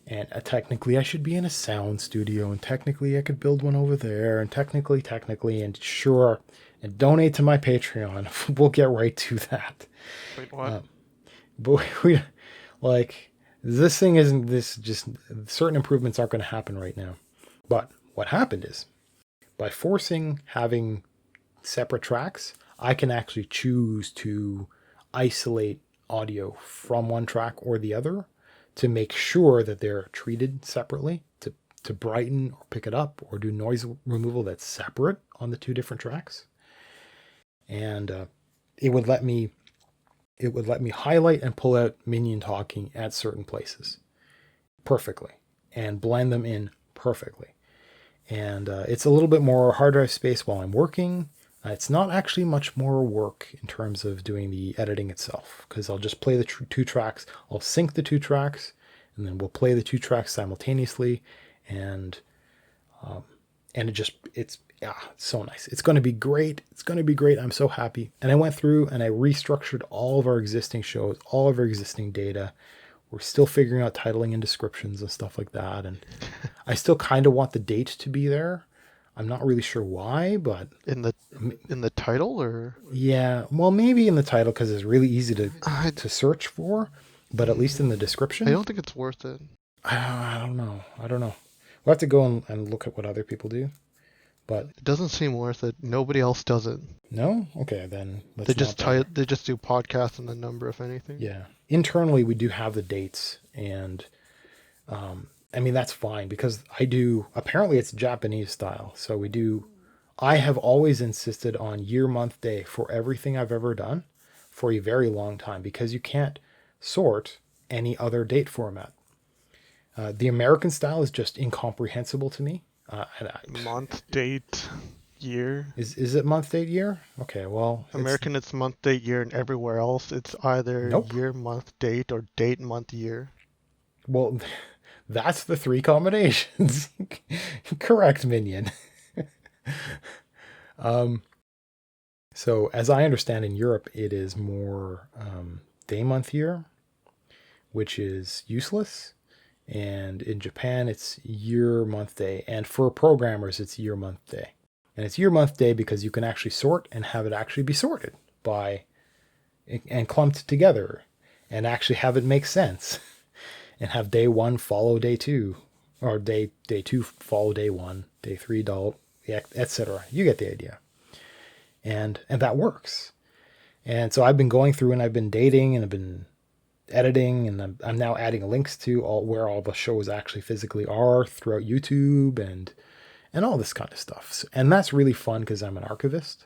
And technically, I should be in a sound studio, and technically, I could build one over there, and technically, and sure, and donate to my Patreon. We'll get right to that. Wait, what? But this thing isn't this. Just certain improvements aren't going to happen right now. But what happened is, by forcing having separate tracks, I can actually choose to isolate audio from one track or the other, to make sure that they're treated separately, to brighten or pick it up or do noise removal that's separate on the two different tracks. And it would let me highlight and pull out Minion talking at certain places perfectly and blend them in perfectly. And it's a little bit more hard drive space while I'm working. It's not actually much more work in terms of doing the editing itself, because I'll just play the two tracks. I'll sync the two tracks, and then we'll play the two tracks simultaneously, and it's so nice. It's going to be great. It's going to be great. I'm so happy. And I went through and I restructured all of our existing shows, all of our existing data. We're still figuring out titling and descriptions and stuff like that. And I still kind of want the date to be there. I'm not really sure why, but In the title, or yeah, well, maybe in the title because it's really easy I, to search for, but at least in the description, I don't think it's worth it. I don't know. I don't know. We'll have to go and look at what other people do. But It doesn't seem worth it. Nobody else does it. no, okay, then let's They not just bother. they just do podcasts and the number, if anything. Yeah, internally we do have the dates, and I mean that's fine because I do. Apparently, it's Japanese style, so we do. I have always insisted on year, month, day for everything I've ever done for a very long time because you can't sort any other date format. The American style is just incomprehensible to me. Month, date, year. Is it month, date, year? Okay, well, American, it's month, date, year, and everywhere else, it's either nope. year, month, date, or date, month, year. Well, that's the three combinations. Correct, minion. So, as I understand, in Europe, it is more day, month, year, which is useless. And in Japan, it's year, month, day. And for programmers, it's year, month, day. And it's year, month, day because you can actually sort and have it actually be sorted by and clumped together and actually have it make sense and have day one follow day two or day two follow day one, day three, etc. You get the idea. And that works. And so I've been going through and I've been dating and I've been editing, and I'm now adding links to where all the shows actually physically are throughout YouTube and all this kind of stuff. And that's really fun because I'm an archivist,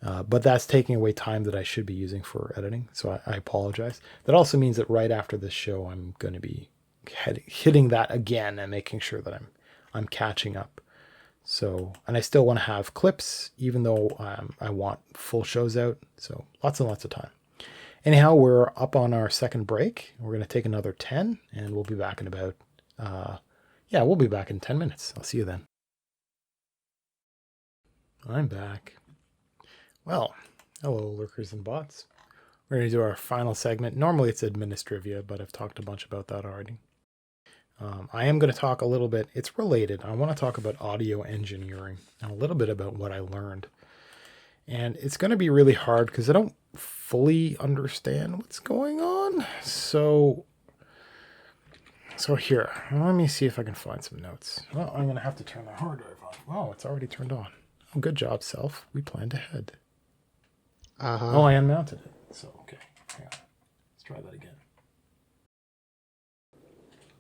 but that's taking away time that I should be using for editing. So I apologize. That also means that right after this show, I'm going to be hitting that again and making sure that I'm catching up. So, and I still want to have clips, even though I want full shows out. So lots and lots of time. Anyhow, we're up on our second break. We're going to take another 10, and we'll be back in about, we'll be back in 10 minutes. I'll see you then. I'm back. Well, hello, lurkers and bots. We're going to do our final segment. Normally it's administrivia, but I've talked a bunch about that already. I am going to talk a little bit. It's related. I want to talk about audio engineering and a little bit about what I learned. And it's going to be really hard because I don't fully understand what's going on. So here, let me see if I can find some notes. Well, I'm going to have to turn the hard drive on. Oh, it's already turned on. Oh, good job, self. We planned ahead. Oh, I unmounted it. So, okay. Hang on. Let's try that again.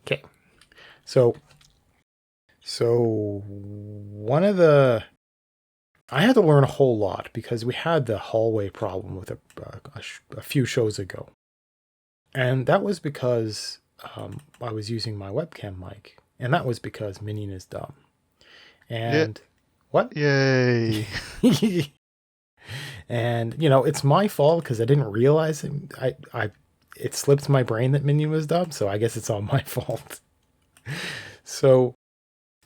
Okay. So one of the... I had to learn a whole lot because we had the hallway problem with a few shows ago. And that was because I was using my webcam mic. And that was because Minion is dumb. And what? Yay. And, it's my fault because I didn't realize it slipped my brain that Minion was dumb. So I guess it's all my fault. So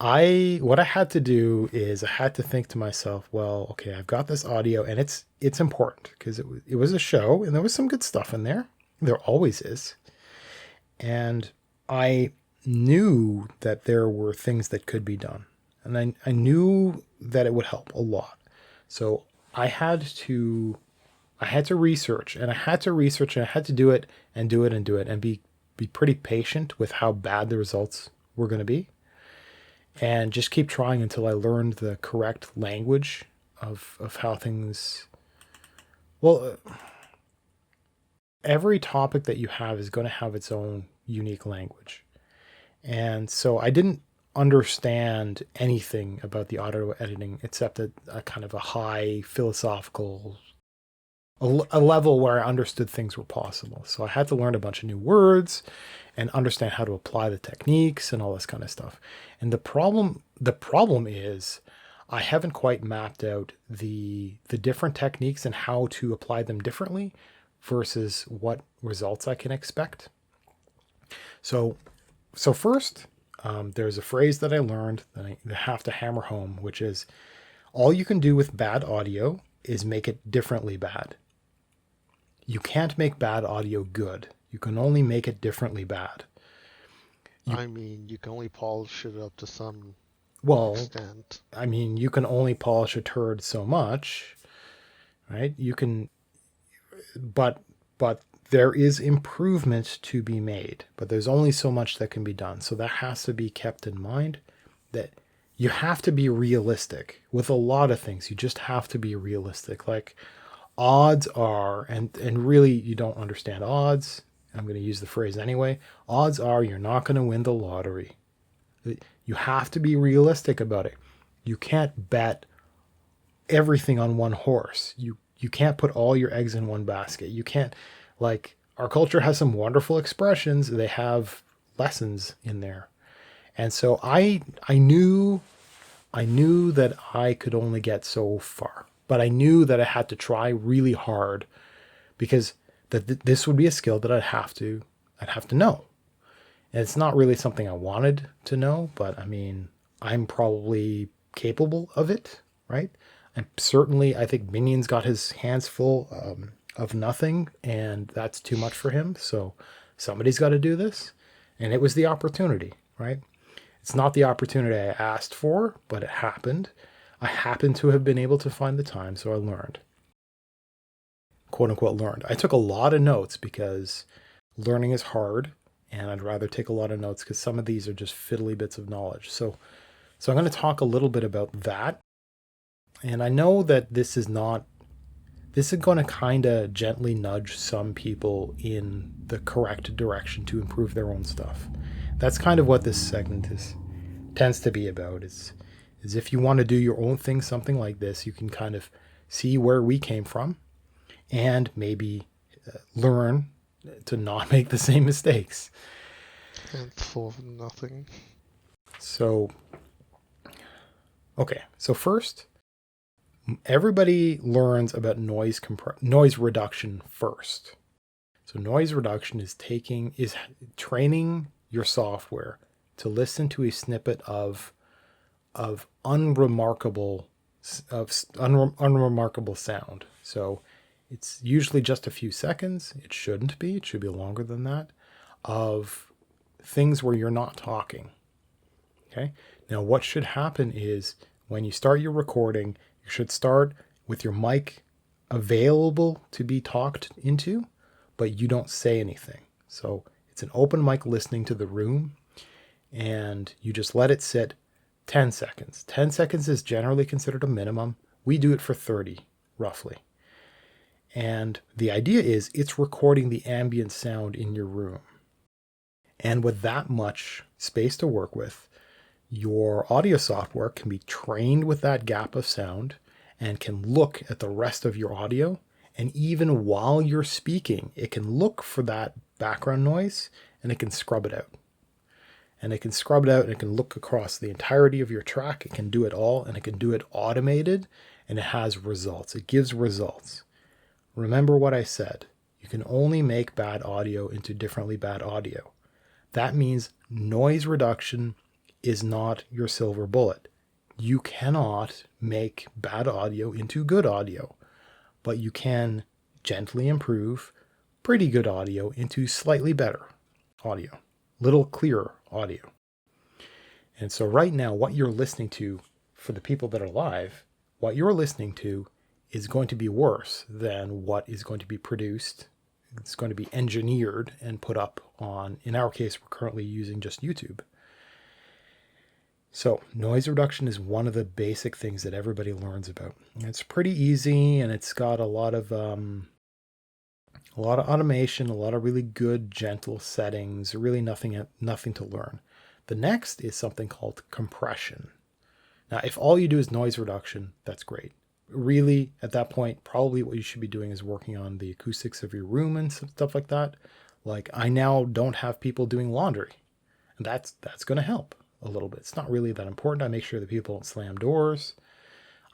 what I had to do is I had to think to myself, well, okay, I've got this audio and it's important because it was a show and there was some good stuff in there. There always is. And I knew that there were things that could be done. And I knew that it would help a lot. So I had to research and I had to do it and be pretty patient with how bad the results were going to be. And just keep trying until I learned the correct language of how things... Well, every topic that you have is going to have its own unique language. And so I didn't understand anything about the audio editing except a kind of a high philosophical... a level where I understood things were possible. So I had to learn a bunch of new words and understand how to apply the techniques and all this kind of stuff. And the problem is I haven't quite mapped out the different techniques and how to apply them differently versus what results I can expect. So first, there's a phrase that I learned that I have to hammer home, which is all you can do with bad audio is make it differently bad. You can't make bad audio good. You can only make it differently bad. I mean, you can only polish it up to some Well, extent. I mean, you can only polish a turd so much, right? But there is improvement to be made, but there's only so much that can be done. So that has to be kept in mind, that you have to be realistic with a lot of things. You just have to be realistic. Like odds are, and really you don't understand odds. I'm going to use the phrase anyway. Odds are you're not going to win the lottery. You have to be realistic about it. You can't bet everything on one horse. You can't put all your eggs in one basket. You can't, like, our culture has some wonderful expressions. They have lessons in there. And so I knew that I could only get so far. But I knew that I had to try really hard, because this would be a skill that I'd have to know. And it's not really something I wanted to know, but I mean, I'm probably capable of it, right? And certainly, I think Minion's got his hands full of nothing, and that's too much for him. So somebody's got to do this, and it was the opportunity, right? It's not the opportunity I asked for, but it happened. I happened to have been able to find the time, so I learned. Quote unquote learned. I took a lot of notes because learning is hard, and I'd rather take a lot of notes because some of these are just fiddly bits of knowledge. So I'm going to talk a little bit about that. And I know that this is going to kind of gently nudge some people in the correct direction to improve their own stuff. That's kind of what this segment tends to be about. Is if you want to do your own thing, something like this, you can kind of see where we came from and maybe learn to not make the same mistakes. And for nothing. So, okay. So first, everybody learns about noise reduction first. So noise reduction is training your software to listen to a snippet of unremarkable sound. So it's usually just a few seconds. It shouldn't be. It should be longer than that, of things where you're not talking. Okay. Now, what should happen is when you start your recording, you should start with your mic available to be talked into, but you don't say anything. So it's an open mic listening to the room, and you just let it sit 10 seconds. 10 seconds is generally considered a minimum. We do it for 30, roughly. And the idea is it's recording the ambient sound in your room. And with that much space to work with, your audio software can be trained with that gap of sound and can look at the rest of your audio. And even while you're speaking, it can look for that background noise and it can scrub it out. And it can scrub it out and it can look across the entirety of your track. It can do it all, and it can do it automated, and it has results. It gives results. Remember what I said. You can only make bad audio into differently bad audio. That means noise reduction is not your silver bullet. You cannot make bad audio into good audio, but you can gently improve pretty good audio into slightly better audio, little clearer audio. And so right now, what you're listening to, for the people that are live, what you're listening to is going to be worse than what is going to be produced. It's going to be engineered and put up on, in our case, we're currently using just YouTube. So noise reduction is one of the basic things that everybody learns about. And it's pretty easy, and it's got a lot of automation, a lot of really good, gentle settings, really nothing to learn. The next is something called compression. Now, if all you do is noise reduction, that's great. Really, at that point, probably what you should be doing is working on the acoustics of your room and stuff like that. Like, I now don't have people doing laundry, and that's going to help a little bit. It's not really that important. I make sure that people don't slam doors.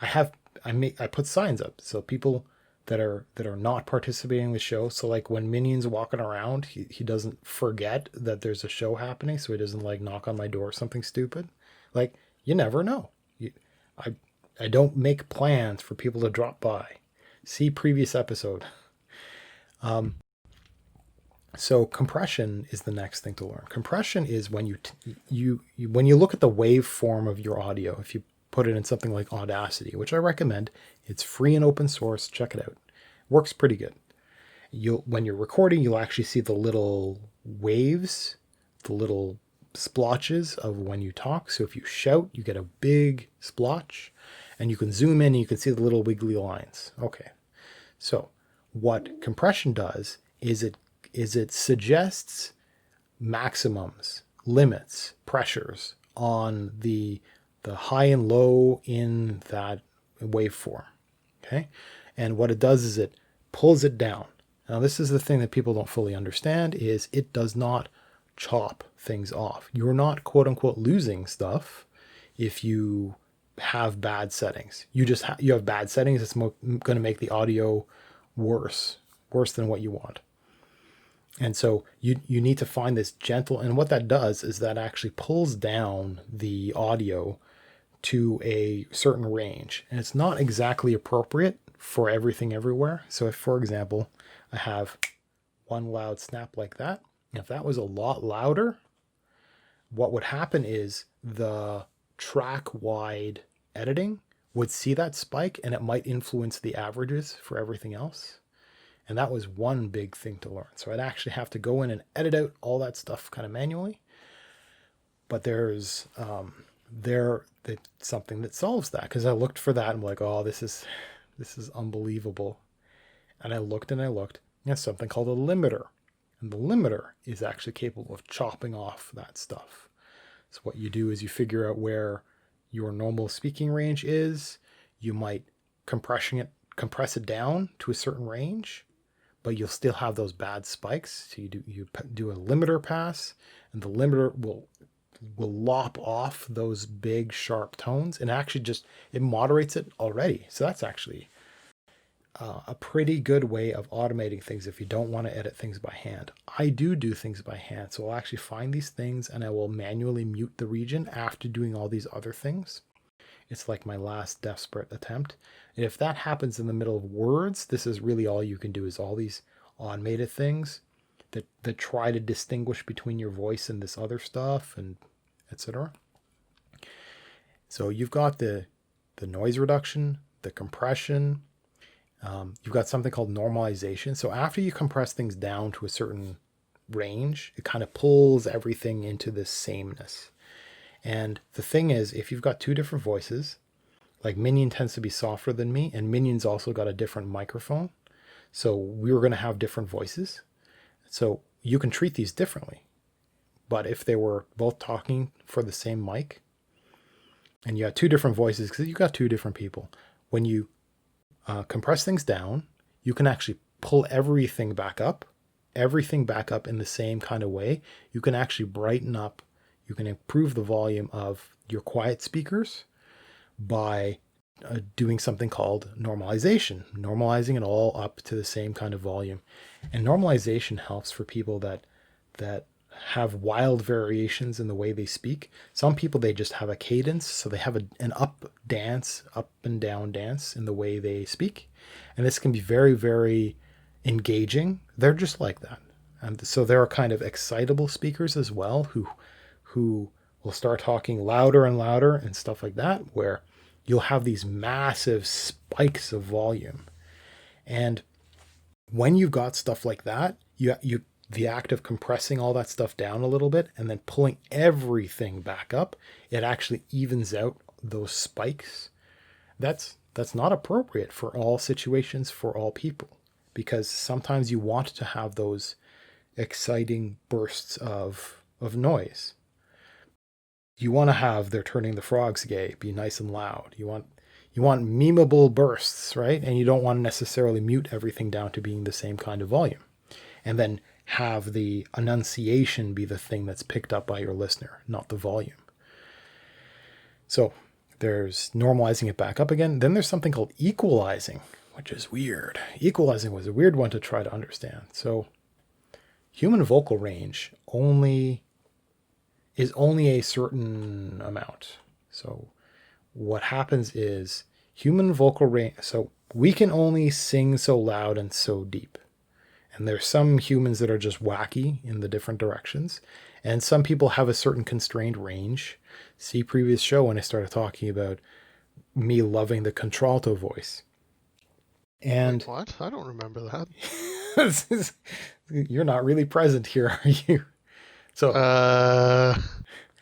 I have I put signs up so people that are not participating in the show. So like when Minion's walking around, he doesn't forget that there's a show happening, so he doesn't like knock on my door or something stupid. Like you never know. I I don't make plans for people to drop by. See previous episode. So compression is the next thing to learn. Compression is when when you look at the waveform of your audio. If you put it in something like Audacity, which I recommend, it's free and open source. Check it out. Works pretty good. You'll when you're recording, you'll actually see the little waves, the little splotches of when you talk. So if you shout, you get a big splotch, and you can zoom in and you can see the little wiggly lines. Okay. So what compression does is it suggests maximums, limits, pressures on the high and low in that waveform. Okay? And what it does is it pulls it down. Now this is the thing that people don't fully understand is it does not chop things off. You're not quote unquote losing stuff if you have bad settings. You have bad settings. It's going to make the audio worse than what you want. And so you need to find this gentle, and what that does is that actually pulls down the audio to a certain range. And it's not exactly appropriate for everything everywhere. So if, for example, I have one loud snap like that, if that was a lot louder, what would happen is the track wide editing would see that spike and it might influence the averages for everything else. And that was one big thing to learn. So I'd actually have to go in and edit out all that stuff kind of manually. But there's something that solves that, because I looked for that and I'm like, oh, this is unbelievable. And I looked and I looked. There's something called a limiter. And the limiter is actually capable of chopping off that stuff. So what you do is you figure out where your normal speaking range is. You might compress it down to a certain range, but you'll still have those bad spikes. So you do a limiter pass, and the limiter will lop off those big sharp tones, and actually it moderates it already. So that's actually a pretty good way of automating things if you don't want to edit things by hand. I do things by hand, so I'll actually find these things and I will manually mute the region after doing all these other things. It's like my last desperate attempt. And if that happens in the middle of words, this is really all you can do, is all these automated things that try to distinguish between your voice and this other stuff, and etc. So you've got the noise reduction, the compression. You've got something called normalization. So after you compress things down to a certain range, it kind of pulls everything into this sameness. And the thing is, if you've got two different voices, like Minion tends to be softer than me, and Minion's also got a different microphone. So we were going to have different voices. So you can treat these differently. But if they were both talking for the same mic, and you have two different voices, because you've got two different people, when you compress things down, you can actually pull everything back up in the same kind of way. You can actually brighten up, you can improve the volume of your quiet speakers by doing something called normalization, normalizing it all up to the same kind of volume. And normalization helps for people that have wild variations in the way they speak. Some people, they just have a cadence, so they have an up and down dance in the way they speak. And this can be very, very engaging. They're just like that. And so there are kind of excitable speakers as well who will start talking louder and louder and stuff like that, where you'll have these massive spikes of volume. And when you've got stuff like that, the act of compressing all that stuff down a little bit and then pulling everything back up, it actually evens out those spikes. That's not appropriate for all situations, for all people, because sometimes you want to have those exciting bursts of noise. You want to have "They're Turning the Frogs Gay" be nice and loud. You want memeable bursts, right? And you don't want to necessarily mute everything down to being the same kind of volume. And then have the enunciation be the thing that's picked up by your listener, not the volume. So There's normalizing it back up again. Then there's something called equalizing, which is weird. Equalizing was a weird one to try to understand. So human vocal range is only a certain amount. So what happens is human vocal range, so we can only sing so loud and so deep. And there's some humans that are just wacky in the different directions. And some people have a certain constrained range. See previous show when I started talking about me loving the contralto voice. And Wait, what? I don't remember that. You're not really present here, are you? So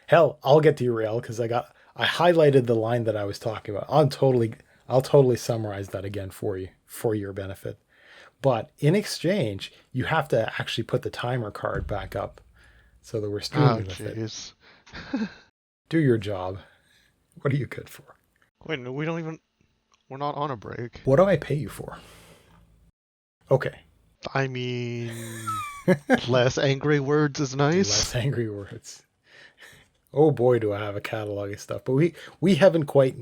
hell, I'll get derailed because I highlighted the line that I was talking about. I'll totally summarize that again for you, for your benefit. But in exchange, you have to actually put the timer card back up so that we're streaming with it. Do your job. What are you good for? Wait, no, we're not on a break. What do I pay you for? Okay. I mean, less angry words is nice. Less angry words. Oh boy, do I have a catalog of stuff. But we haven't quite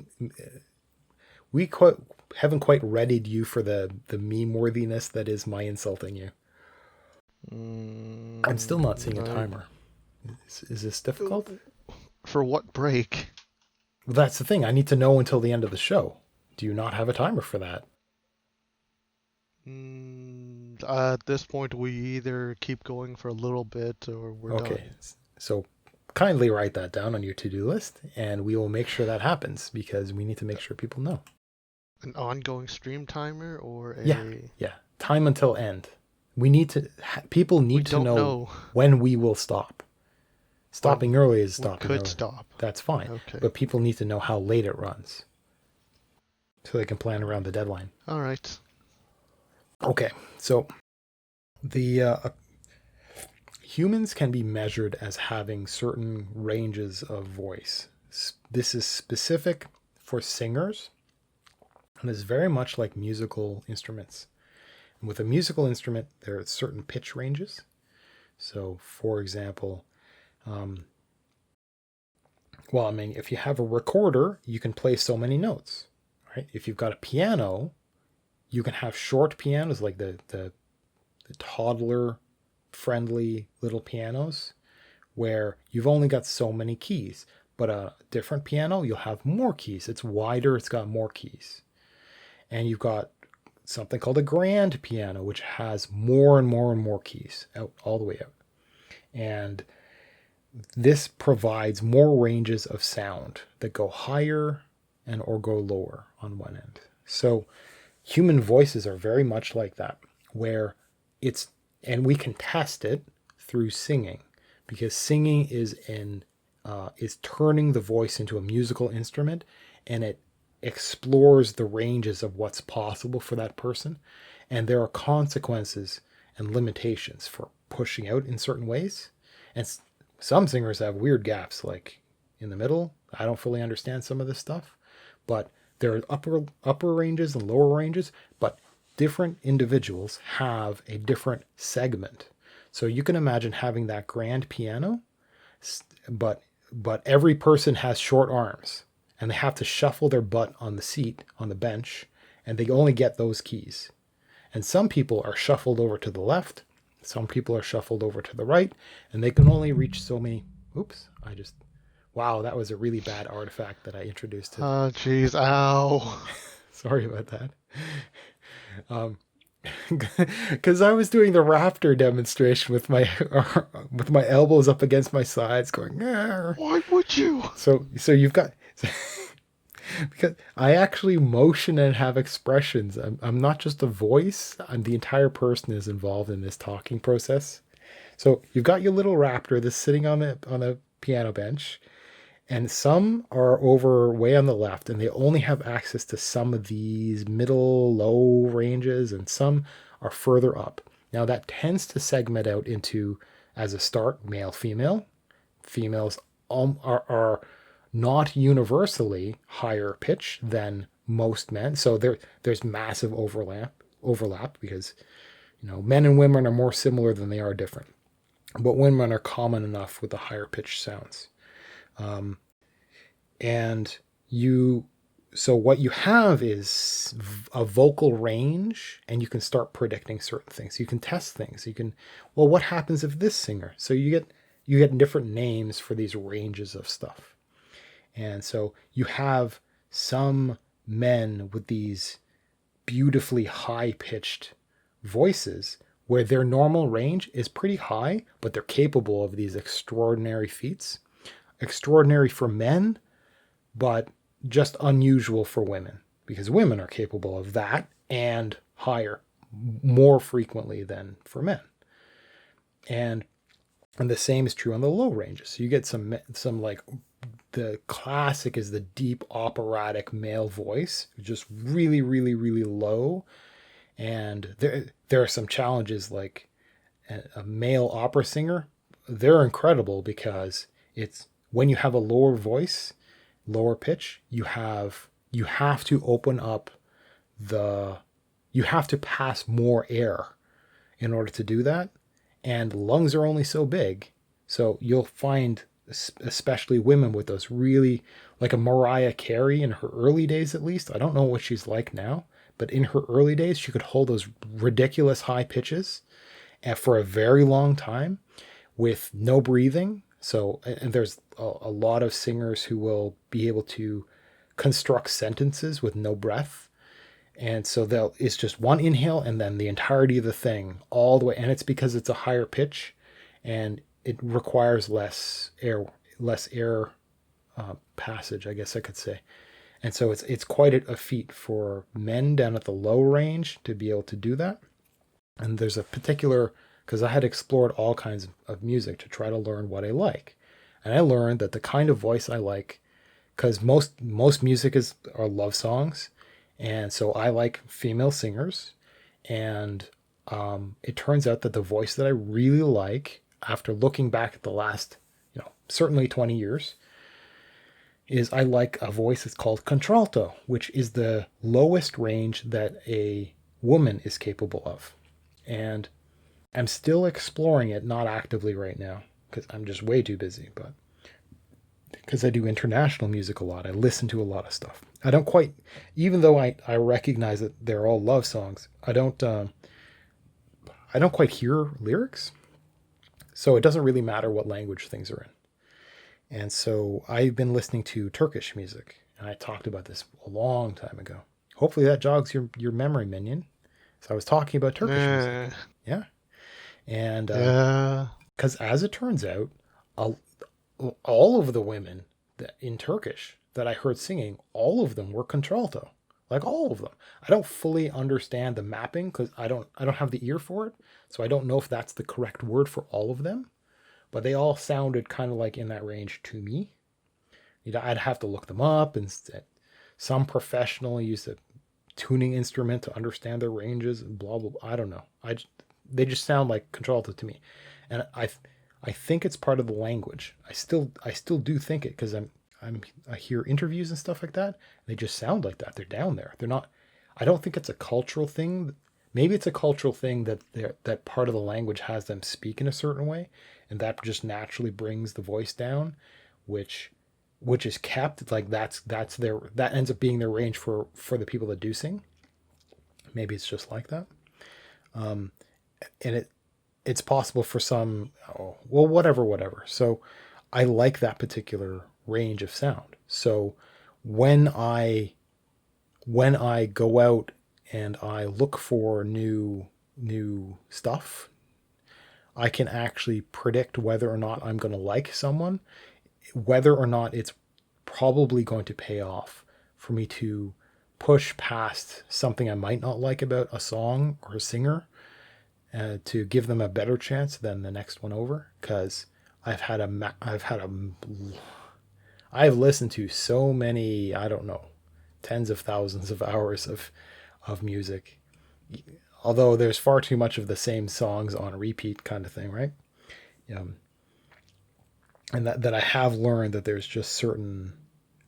readied you for the meme worthiness that is my insulting you. I'm still not seeing a timer. Is this difficult? For what break? Well, that's the thing. I need to know until the end of the show. Do you not have a timer for that? At this point, we either keep going for a little bit or we're done. Okay, so kindly write that down on your to-do list, and we will make sure that happens because we need to make sure people know. An ongoing stream timer or a... Yeah. Time until end. We need to... People need to know when we will stop. Stopping early is stopping early. We could stop. That's fine. Okay. But people need to know how late it runs so they can plan around the deadline. All right. Okay, so the humans can be measured as having certain ranges of voice. This is specific for singers, and is very much like musical instruments. And with a musical instrument, there are certain pitch ranges. So, for example, if you have a recorder, you can play so many notes, right? If you've got a piano, you can have short pianos like the toddler-friendly little pianos where you've only got so many keys. But a different piano, you'll have more keys. It's wider, it's got more keys. And you've got something called a grand piano, which has more and more and more keys out all the way out. And this provides more ranges of sound that go higher and or go lower on one end. So human voices are very much like that, where and we can test it through singing, because singing is turning the voice into a musical instrument, and it explores the ranges of what's possible for that person. And there are consequences and limitations for pushing out in certain ways. And some singers have weird gaps, like in the middle. I don't fully understand some of this stuff, but there are upper ranges and lower ranges, but different individuals have a different segment. So you can imagine having that grand piano, but every person has short arms, and they have to shuffle their butt on the seat, on the bench, and they only get those keys. And some people are shuffled over to the left, some people are shuffled over to the right, and they can only reach so many. Wow, that was a really bad artifact that I introduced. Oh, jeez, ow. Sorry about that. Because I was doing the raptor demonstration with my elbows up against my sides, going. Arr. Why would you? So you've got. Because I actually motion and have expressions. I'm not just a voice. The entire person is involved in this talking process. So you've got your little raptor that's sitting on a piano bench, and some are over way on the left, and they only have access to some of these middle, low ranges, and some are further up. Now that tends to segment out into, as a start, male, female. Females are not universally higher pitch than most men. So there's massive overlap because, men and women are more similar than they are different. But women are common enough with the higher pitched sounds. And you so what you have is a vocal range, and you can start predicting certain things. You can test things. You can, well, what happens if this singer? So you get different names for these ranges of stuff. And so you have some men with these beautifully high pitched voices where their normal range is pretty high, but they're capable of these extraordinary feats. Extraordinary for men, but just unusual for women, because women are capable of that and higher more frequently than for men. And and the same is true on the low ranges. So you get some like, the classic is the deep operatic male voice, just really really really low. And there are some challenges, like a male opera singer. They're incredible because it's when you have a lower voice, lower pitch, you have to open up the you have to pass more air in order to do that. And lungs are only so big. So you'll find, especially women with those really, like a Mariah Carey in her early days at least. I don't know what she's like now, but in her early days, she could hold those ridiculous high pitches and for a very long time with no breathing. So, and there's a lot of singers who will be able to construct sentences with no breath. And so it's just one inhale and then the entirety of the thing all the way. And it's because it's a higher pitch and it requires less air passage, I guess I could say. And so it's quite a feat for men down at the low range to be able to do that. And there's a particular, because I had explored all kinds of music to try to learn what I like. And I learned that the kind of voice I like, because most music are love songs, and so I like female singers. And it turns out that the voice that I really like, after looking back at the last, certainly 20 years, is I like a voice that's called contralto, which is the lowest range that a woman is capable of. And I'm still exploring it, not actively right now, because I'm just way too busy, but because I do international music a lot, I listen to a lot of stuff. I don't quite, even though I recognize that they're all love songs, I don't quite hear lyrics, so it doesn't really matter what language things are in. And so I've been listening to Turkish music, and I talked about this a long time ago. Hopefully that jogs your memory, Minion. So I was talking about Turkish music. Eh, Yeah. And yeah. because as it turns out, all all of the women in Turkish that I heard singing, all of them were contralto, like all of them. I don't fully understand the mapping because I don't have the ear for it, so I don't know if that's the correct word for all of them. But they all sounded kind of like in that range to me. I'd have to look them up, and some professional used a tuning instrument to understand their ranges and blah blah. Blah. I don't know. They just sound like contralto to me, and I think it's part of the language. I still do think it because I hear interviews and stuff like that. They just sound like that. They're down there. They're not. I don't think it's a cultural thing. Maybe it's a cultural thing that part of the language has them speak in a certain way, and that just naturally brings the voice down, which is kept like that ends up being their range for the people that do sing. Maybe it's just like that. Um, and it's possible for some. Oh, well, whatever. So I like that particular range of sound. So when I go out and I look for new stuff, I can actually predict whether or not I'm going to like someone, whether or not it's probably going to pay off for me to push past something I might not like about a song or a singer, to give them a better chance than the next one over. Because I've listened to so many, I don't know, tens of thousands of hours of music. Although there's far too much of the same songs on repeat kind of thing, right? Um, and that I have learned that there's just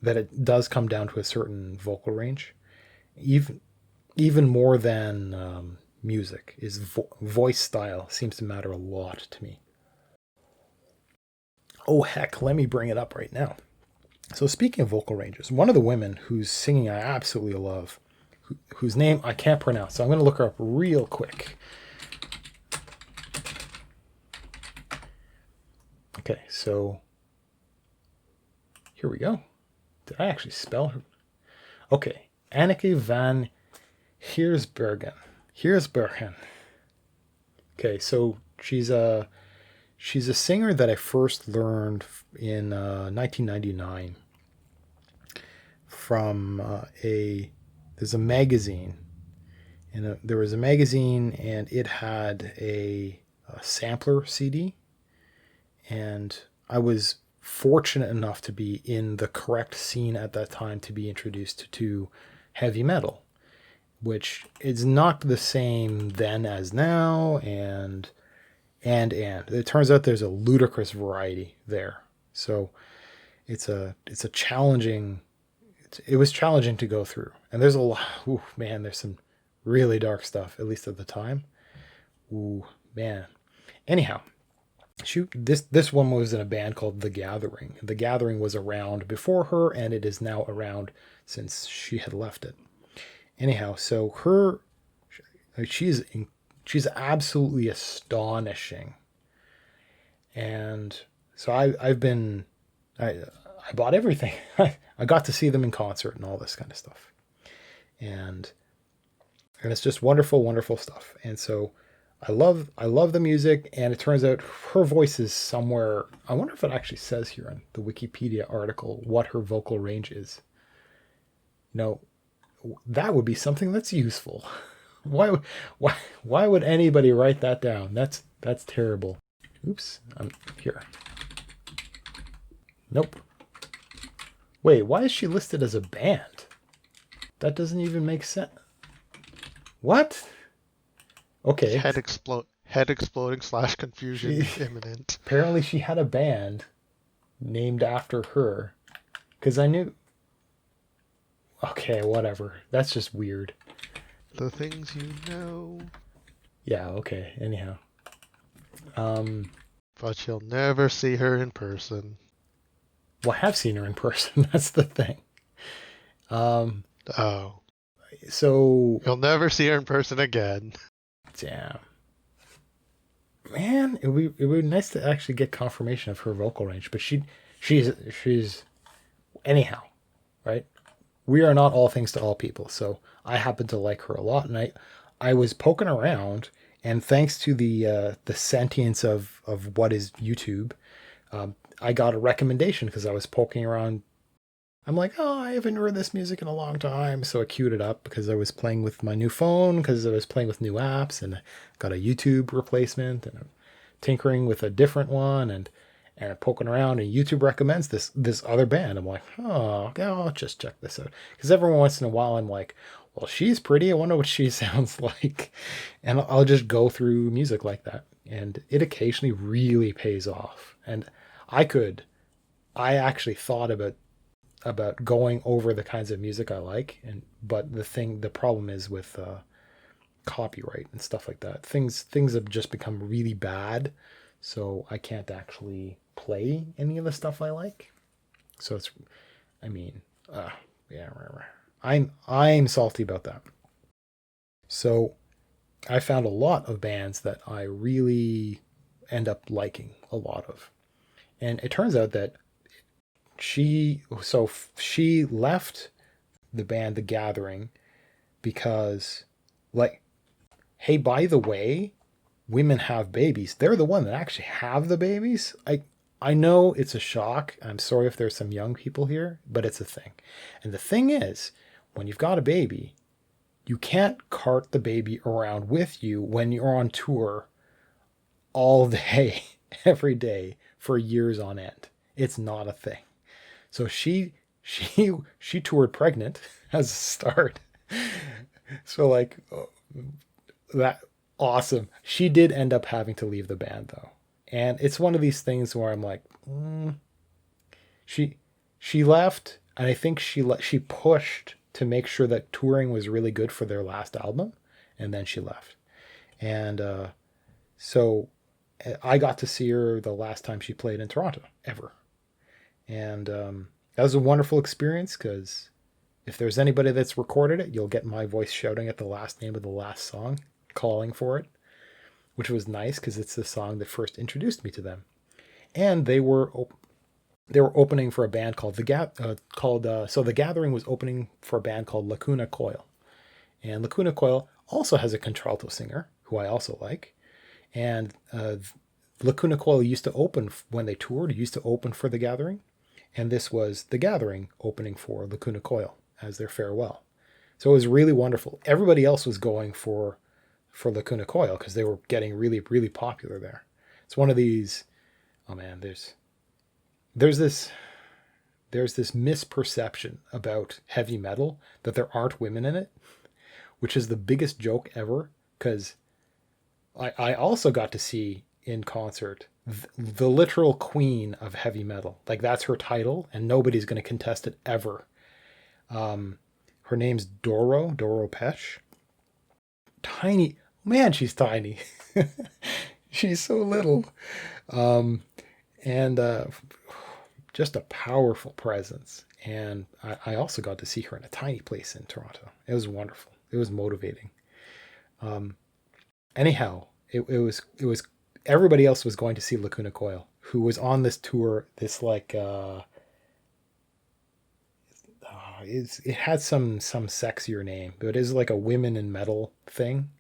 that it does come down to a certain vocal range, even even more than music is voice style seems to matter a lot to me. Oh heck, let me bring it up right now. So speaking of vocal ranges, one of the women whose singing I absolutely love, whose name I can't pronounce, so I'm going to look her up real quick. Okay, so here we go. Did I actually spell her? Okay, Anneke van Giersbergen. Okay, so she's a singer that I first learned in 1999 from there's a magazine, and there was a magazine, and it had a sampler CD, and I was fortunate enough to be in the correct scene at that time to be introduced to heavy metal, which is not the same then as now, and it turns out there's a ludicrous variety there. So it's a challenging. It was challenging to go through, and there's a lot. Ooh, man, there's some really dark stuff, at least at the time. Ooh, man. Anyhow, this one was in a band called The Gathering. The Gathering was around before her, and it is now around since she had left it. Anyhow, so she's absolutely astonishing, and so I bought everything. I got to see them in concert and all this kind of stuff, and it's just wonderful, wonderful stuff. And so I love the music, and it turns out her voice is somewhere. I wonder if it actually says here in the Wikipedia article what her vocal range is. No, that would be something that's useful. Why would anybody write that down? That's terrible. Oops, I'm here. Nope. Wait, why is she listed as a band? That doesn't even make sense. What? Okay. Head exploding / confusion imminent. Apparently she had a band named after her. Because I knew... Okay, whatever. That's just weird. The things you know. Yeah, okay. Anyhow. But you'll never see her in person. Well, I have seen her in person. That's the thing. Oh. So... You'll never see her in person again. Damn. Man, it would be nice to actually get confirmation of her vocal range, but she's anyhow, right? We are not all things to all people, so I happen to like her a lot, and I was poking around, and thanks to the sentience of what is YouTube, I got a recommendation because I was poking around. I'm like, oh, I haven't heard this music in a long time. So I queued it up because I was playing with my new phone, because I was playing with new apps, and I got a YouTube replacement, and I'm tinkering with a different one, and I'm poking around, and YouTube recommends this other band. I'm like, oh, I'll just check this out. Because every once in a while I'm like, well, she's pretty. I wonder what she sounds like. And I'll just go through music like that. And it occasionally really pays off. And I actually thought about going over the kinds of music I like, but the problem is with copyright and stuff like that. Things have just become really bad, so I can't actually play any of the stuff I like. So it's, I mean, yeah, I'm salty about that. So I found a lot of bands that I really end up liking a lot of, and it turns out that she left the band The Gathering because, like, hey, by the way, women have babies. They're the one that actually have the babies. I know it's a shock. I'm sorry if there's some young people here, but it's a thing. And the thing is, when you've got a baby, you can't cart the baby around with you when you're on tour all day, every day, for years on end. It's not a thing. So she toured pregnant as a start. So like that, awesome. She did end up having to leave the band though, and it's one of these things where I'm like, she left, and I think she pushed to make sure that touring was really good for their last album, and then she left, and so I got to see her the last time she played in Toronto ever. And that was a wonderful experience because if there's anybody that's recorded it, you'll get my voice shouting at the last name of the last song, calling for it, which was nice because it's the song that first introduced me to them. And they were opening for a band called the Gathering was opening for a band called Lacuna Coil, and Lacuna Coil also has a contralto singer who I also like, and Lacuna Coil used to open when they toured. Used to open for the Gathering, and this was the Gathering opening for Lacuna Coil as their farewell. So it was really wonderful. Everybody else was going for Lacuna Coil because they were getting really really popular there. It's one of these. Oh man, there's this there's this misperception about heavy metal that there aren't women in it, which is the biggest joke ever. Because I also got to see in concert the literal queen of heavy metal. Like that's her title, and nobody's going to contest it ever. Her name's Doro Pesch. Tiny man, she's tiny. She's so little, and just a powerful presence. And I also got to see her in a tiny place in Toronto. It was wonderful. It was motivating. Anyhow, it was everybody else was going to see Lacuna Coil, who was on this tour. This like it had some sexier name, but it is like a women in metal thing.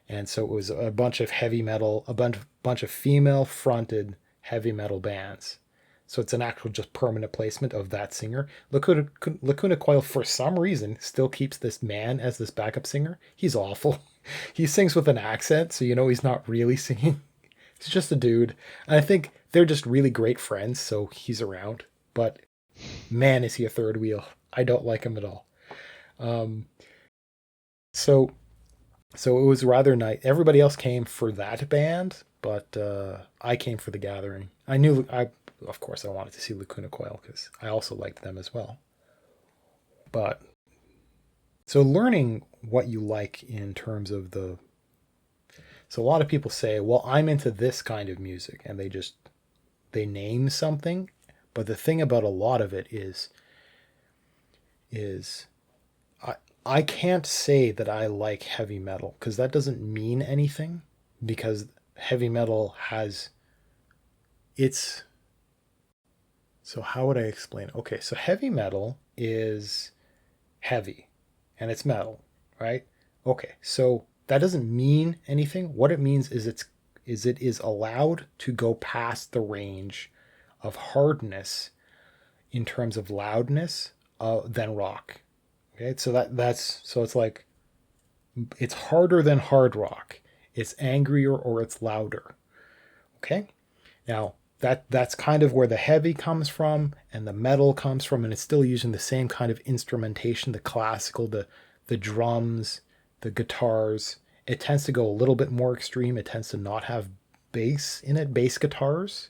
And so it was a bunch of heavy metal, a bunch of female fronted heavy metal bands. So it's an actual just permanent placement of that singer. Lacuna Coil, for some reason, still keeps this man as this backup singer. He's awful. He sings with an accent, so you know he's not really singing. He's just a dude. And I think they're just really great friends, so he's around. But man, is he a third wheel. I don't like him at all. Um, so so it was rather nice. Everybody else came for that band, but I came for the Gathering. Of course, I wanted to see Lacuna Coil because I also liked them as well. But so learning what you like in terms of so a lot of people say, well, I'm into this kind of music, and they name something, but the thing about a lot of it is I can't say that I like heavy metal because that doesn't mean anything, because heavy metal has its. So how would I explain it? Okay, so heavy metal is heavy and it's metal, right? Okay, so that doesn't mean anything. What it means is it is allowed to go past the range of hardness in terms of loudness than rock. Okay, so so it's like it's harder than hard rock. It's angrier or it's louder. Okay, now that's kind of where the heavy comes from and the metal comes from, and it's still using the same kind of instrumentation, the classical, the drums, the guitars. It tends to go a little bit more extreme. It tends to not have bass in it, bass guitars,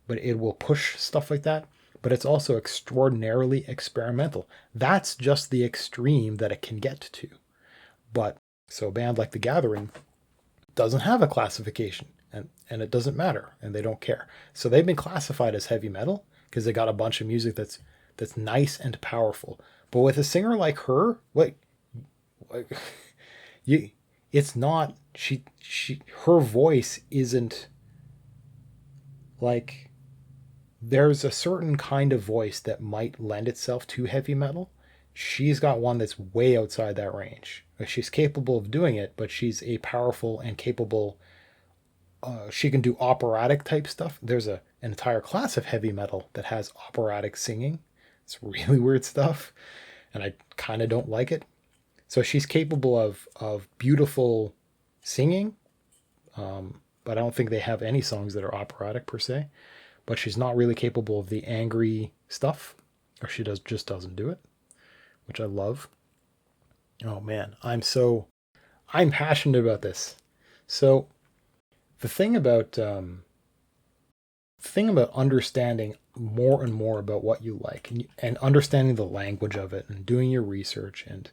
but it will push stuff like that. But it's also extraordinarily experimental. That's just the extreme that it can get to. But so a band like The Gathering doesn't have a classification, and it doesn't matter, and they don't care. So they've been classified as heavy metal because they got a bunch of music that's nice and powerful. But with a singer like her, like you, it's not her voice isn't like, there's a certain kind of voice that might lend itself to heavy metal. She's got one that's way outside that range. She's capable of doing it, but she's a powerful and capable. She can do operatic type stuff. There's an entire class of heavy metal that has operatic singing. It's really weird stuff, and I kind of don't like it. So she's capable of beautiful singing, but I don't think they have any songs that are operatic per se. But she's not really capable of the angry stuff, or she just doesn't do it, which I love. Oh man, I'm passionate about this. So the thing about understanding more and more about what you like, and understanding the language of it, and doing your research, and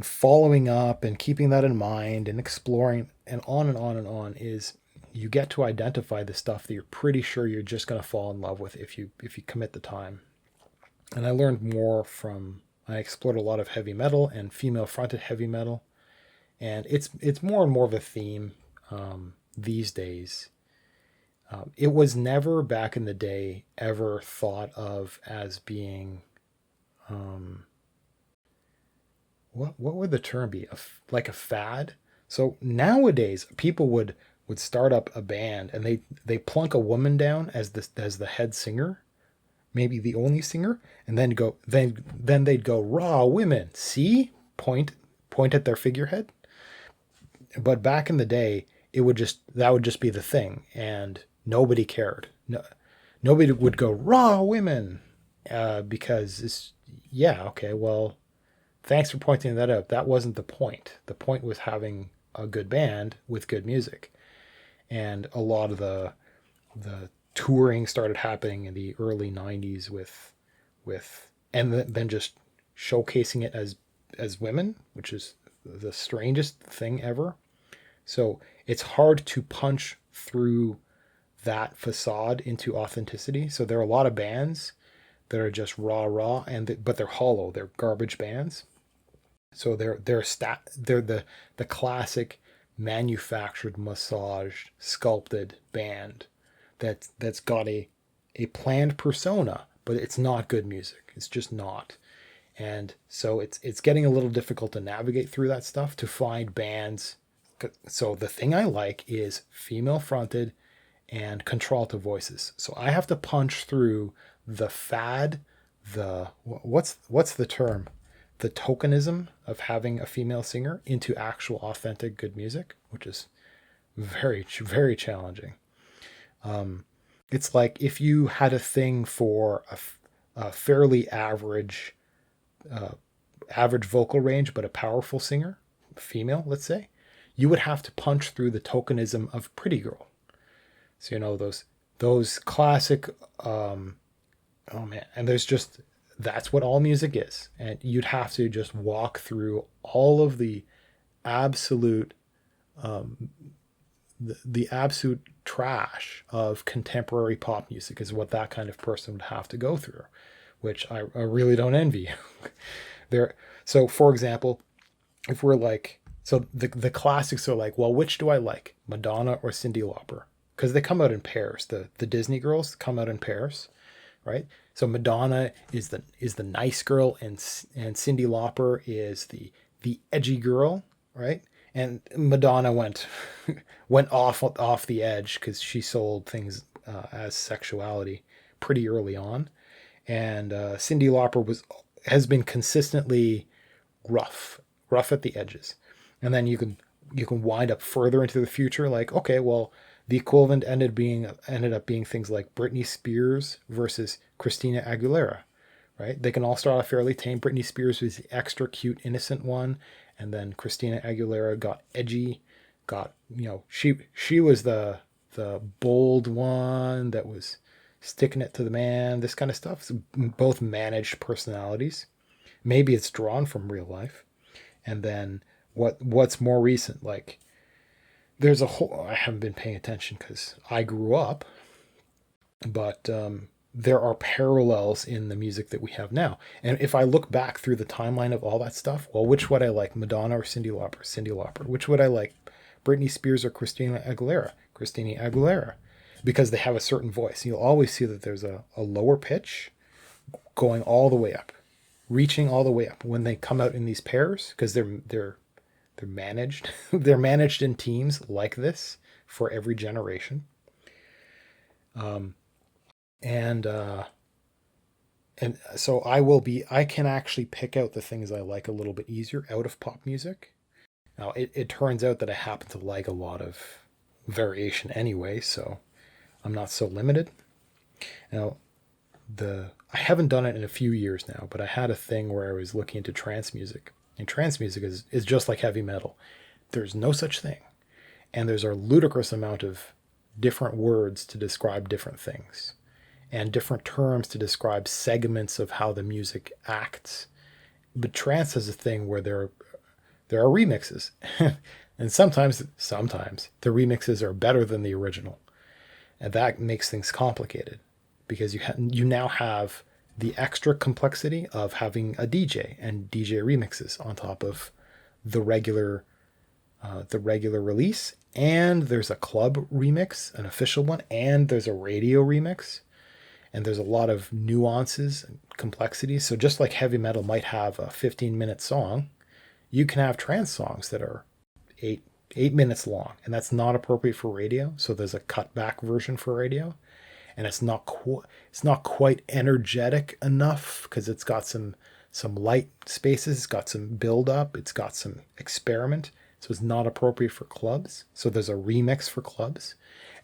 following up and keeping that in mind and exploring and on and on and on, is you get to identify the stuff that you're pretty sure you're just going to fall in love with if you commit the time. And I learned more from, I explored a lot of heavy metal and female fronted heavy metal. And it's more and more of a theme these days. It was never back in the day ever thought of as being what would the term be? Like a fad. So nowadays, people would start up a band and they plunk a woman down as the head singer, maybe the only singer, and then they'd go raw women. See, point at their figurehead. But back in the day, it would just that would just be the thing, and nobody cared. No, nobody would go raw women because it's yeah okay well thanks for pointing that out. That wasn't the point. The point was having a good band with good music. And a lot of the touring started happening in the early 90s with and then just showcasing it as women, which is the strangest thing ever. So it's hard to punch through that facade into authenticity. So there are a lot of bands that are just raw but they're hollow. They're garbage bands. So they're the classic manufactured, massaged, sculpted band that's got a planned persona, but it's not good music. It's just not. And so it's getting a little difficult to navigate through that stuff to find bands. So the thing I like is female fronted and contralto voices. So I have to punch through the fad, the what's the term? The tokenism of having a female singer into actual authentic good music, which is very challenging. It's like if you had a thing for a fairly average vocal range, but a powerful singer, female, let's say, you would have to punch through the tokenism of Pretty Girl. So those classic. Oh man, and there's just that's what all music is, and you'd have to just walk through all of the absolute the absolute trash of contemporary pop music is what that kind of person would have to go through, which I really don't envy. there so for example, if we're like so the classics are like, well, which do I like, Madonna or Cyndi Lauper? Because they come out in pairs. The Disney girls come out in pairs, right? So Madonna is the nice girl, and Cyndi Lauper is the edgy girl, right? And Madonna went off the edge because she sold things as sexuality pretty early on, and Cyndi Lauper has been consistently rough, rough at the edges, and then you can wind up further into the future, like okay, well, the equivalent ended up being things like Britney Spears versus Christina Aguilera, right? They can all start off fairly tame. Britney Spears was the extra cute, innocent one, and then Christina Aguilera got edgy, got she was the bold one that was sticking it to the man, this kind of stuff. So both managed personalities. Maybe it's drawn from real life. And then what's more recent, like there's a whole I haven't been paying attention because I grew up, but there are parallels in the music that we have now. And if I look back through the timeline of all that stuff, well, which would I like, Madonna or Cyndi Lauper? Cyndi Lauper. Which would I like, Britney Spears or Christina Aguilera? Christina Aguilera, because they have a certain voice. You'll always see that there's a lower pitch going all the way up, reaching all the way up when they come out in these pairs, because they're managed. They're managed in teams like this for every generation. And so I can actually pick out the things I like a little bit easier out of pop music. Now it turns out that I happen to like a lot of variation anyway, so I'm not so limited. Now I haven't done it in a few years now, but I had a thing where I was looking into trance music. And trance music is just like heavy metal. There's no such thing. And there's a ludicrous amount of different words to describe different things, and different terms to describe segments of how the music acts. But trance is a thing where there are remixes. And sometimes the remixes are better than the original. And that makes things complicated because you now have the extra complexity of having a DJ and DJ remixes on top of the regular release. And there's a club remix, an official one, and there's a radio remix. And there's a lot of nuances and complexities. So just like heavy metal might have a 15-minute song, you can have trance songs that are 8 minutes long, and that's not appropriate for radio. So there's a cut back version for radio, and it's not quite energetic enough because it's got some light spaces, it's got some build up, it's got some experiment. So it's not appropriate for clubs. So there's a remix for clubs,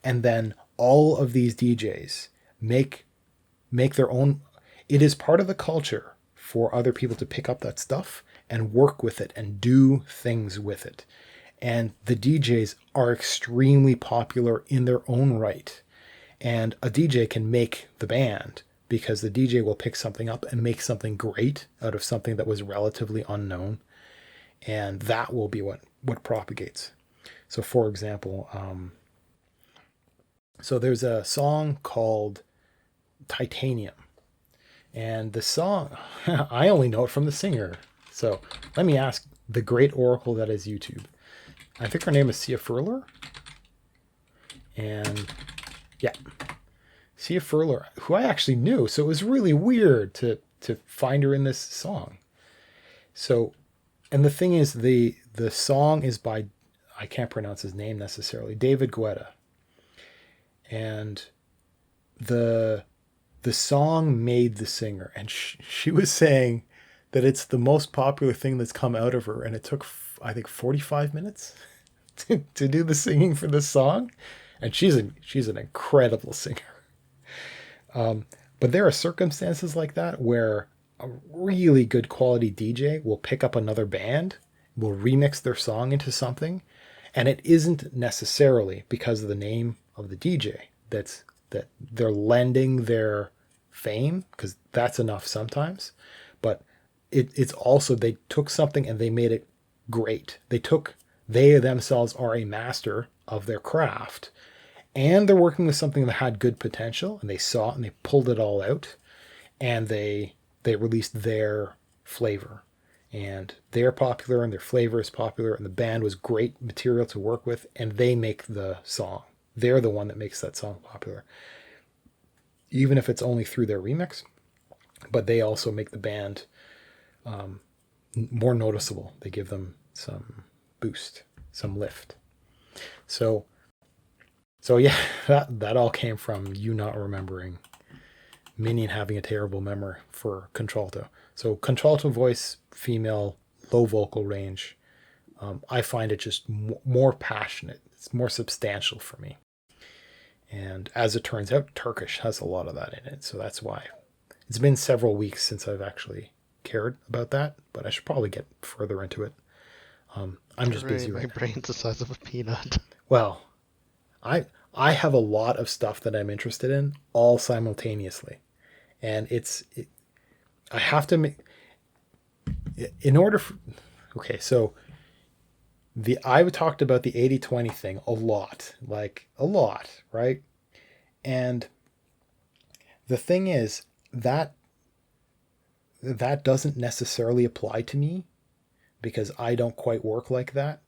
and then all of these DJs make their own. It is part of the culture for other people to pick up that stuff and work with it and do things with it. And the DJs are extremely popular in their own right. And a DJ can make the band because the DJ will pick something up and make something great out of something that was relatively unknown. And that will be what propagates. So for example, so there's a song called Titanium. And the song, I only know it from the singer. So let me ask the great oracle that is YouTube. I think her name is Sia Furler. And yeah, Sia Furler, who I actually knew. So it was really weird to find her in this song. So, and the thing is, the song is by, I can't pronounce his name necessarily, David Guetta. And the song made the singer. And she was saying that it's the most popular thing that's come out of her. And it took, I think, 45 minutes to do the singing for this song. And she's an incredible singer. But there are circumstances like that where a really good quality DJ will pick up another band, will remix their song into something. And it isn't necessarily because of the name of the DJ that they're lending their fame, because that's enough sometimes. But it's also, they took something and they made it great. They themselves are a master of their craft, and they're working with something that had good potential, and they saw it and they pulled it all out, and they released their flavor, and they're popular and their flavor is popular, and the band was great material to work with, and they make the song. They're the one that makes that song popular, even if it's only through their remix. But they also make the band more noticeable. They give them some boost, some lift. So yeah, that all came from you not remembering, Minion having a terrible memory for contralto. So contralto voice, female, low vocal range. I find it just more passionate. It's more substantial for me. And as it turns out, Turkish has a lot of that in it. So that's why it's been several weeks since I've actually cared about that, but I should probably get further into it. I'm just busy right now. My brain's the size of a peanut. Well, I have a lot of stuff that I'm interested in all simultaneously. And I have to make, in order for, okay, so I talked about the 80-20 thing a lot, right? And the thing is that doesn't necessarily apply to me because I don't quite work like that.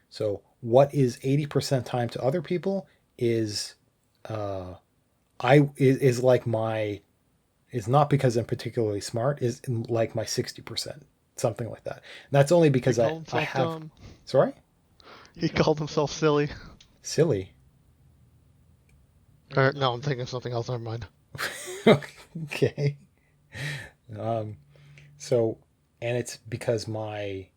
So what is 80% time to other people is is not because I'm particularly smart, is like my 60%, something like that. And that's only because I have dumb. Sorry? He called himself silly. Silly? No, I'm thinking of something else. Never mind. Okay. So, and it's because my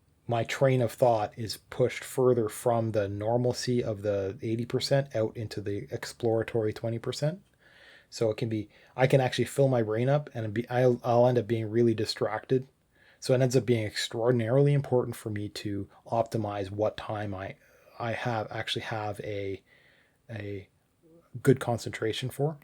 train of thought is pushed further from the normalcy of the 80% out into the exploratory 20%. So I can actually fill my brain up and I'll end up being really distracted. So it ends up being extraordinarily important for me to optimize what time I actually have a good concentration for.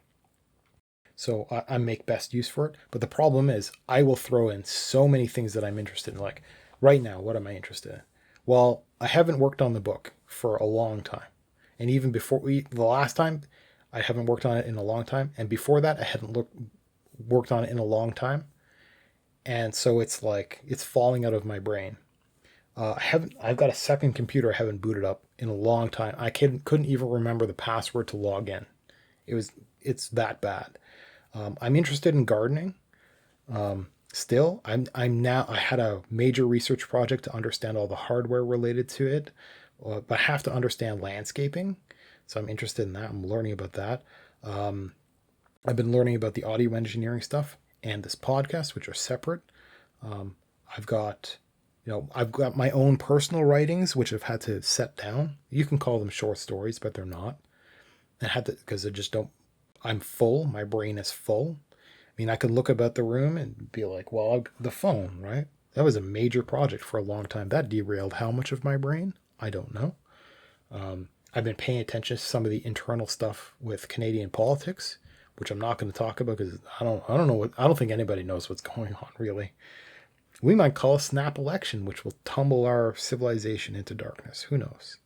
So I make best use for it. But the problem is I will throw in so many things that I'm interested in. Like right now, what am I interested in? Well, I haven't worked on the book for a long time. And even before the last time, I haven't worked on it in a long time. And before that, I hadn't worked on it in a long time, and so it's like it's falling out of my brain. I've got a second computer I haven't booted up in a long time. Couldn't even remember the password to log in. It's that bad. I'm interested in gardening. Still, I had a major research project to understand all the hardware related to it, but I have to understand landscaping. So I'm interested in that. I'm learning about that. Um, I've been learning about the audio engineering stuff and this podcast, which are separate. Um, I've got, I've got my own personal writings, which I've had to set down. You can call them short stories, but they're not. I had to, because I just don't, I'm full. My brain is full. I mean, I could look about the room and be like, well, the phone, right? That was a major project for a long time. That derailed how much of my brain? I don't know. I've been paying attention to some of the internal stuff with Canadian politics, which I'm not going to talk about because I don't think anybody knows what's going on really. We might call a snap election, which will tumble our civilization into darkness. Who knows?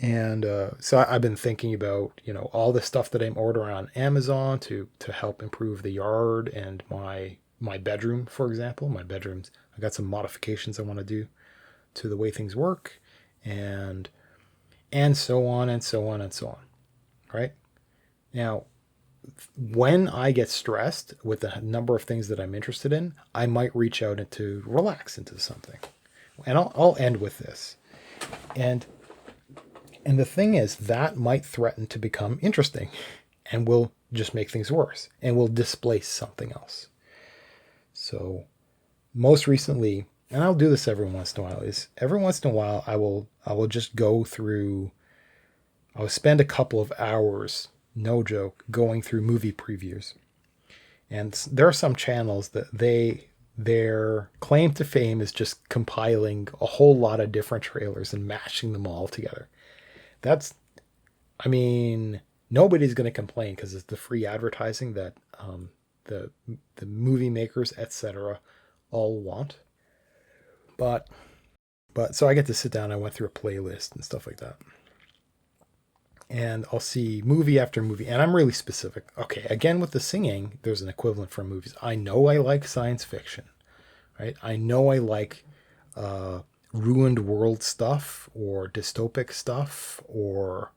And so I've been thinking about, all the stuff that I'm ordering on Amazon to help improve the yard and my bedroom, for example. My bedrooms, I got some modifications I want to do to the way things work, and so on and so on and so on. Right? Now, when I get stressed with the number of things that I'm interested in, I might reach out and to relax into something. And I'll end with this. And the thing is, that might threaten to become interesting and will just make things worse and will displace something else. So most recently, and I'll do this every once in a while, is every once in a while I will just go through, I'll spend a couple of hours, no joke, going through movie previews. And there are some channels that their claim to fame is just compiling a whole lot of different trailers and mashing them all together. That's, I mean, nobody's going to complain because it's the free advertising that the movie makers, etc., all want. But so I get to sit down. I went through a playlist and stuff like that, and I'll see movie after movie, and I'm really specific. Okay, again with the singing, there's an equivalent for movies. I know I like science fiction, right? I know I like ruined world stuff or dystopic stuff, or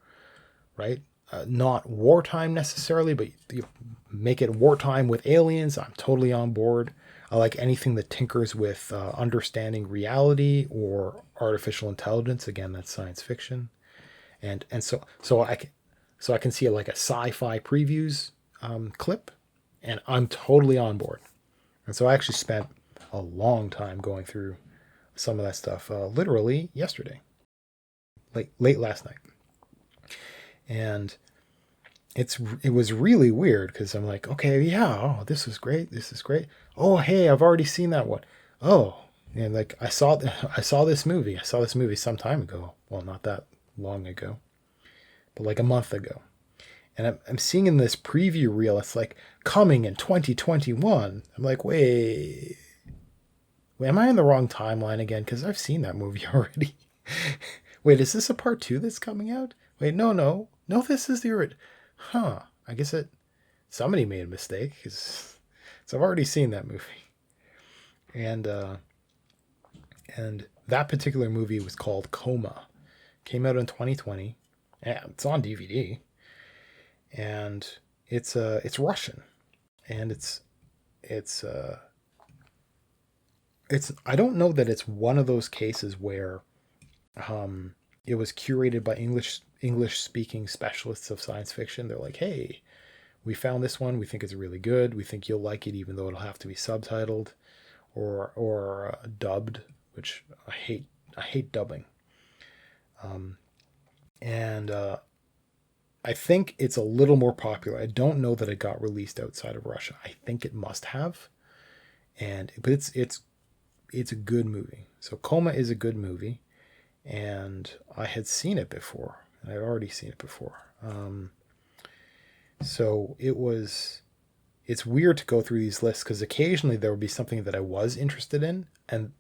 right, not wartime necessarily, but you make it wartime with aliens. I'm totally on board. I like anything that tinkers with understanding reality or artificial intelligence. Again, that's science fiction. And so I can see like a sci-fi previews clip, and I'm totally on board. And so I actually spent a long time going through some of that stuff, literally yesterday, late last night, and it was really weird because I'm like, okay, yeah, oh, this is great. Oh, hey, I've already seen that one. Oh, and like I saw this movie some time ago. Well, not that long ago, but like a month ago. And I'm seeing in this preview reel, it's like coming in 2021. I'm like, wait, am I in the wrong timeline again? Because I've seen that movie already. Wait, is this a part 2 that's coming out? Wait, no, this is the original. Huh? I guess somebody made a mistake. So I've already seen that movie, and that particular movie was called Coma. Came out in 2020. Yeah, it's on DVD, and it's Russian, and it's I don't know that it's one of those cases where it was curated by English speaking specialists of science fiction. They're like, hey, we found this one. We think it's really good. We think you'll like it, even though it'll have to be subtitled or dubbed, which I hate. I hate dubbing. And I think it's a little more popular. I don't know that it got released outside of Russia. I think it must have. But it's a good movie. So Coma is a good movie, and I had seen it before. I'd already seen it before. So it's weird to go through these lists because occasionally there would be something that I was interested in, and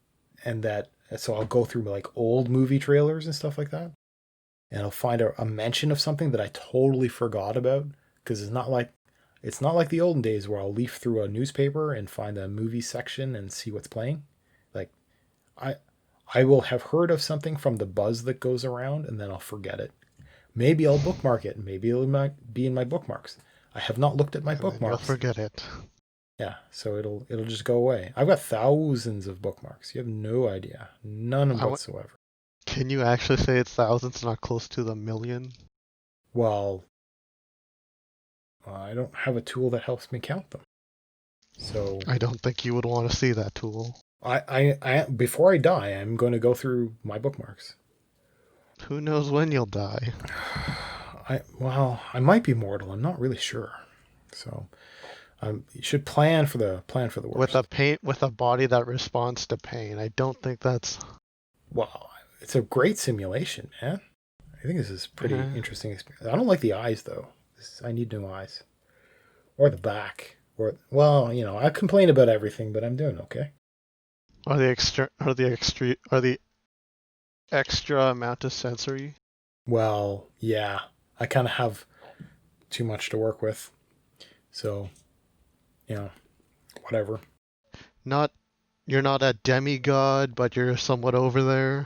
so I'll go through like old movie trailers and stuff like that, and I'll find a mention of something that I totally forgot about because it's not like It's not like the olden days where I'll leaf through a newspaper and find a movie section and see what's playing. Like I I will have heard of something from the buzz that goes around and then I'll forget it. Maybe I'll bookmark it. Maybe it'll be in my bookmarks. I have not looked at my And then you'll bookmarks. forget it. Yeah, so it'll just go away. I've got thousands of bookmarks. You have no idea. None I want. whatsoever. Can you actually say it's thousands, not close to the million? Well, I don't have a tool that helps me count them. So I don't think you would want to see that tool. I before I die, I'm going to go through my bookmarks. Who knows when you'll die? I might be mortal. I'm not really sure. So you should plan for the With worst. with a body that responds to pain. I don't think that's. Well, it's a great simulation, man. I think this is pretty Uh, interesting experience. I don't like the eyes though. I need new eyes or the back or well, I complain about everything, but I'm doing okay. are the extra amount of sensory? Well, yeah, I kind of have too much to work with, so whatever. Not You're not a demigod, but you're somewhat over there.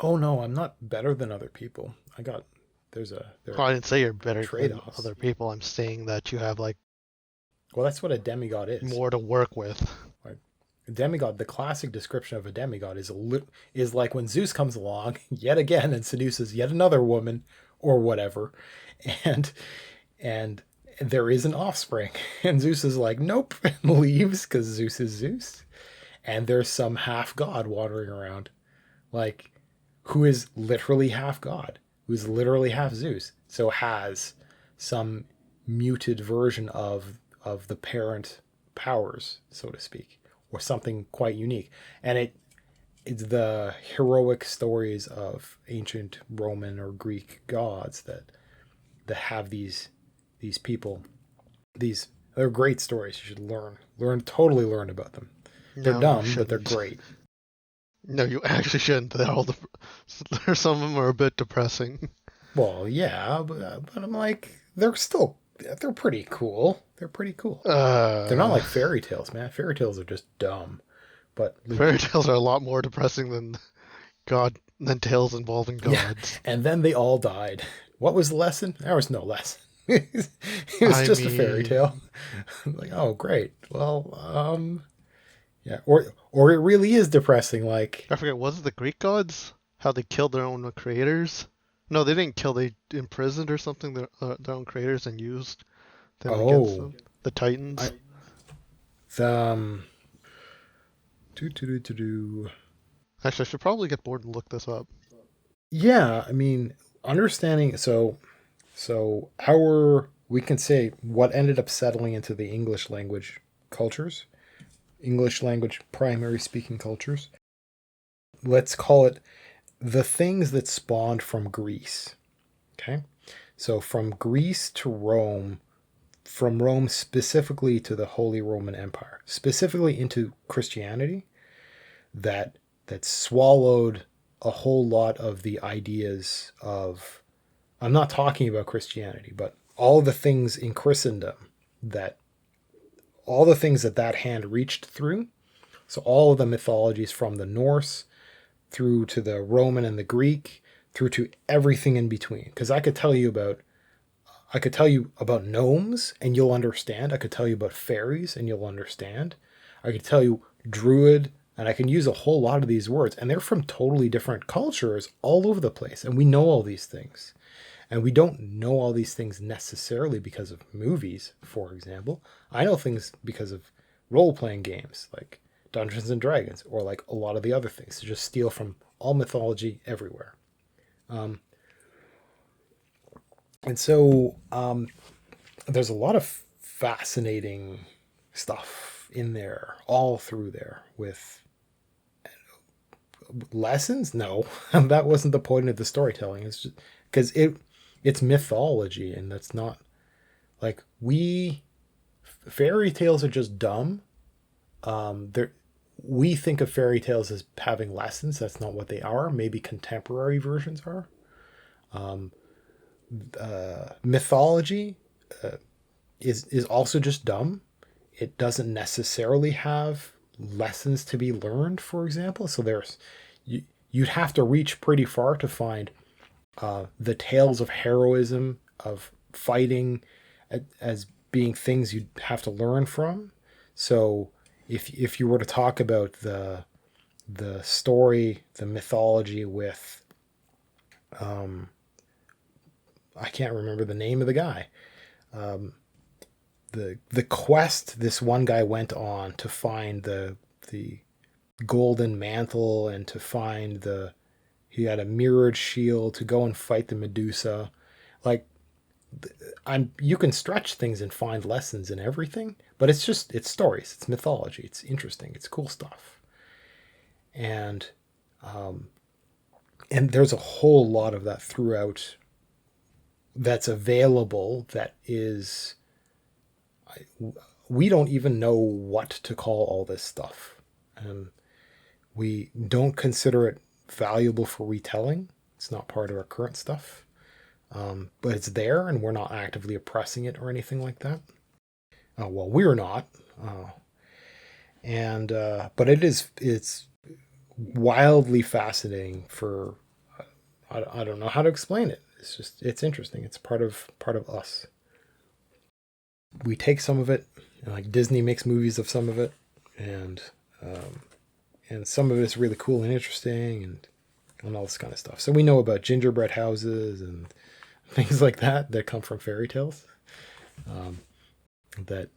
Oh no, I'm not better than other people. There Oh, are I didn't say you're better than trade-offs. other people. I'm saying that you have like Well, that's what a demigod is. more to work with. Like a demigod, the classic description of a demigod is like when Zeus comes along yet again and seduces yet another woman or whatever, and and there is an offspring, and Zeus is like, nope, and leaves because Zeus is Zeus, and there's some half god wandering around, like who is literally half god, who's literally half Zeus, so has some muted version of the parent powers, so to speak, or something quite unique. And it's the heroic stories of ancient Roman or Greek gods that have these people. These They're great stories. You should totally learn about them. They're No, you dumb, but they're shouldn't. great. No, you actually shouldn't. Some of them are a bit depressing. Well, yeah, but I'm like, they're pretty cool. They're pretty cool. They're not Uh, like fairy tales, man. Fairy tales are just dumb. But Fairy tales are a lot more depressing than tales involving yeah, gods. and then they all died. What was the lesson? There was no lesson. It was I just a fairy tale. mean, Like, oh, great. Well, yeah, or it really is depressing. Like, I forget, was it the Greek gods? How they killed their own creators? No, they didn't kill. They imprisoned or something their own creators and used them against oh, them. The Titans. I the do. Actually, I should probably get bored and look this up. Yeah, I mean, understanding. So our we can say what ended up settling into the English language cultures, English language primary speaking cultures. Let's call it the things that spawned from Greece. Okay. So from Greece to Rome, from Rome specifically to the Holy Roman Empire, specifically into Christianity, that that swallowed a whole lot of the ideas of, I'm not talking about Christianity, but all the things in Christendom that all the things that hand reached through. So all of the mythologies from the Norse through to the Roman and the Greek, through to everything in between. Because I could tell you about gnomes and you'll understand. I could tell you about fairies and you'll understand. I could tell you druid, and I can use a whole lot of these words, and they're from totally different cultures all over the place. And we know all these things. And we don't know all these things necessarily because of movies, for example. I know things because of role playing games like Dungeons and Dragons, or like a lot of the other things to just steal from all mythology everywhere. Um, and so there's a lot of fascinating stuff in there, all through there with lessons. No, that wasn't the point of the storytelling. It's just because it's mythology, and that's not like we fairy tales are just dumb. They're We think of fairy tales as having lessons. That's not what they are. Maybe contemporary versions are. Mythology is also just dumb. It doesn't necessarily have lessons to be learned, for example. So you'd have to reach pretty far to find the tales of heroism, of fighting, as being things you'd have to learn from. So if you were to talk about the story, the mythology with I can't remember the name of the guy. The quest this one guy went on to find the golden mantle and to find the he had a mirrored shield to go and fight the Medusa. Like you can stretch things and find lessons in everything, but it's stories, it's mythology, it's interesting, it's cool stuff. And and there's a whole lot of that throughout that's available that is we don't even know what to call all this stuff. And we don't consider it valuable for retelling. It's not part of our current stuff. But it's there and we're not actively oppressing it or anything like that. Well, we're not. But it's wildly fascinating for, I don't know how to explain it. It's interesting. It's part of us. We take some of it, like Disney makes movies of some of it, and some of it's really cool and interesting, and all this kind of stuff. So we know about gingerbread houses and things like that come from fairy tales. That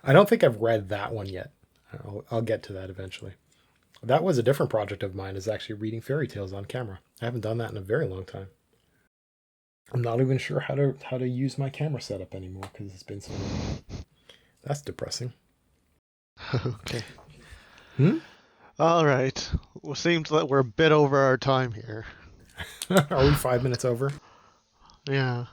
I don't think I've read that one yet. I'll get to that eventually. That was a different project of mine, is actually reading fairy tales on camera. I haven't done that in a very long time. I'm not even sure how to use my camera setup anymore because it's been so long. That's depressing. Okay. Hmm? All right. Well, seems that we're a bit over our time here. Are we 5 minutes over? Yeah.